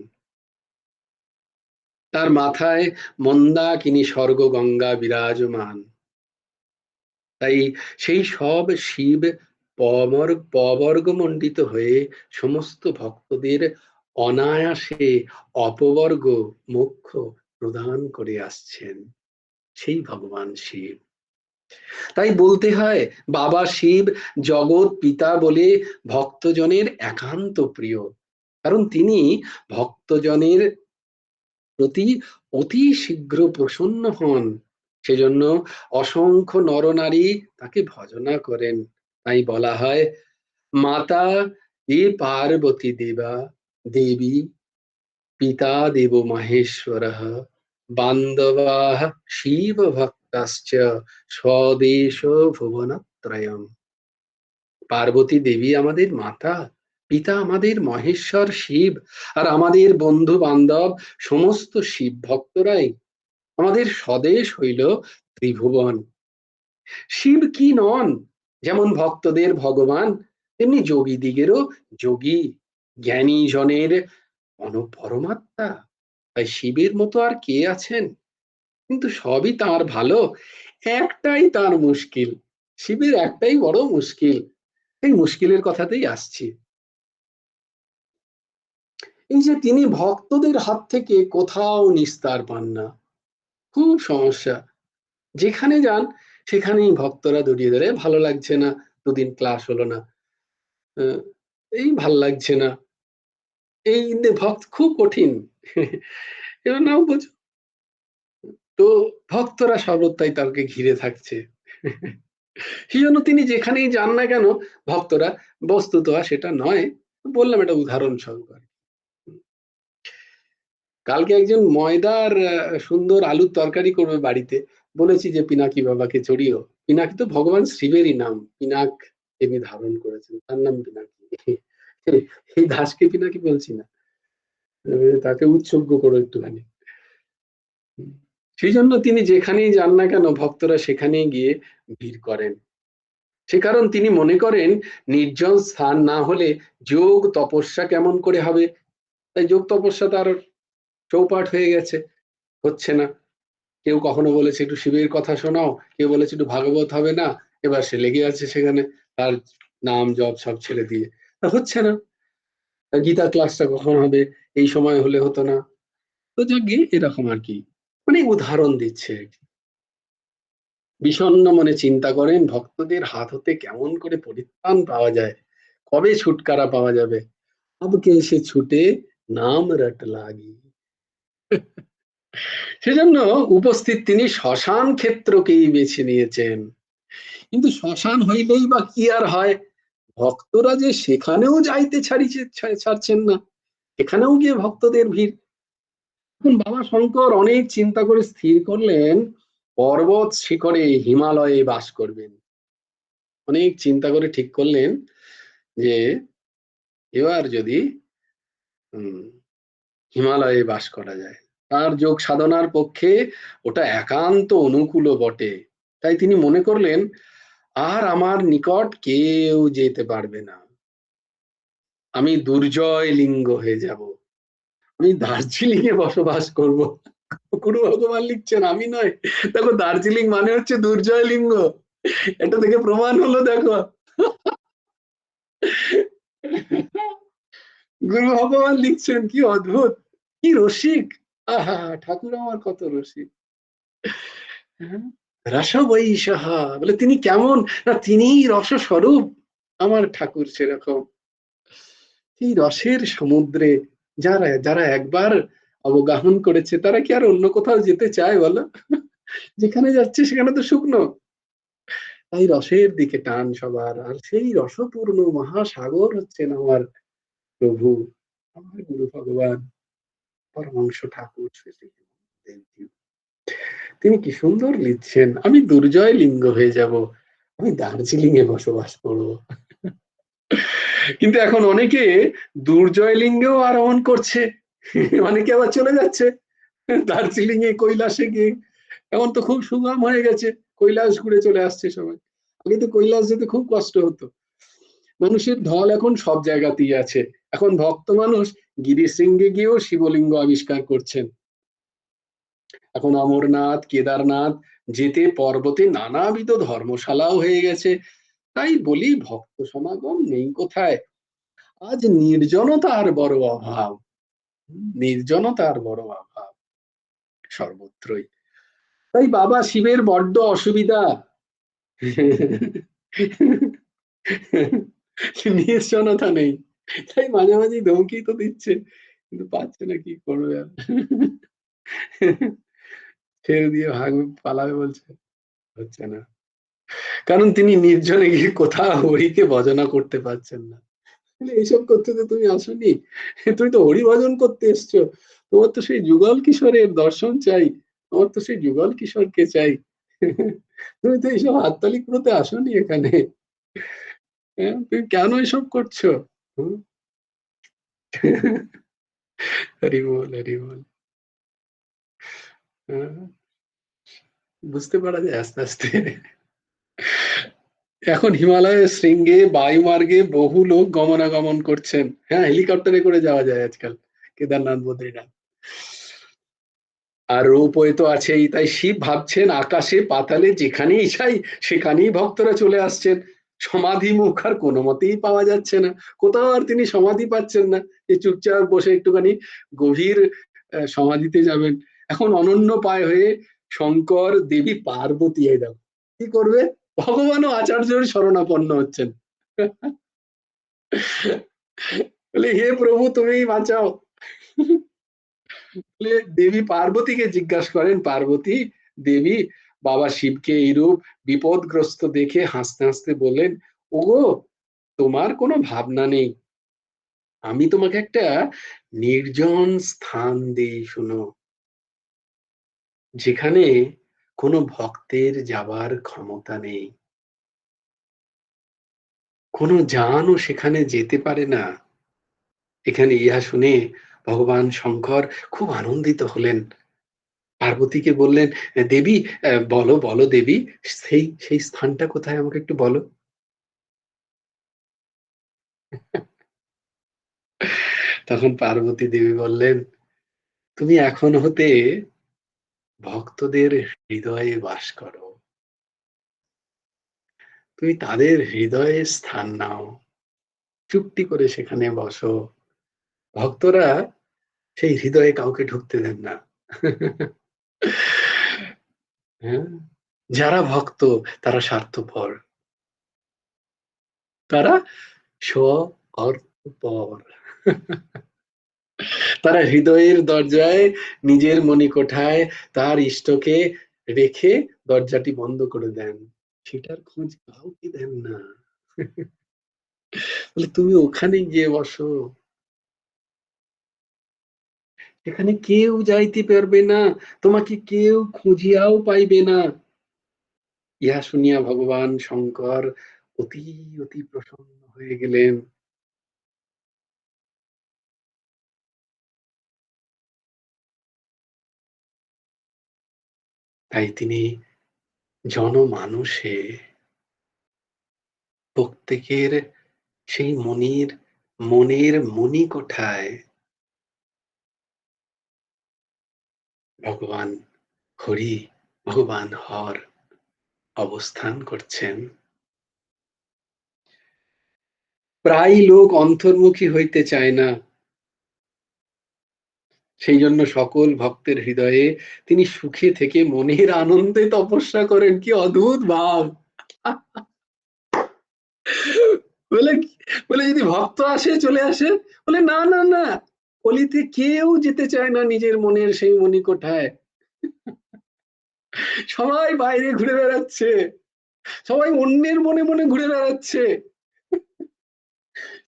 [SPEAKER 1] তার মাথায় মন্দাকিনী স্বর্গ গঙ্গা বিরাজমান। তাই সেই সব শিব পবর্গমণ্ডিত হয়ে সমস্ত ভক্তদের অনায়াসে অপবর্গ মোক্ষ প্রদান করে আসছেন সেই ভগবান শিব। তাই বলতে হয় বাবা শিব জগৎ পিতা বলে ভক্তজনের একান্ত প্রিয়, কারণ তিনি ভক্তজনের প্রতি অতি শীঘ্র প্রসন্ন হন। সেজন্য অসংখ্য নরনারী তাকে ভজনা করেন। তাই বলা হয় মাতা এ পার্বতী দেবী পিতা দেব মহেশ্বর বান্ধবাঃ শিব ভক্তাশ্চ স্বদেশ ভুবনত্রয়ম। পার্বতী দেবী আমাদের মাতা, পিতা আমাদের মহেশ্বর শিব, আর আমাদের বন্ধু বান্ধব সমস্ত শিব ভক্তরাই আমাদের স্বদেশ হইল ত্রিভুবন। শিব কি নন? যেমন ভক্তদের ভগবান, তেমনি যোগী দিগেরও যোগী, জ্ঞানী জনের পরমাত্মা। তাই শিবের মতো আর কে আছেন? কিন্তু সবই তার ভালো, একটাই তার মুশকিল। শিবের একটাই বড় মুশকিল, এই মুশকিলের কথাতেই আসছি। এই যে তিনি ভক্তদের হাত থেকে কোথাও নিস্তার পান না, খুব সমস্যা। যেখানে যান সেখানেই ভক্তরা দৌড়িয়ে ধরে, ভালো লাগছে না, দুদিন ক্লাস হলো না, এই ভাল লাগছে না, এই ভক্ত খুব কঠিন। এবার নাও বোঝো, তো ভক্তরা সর্বত্রাই তাকে ঘিরে থাকছে। সেই জন্য তিনি যেখানেই যান না কেন ভক্তরা, বস্তুত সেটা নয়, বললাম এটা উদাহরণ স্বরূপ। কালকে একজন ময়দার সুন্দর আলুর তরকারি করবে বাড়িতে, বলেছি যে পিনাকি বাবাকে চড়িও। পিনাকি তো ভগবান শিবেরই নাম, পিনাক তিনি ধারণ করেছেন, তার নাম পিনাকি। এই দাসকে পিনাকি বলছি না, তাকে উৎসর্গ করো একটুখানি। সেই জন্য তিনি যেখানেই যান না কেন ভক্তরা সেখানেই গিয়ে ভিড় করেন। সে কারণ তিনি মনে করেন নির্জন স্থান না হলে যোগ তপস্যা কেমন করে হবে। তাই যোগ তপস্যা তার চৌপাট হয়ে গেছে, হচ্ছে না। কেউ কখনো বলেছে একটু শিবের কথা শোনাও, কেউ বলেছে একটু ভাগবত হবে না, এবার সে লেগে আছে সেখানে, তার নাম জপ সব ছেড়ে দিয়ে, তা হচ্ছে না। গীতা ক্লাসটা কখন হবে, এই সময় হলে হতো না। তো যাকে এরকম আর কি, মানে উদাহরণ দিচ্ছে আর কি। বিষণ্ণ মনে চিন্তা করেন ভক্তদের হাত হতে কেমন করে পরিত্রাণ পাওয়া যায়, কবে ছুটকারা পাওয়া যাবে। আবকে এসে ছুটে নাম রট লাগি। সেজন্য উপস্থিত তিনি শ্মশান ক্ষেত্রকেই বেছে নিয়েছেন। কিন্তু শ্মশান হইলেই বা কি আর হয়, ভক্তরা যে সেখানেও যাইতে ছাড়ছেন না, এখানেও গিয়ে ভক্তদের ভিড়। এখন বাবা শঙ্কর অনেক চিন্তা করে স্থির করলেন পর্বত শিখরে হিমালয়ে বাস করবেন। অনেক চিন্তা করে ঠিক করলেন যে এবার যদি হিমালয়ে বাস করা যায়, তার যোগ সাধনার পক্ষে ওটা একান্ত অনুকূল বটে। তাই তিনি মনে করলেন আর আমার নিকট কেউ যেতে পারবে না, আমি দুর্জয় লিঙ্গ হয়ে যাব, আমি দার্জিলিং এ বসবাস করব। গুরু ভগবান লিখছেন, আমি নয়। দেখো দার্জিলিং মানে হচ্ছে দুর্জয় লিঙ্গ, এটা থেকে প্রমাণ হলো। দেখো গুরু ভগবান লিখছেন, কি অদ্ভুত, কি রসিক। আহা, ঠাকুর আমার কত রসিক। রস বৈশাহা বলে তিনি কেমন না, তিনিই রস স্বরূপ। আমার ঠাকুর সেরকম, এই রসের সমুদ্রে যারা যারা একবার অবগাহন করেছে তারা কি আর অন্য কোথাও যেতে চায় বলো? যেখানে যাচ্ছে সেখানে তো শুকনো। তাই রসের দিকে টান সবার, আর সেই রসপূর্ণ মহাসাগর হচ্ছেন আমার প্রভু, আমার গুরু ভগবান পরমাংশ ঠাকুর। তিনি কি সুন্দর লিখছেন, আমি দুর্জয় লিঙ্গ হয়ে যাব, আমি দার্জিলিং এ বসবাস করবো। কিন্তু এখন অনেকে দুর্জয় লিঙ্গেও আরোহণ করছে, অনেকে আবার চলে যাচ্ছে দার্জিলিং এ, কৈলাসে গিয়ে। এখন তো খুব সুগম হয়ে গেছে, কৈলাস ঘুরে চলে আসছে সবাই। আগে তো কৈলাস যেতে খুব কষ্ট হতো। মানুষের ঢল এখন সব জায়গাতেই আছে। এখন ভক্ত মানুষ গিরিশৃঙ্গে গিয়েও শিবলিঙ্গ আবিষ্কার করছেন। এখন অমরনাথ, কেদারনাথ যেতে পর্বতে নানাবিধ ধর্মশালাও হয়ে গেছে। তাই বলি ভক্ত সমাগম নেই কোথায়, আজ নির্জনতার বড় অভাব, নির্জনতার বড় অভাব সর্বত্রই। তাই বাবা শিবের বড্ড অসুবিধা, নির্জনতা নেই। তাই মাঝে মাঝে ধমকি তো দিচ্ছে, কিন্তু পাচ্ছে না, কি করবে আর। ছেড়ে দিয়ে ভাগবে, পালাবে বলছে, হচ্ছে না। কারণ তিনি নির্জনে গিয়ে কোথাও হরিকে ভজনা করতে পারছেন না। এইসব করতে তো তুমি আসনি, তুমি তো হরি ভজন করতে এসছো। তোমার তো সেই যুগল কিশোরের দর্শন চাই, তোমার তো সেই যুগল কিশোরকে চাই। তুমি তো এইসব হাততালি করতে আসনি এখানে। তুমি কেন এসব করছো? হরি বল, হরি বল। বুঝতে পারা যায় আস্তে আস্তে। এখন হিমালয়ের শৃঙ্গে বায়ুমার্গে বহু লোক গমনাগমন করছেন। হ্যাঁ, হেলিকপ্টারে করে যাওয়া যায় আজকাল কেদারনাথ, বদ্রীনাথ। আর রোপওয়ে তো আছেই। তাই শিব ভাবছেন আকাশে পাতালে যেখানেই চাই সেখানেই ভক্তরা চলে আসছেন। সমাধি মুখ আর কোনো মতেই পাওয়া যাচ্ছে না, কোথাও আর তিনি সমাধি পাচ্ছেন না যে চুপচাপ বসে একটুখানি গভীর সমাধিতে যাবেন। এখন অনন্য পায় হয়ে শঙ্কর দেবী পার্বতী এদাও কি করবে, ভগবানও আচার্যের শরণাপন্ন হচ্ছেন। বলে হে প্রভু তুমি বাঁচাও। দেবী পার্বতীকে জিজ্ঞাসা করেন, পার্বতী দেবী বাবা শিবকে এইরূপ বিপদগ্রস্ত দেখে হাসতে হাসতে বললেন, ওগো তোমার কোনো ভাবনা নেই, আমি তোমাকে একটা নির্জন স্থান দেই শুনো, যেখানে কোনো ভক্তের যাবার ক্ষমতা নেই, কোনো জানও সেখানে যেতে পারে না। এখানে ইহা শুনে ভগবান শঙ্কর খুব আনন্দিত হলেন। পার্বতীকে বললেন, দেবী বলো বলো দেবী, সেই সেই স্থানটা কোথায় আমাকে একটু বলো। তখন পার্বতী দেবী বললেন, তুমি এখন হতে ভক্তদের হৃদয়ে বাস করো, তুমি তাদের হৃদয়ে স্থান নাও, চুপটি করে সেখানে বসো। ভক্তরা সেই হৃদয়ে কাউকে ঢুকতে দেন না। হ্যাঁ, যারা ভক্ত তারা স্বার্থপর, তারা স্ব-অর্থপর। তারা হৃদয়ের দরজায় নিজের মণিকোঠায় তার ইষ্টকে রেখে দরজাটি বন্ধ করে দেন, সেটার খোঁজ কাউকে দেন না। বলে তুমি ওখানে গিয়ে বসো, এখানে কেউ যাইতে পারবে না, তোমাকে কেউ খুঁজিয়াও পাইবে না। ইহা শুনিয়া ভগবান শঙ্কর অতি অতি প্রসন্ন হয়ে গেলেন। তাই তিনি জনমানুষে প্রত্যেকের সেই মনের মণিকোঠায় ভগবান হরি, ভগবান হর অবস্থান করছেন। প্রায় লোক অন্তর্মুখী হইতে চায় না, সেই জন্য সকল ভক্তের হৃদয়ে তিনি সুখে থেকে মনের আনন্দে তপস্যা করেন। কি অদ্ভুত ভাব! বলে বলে যদি ভক্ত আসে চলে আসে, বলে না না না, কলিতে কেউ যেতে চায় না নিজের মনের সেই মণিকোঠায়, সবাই বাইরে ঘুরে বেড়াচ্ছে, সবাই অন্যের মনে মনে ঘুরে বেড়াচ্ছে।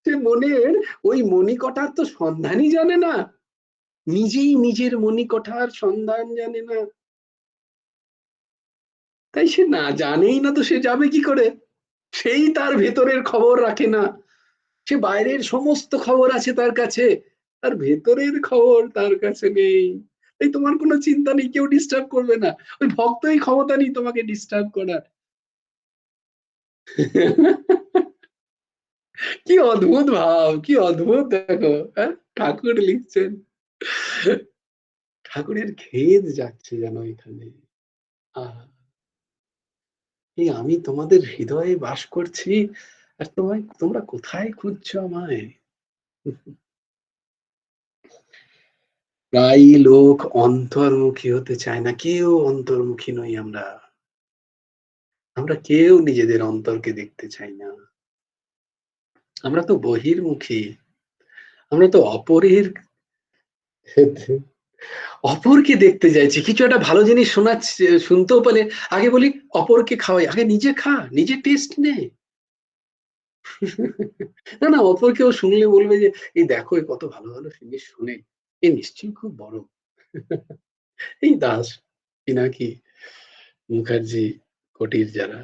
[SPEAKER 1] সে মনের ওই মণিকোঠার তো সন্ধানই জানে না, নিজেই নিজের মণিকোঠার সন্ধান জানে না। তাই সে না জানেই না তো সে যাবে কি করে? সেই তার ভেতরের খবর রাখে না, সে বাইরের সমস্ত খবর আছে তার কাছে, তার ভেতরের খবর তার কাছে নেই। তাই তোমার কোনো চিন্তা নেই, কেউ ডিস্টার্ব করবে না, ওই ভক্তই ক্ষমতা নেই তোমাকে ডিস্টার্ব করার। কি অদ্ভুত ভাব, কি অদ্ভুত! দেখো, হ্যাঁ, ঠাকুর লিখছেন, ঠাকুরের খেদ যাচ্ছে যেন এখানে। আহা, এই আমি তোমাদের হৃদয়ে বাস করছি, আর তোমরা কোথায় খুঁজছো আমায়? প্রায় লোক অন্তর্মুখী হতে চায় না, কেউ অন্তর্মুখী নই আমরা। আমরা কেউ নিজেদের অন্তরকে দেখতে চাই না, আমরা তো বহির্মুখী। আমরা তো অপরকে দেখতে চাইছি। কিছু একটা ভালো জিনিস শুনতেও পেলে আগে বলি অপরকে খাওয়াই, আগে নিজে খা, নিজে টেস্ট নে। না না, অপরকেও শুনলে বলবে যে এই দেখো এ কত ভালো ভালো জিনিস শুনে, এ নিশ্চয়ই খুব বড়। এই দাস পিনাকি মুখার্জি কোটির যারা,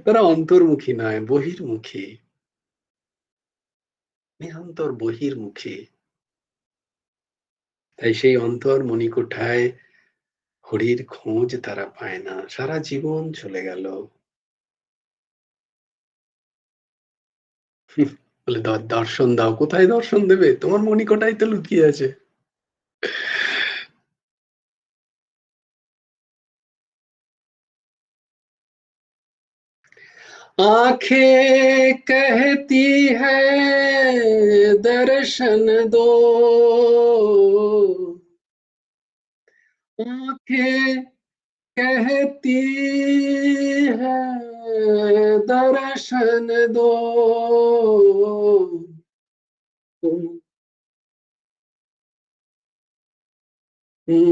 [SPEAKER 1] তারা অন্তর্মুখী নয়, বহির্মুখী, নিরন্তর বহির্মুখী। তাই সেই অন্তর মণিকোঠায় হরির খোঁজ তারা পায় না, সারা জীবন চলে গেল। বলে দর্শন দাও, কোথায় দর্শন দেবে? তোমার মণিকোঠায় তো লুকিয়ে আছে। आंखें कहती है दर्शन दो, आंखें कहती है दर्शन दो, तुम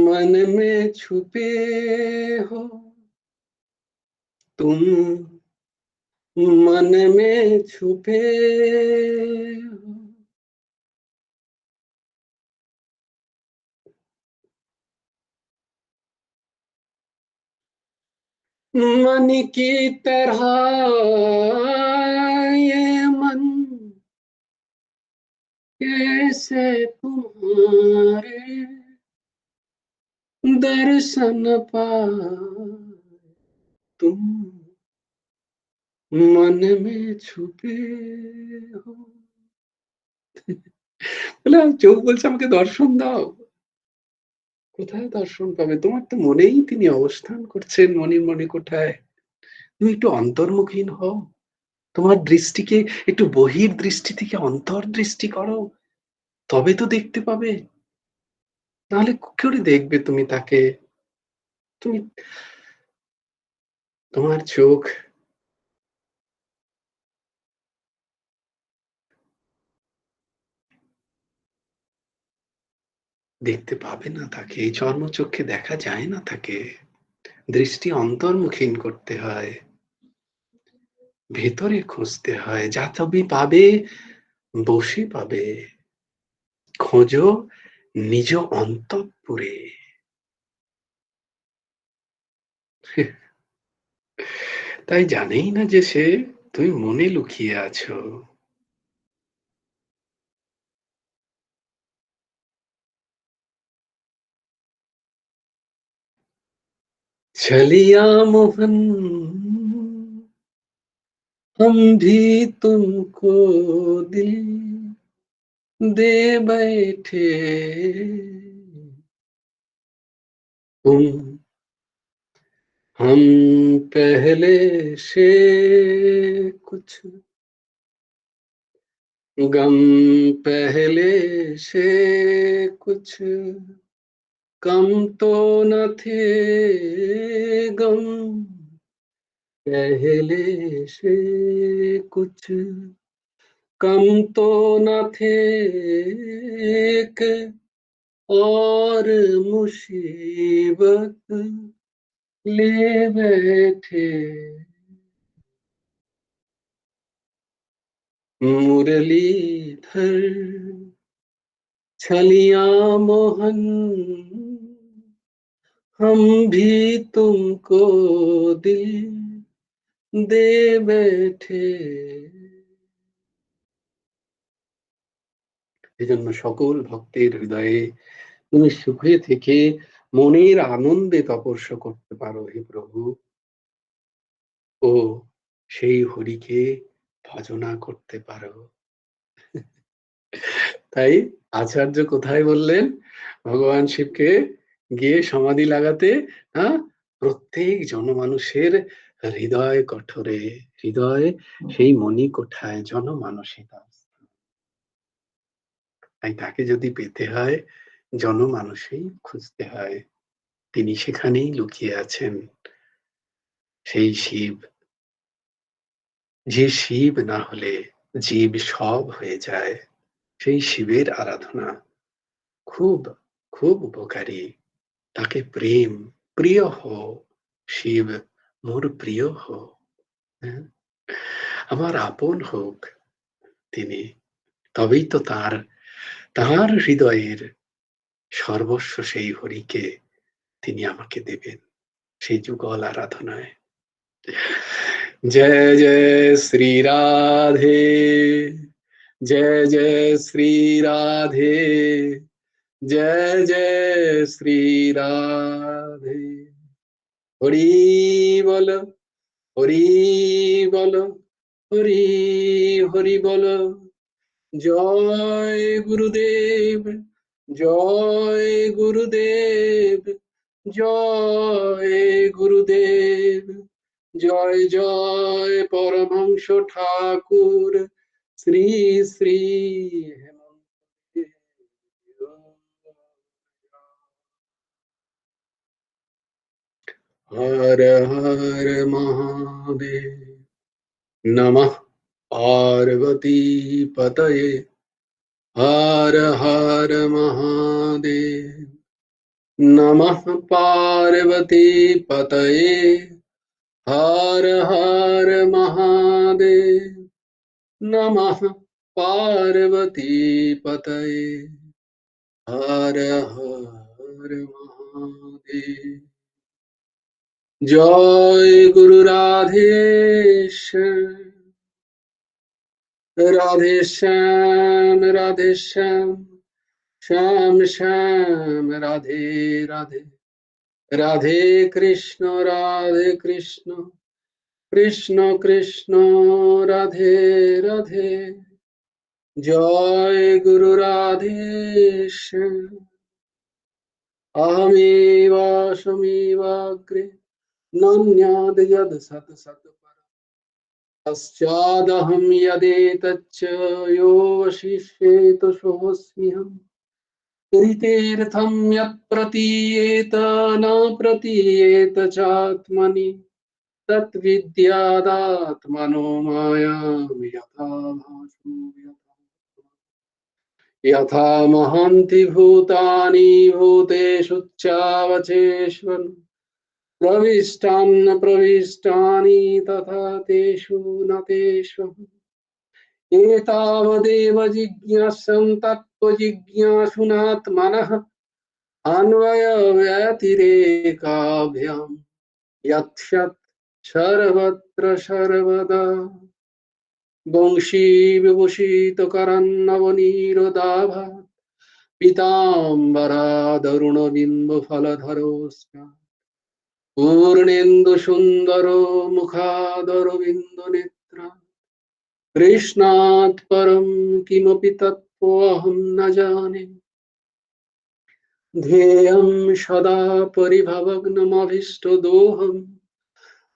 [SPEAKER 1] मन में छुपे हो, तुम मन में छुपे हो। मन की तरह ये मन कैसे तुम्हारे दर्शन पाए, तुम मन में छुपे हो। বলে চোখ বলছে আমাকে দর্শন দাও, কোথায় দর্শন পাবে? তোমার তো মনেই তিনি অবস্থান করছেন, মনে মনে কোঠায়। তুমি একটু অন্তর্মুখীন হও, তোমার দৃষ্টিকে একটু বহির দৃষ্টি থেকে অন্তর্দৃষ্টি করো, তবে তো দেখতে পাবে। নাহলে কি করে দেখবে তুমি তাকে? তুমি তোমার চোখ দেখতে পাবে না তাকে, এই চর্মচক্ষে দেখা যায় না তাকে। দৃষ্টি অন্তর্মুখীন করতে হয়, ভেতরে খুঁজতে হয়, যা তবে পাবে বসে পাবে। খোঁজো নিজ অন্তঃপুরে। তাই জানেই না যে সে, তুমি মনে লুকিয়ে আছো। छलिया मोहन हम भी तुमको दिल दे बैठे, तुम हम पहले से कुछ गम पहले से कुछ कम तो न थे गम पहले से कुछ कम तो न थे एक और मुसीबत ले बैठे मुरलीधर छलियां मोहन हम भी तुमको दिल दे बैठे। এজন্য সকল ভক্তের হৃদয়ে তুমি সুখে থেকে মনের আনন্দে তপস্য করতে পারো হে প্রভু, ও সেই হরিকে ভজনা করতে পারো। তাই আচার্য কোথায় বললেন ভগবান শিবকে গিয়ে সমাধি লাগাতে? প্রত্যেক জনমানুষের হৃদয় কঠোরে, হৃদয় সেই মণি কোঠায় জনমানসিতা। তাই তাকে যদি পেতে হয় জনমানুষেই খুঁজতে হয়, তিনি সেখানেই লুকিয়ে আছেন। সেই শিব, যে শিব না হলে জীব সব হয়ে যায়, সেই শিবের আরাধনা খুব খুব উপকারী। তাকে প্রেম, প্রিয় হো শিব, মোর প্রিয় হো, হ্যাঁ? আমার আপন হোক তিনি, তবেই তো তার তার হৃদয়ের সর্বস্ব সেই হরিকে তিনি আমাকে দেবেন সেই যুগল আরাধনায়। জয় জয় শ্রী রাধে, জয় জয় শ্রী রাধে, জয় জয় শ্রী রাধে। হরি বল, হরি বল, হরি হরি বল। জয় গুরুদেব, জয় গুরুদেব, জয় গুরুদেব, জয় জয় পরমহংস ঠাকুর শ্রী শ্রী হেমন্ত। হর হর মহাদেব, নমঃ পার্বতী পতয়ে, হর হর মহাদেব, নমঃ পার্বতী পতয়ে, হর হর মহাদেব, নমঃ পার্বতী পতয়ে, হর হর মহাদেব। জয় গুরু রাধেশ্যাম, রাধেশ্যাম, রাধেশ্যাম, শ্যাম শ্যাম, রাধে রাধে, রাধে কৃষ্ণ, রাধে কৃষ্ণ, কৃষ্ণ কৃষ্ণ, রাধে রাধে। জয় গুরু রাধেশ্যাম। अहमेवाशमेवाग्रे नान्यद् यद् सत् सत् पश्चादहं यदेतच्च यो वशिष्येत सोऽस्म्यहम् तीर्थं यत् प्रतीयेत न प्रतीयेत चात्मनि तद्विद्यादात्मनो मायां यथा भासो यथा महन्ति भूतानि भूतेषु चावचेष्वन् प्रविष्टान्न प्रविष्टानि तथा तेषु न तेष्वहम् एतावदेव जिज्ञासं तत्त्वजिज्ञासुनात्मनः अन्वयव्यतिरेकाभ्यां यत्सत् सर्वत्र सर्वदा वंशी विभूषितकरन्नवनीरोदाभात् पीताम्बरादरुणबिम्बफलधरोऽस्मि पूर्णेन्दुसुन्दरो मुखादरविन्दनेत्रा कृष्णात् परं किमपि तत्त्वमहं न जाने ध्येयं सदा परिभवग्नमभीष्टदोहम्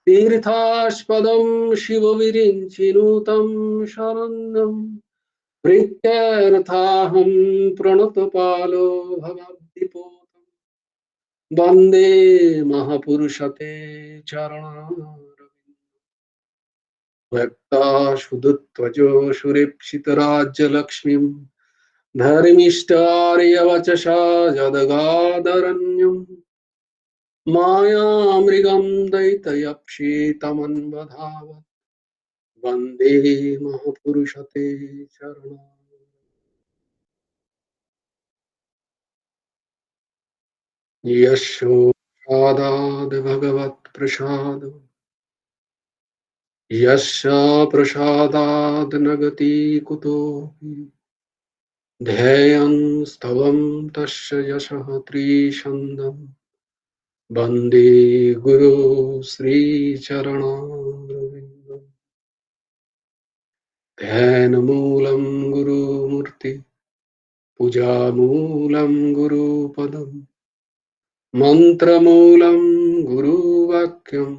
[SPEAKER 1] तीर्थास्पदं शिवविरिञ्चिनुतं शरण्यं प्रीत्यर्थाहं प्रणतपालो भवाब्धिपोतं वन्दे महापुरुषते चरणारविन्दं व्यक्ताशुद्धत्वजो सुरेप्सितराज्यलक्ष्मीं धर्मिष्ठार्यवचसा जदगादरण्यम् मायामृगं दैतयक्षितमन्वधावत् वन्दे महापुरुषते चरणम् यशोदाद भगवत्प्रसाद यस्य प्रसादाद् न गति कुतोऽपि ध्येयं स्तवं तस्य यशः त्रिछन्दम् वन्दे गुरु श्रीचरणारविन्दम् ध्यानमूलं गुरुमूर्ति पूजामूलं गुरुपदम् मन्त्रमूलं गुरुवाक्यम्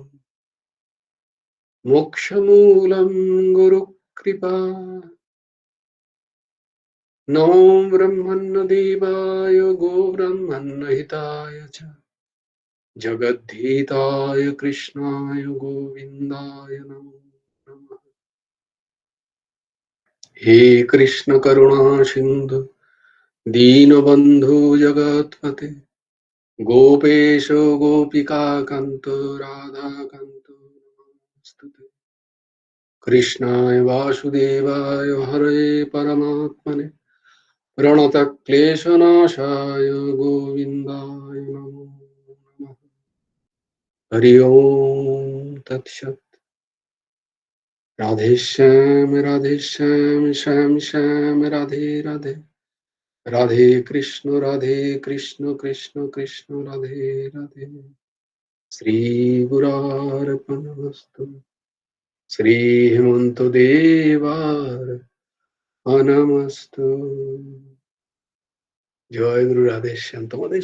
[SPEAKER 1] मोक्षमूलं गुरुकृपा नमो ब्रह्मण्यदेवाय गोब्रह्मण्यहिताय च जगद्धिताय कृष्णाय गोविन्दाय नमो नमः। हे कृष्ण करुणा सिन्धु दीनबन्धु जगत्पते गोपेश गोपिका कान्त राधाकान्त नमोऽस्तुते। कृष्णाय वासुदेवाय हरे परमात्मने प्रणतक्लेशनाशाय गोविन्दाय नमो नमः। हरि ओम तत्सत्। राधे श्याम श्याम श्याम राधे राधे राधे कृष्ण कृष्ण कृष्ण राधे राधे। श्री गुरार्पणमस्तु। श्री हेमंत देवार नमस्तु। জয় গুরু রাধেশ্যাম। তোমাদের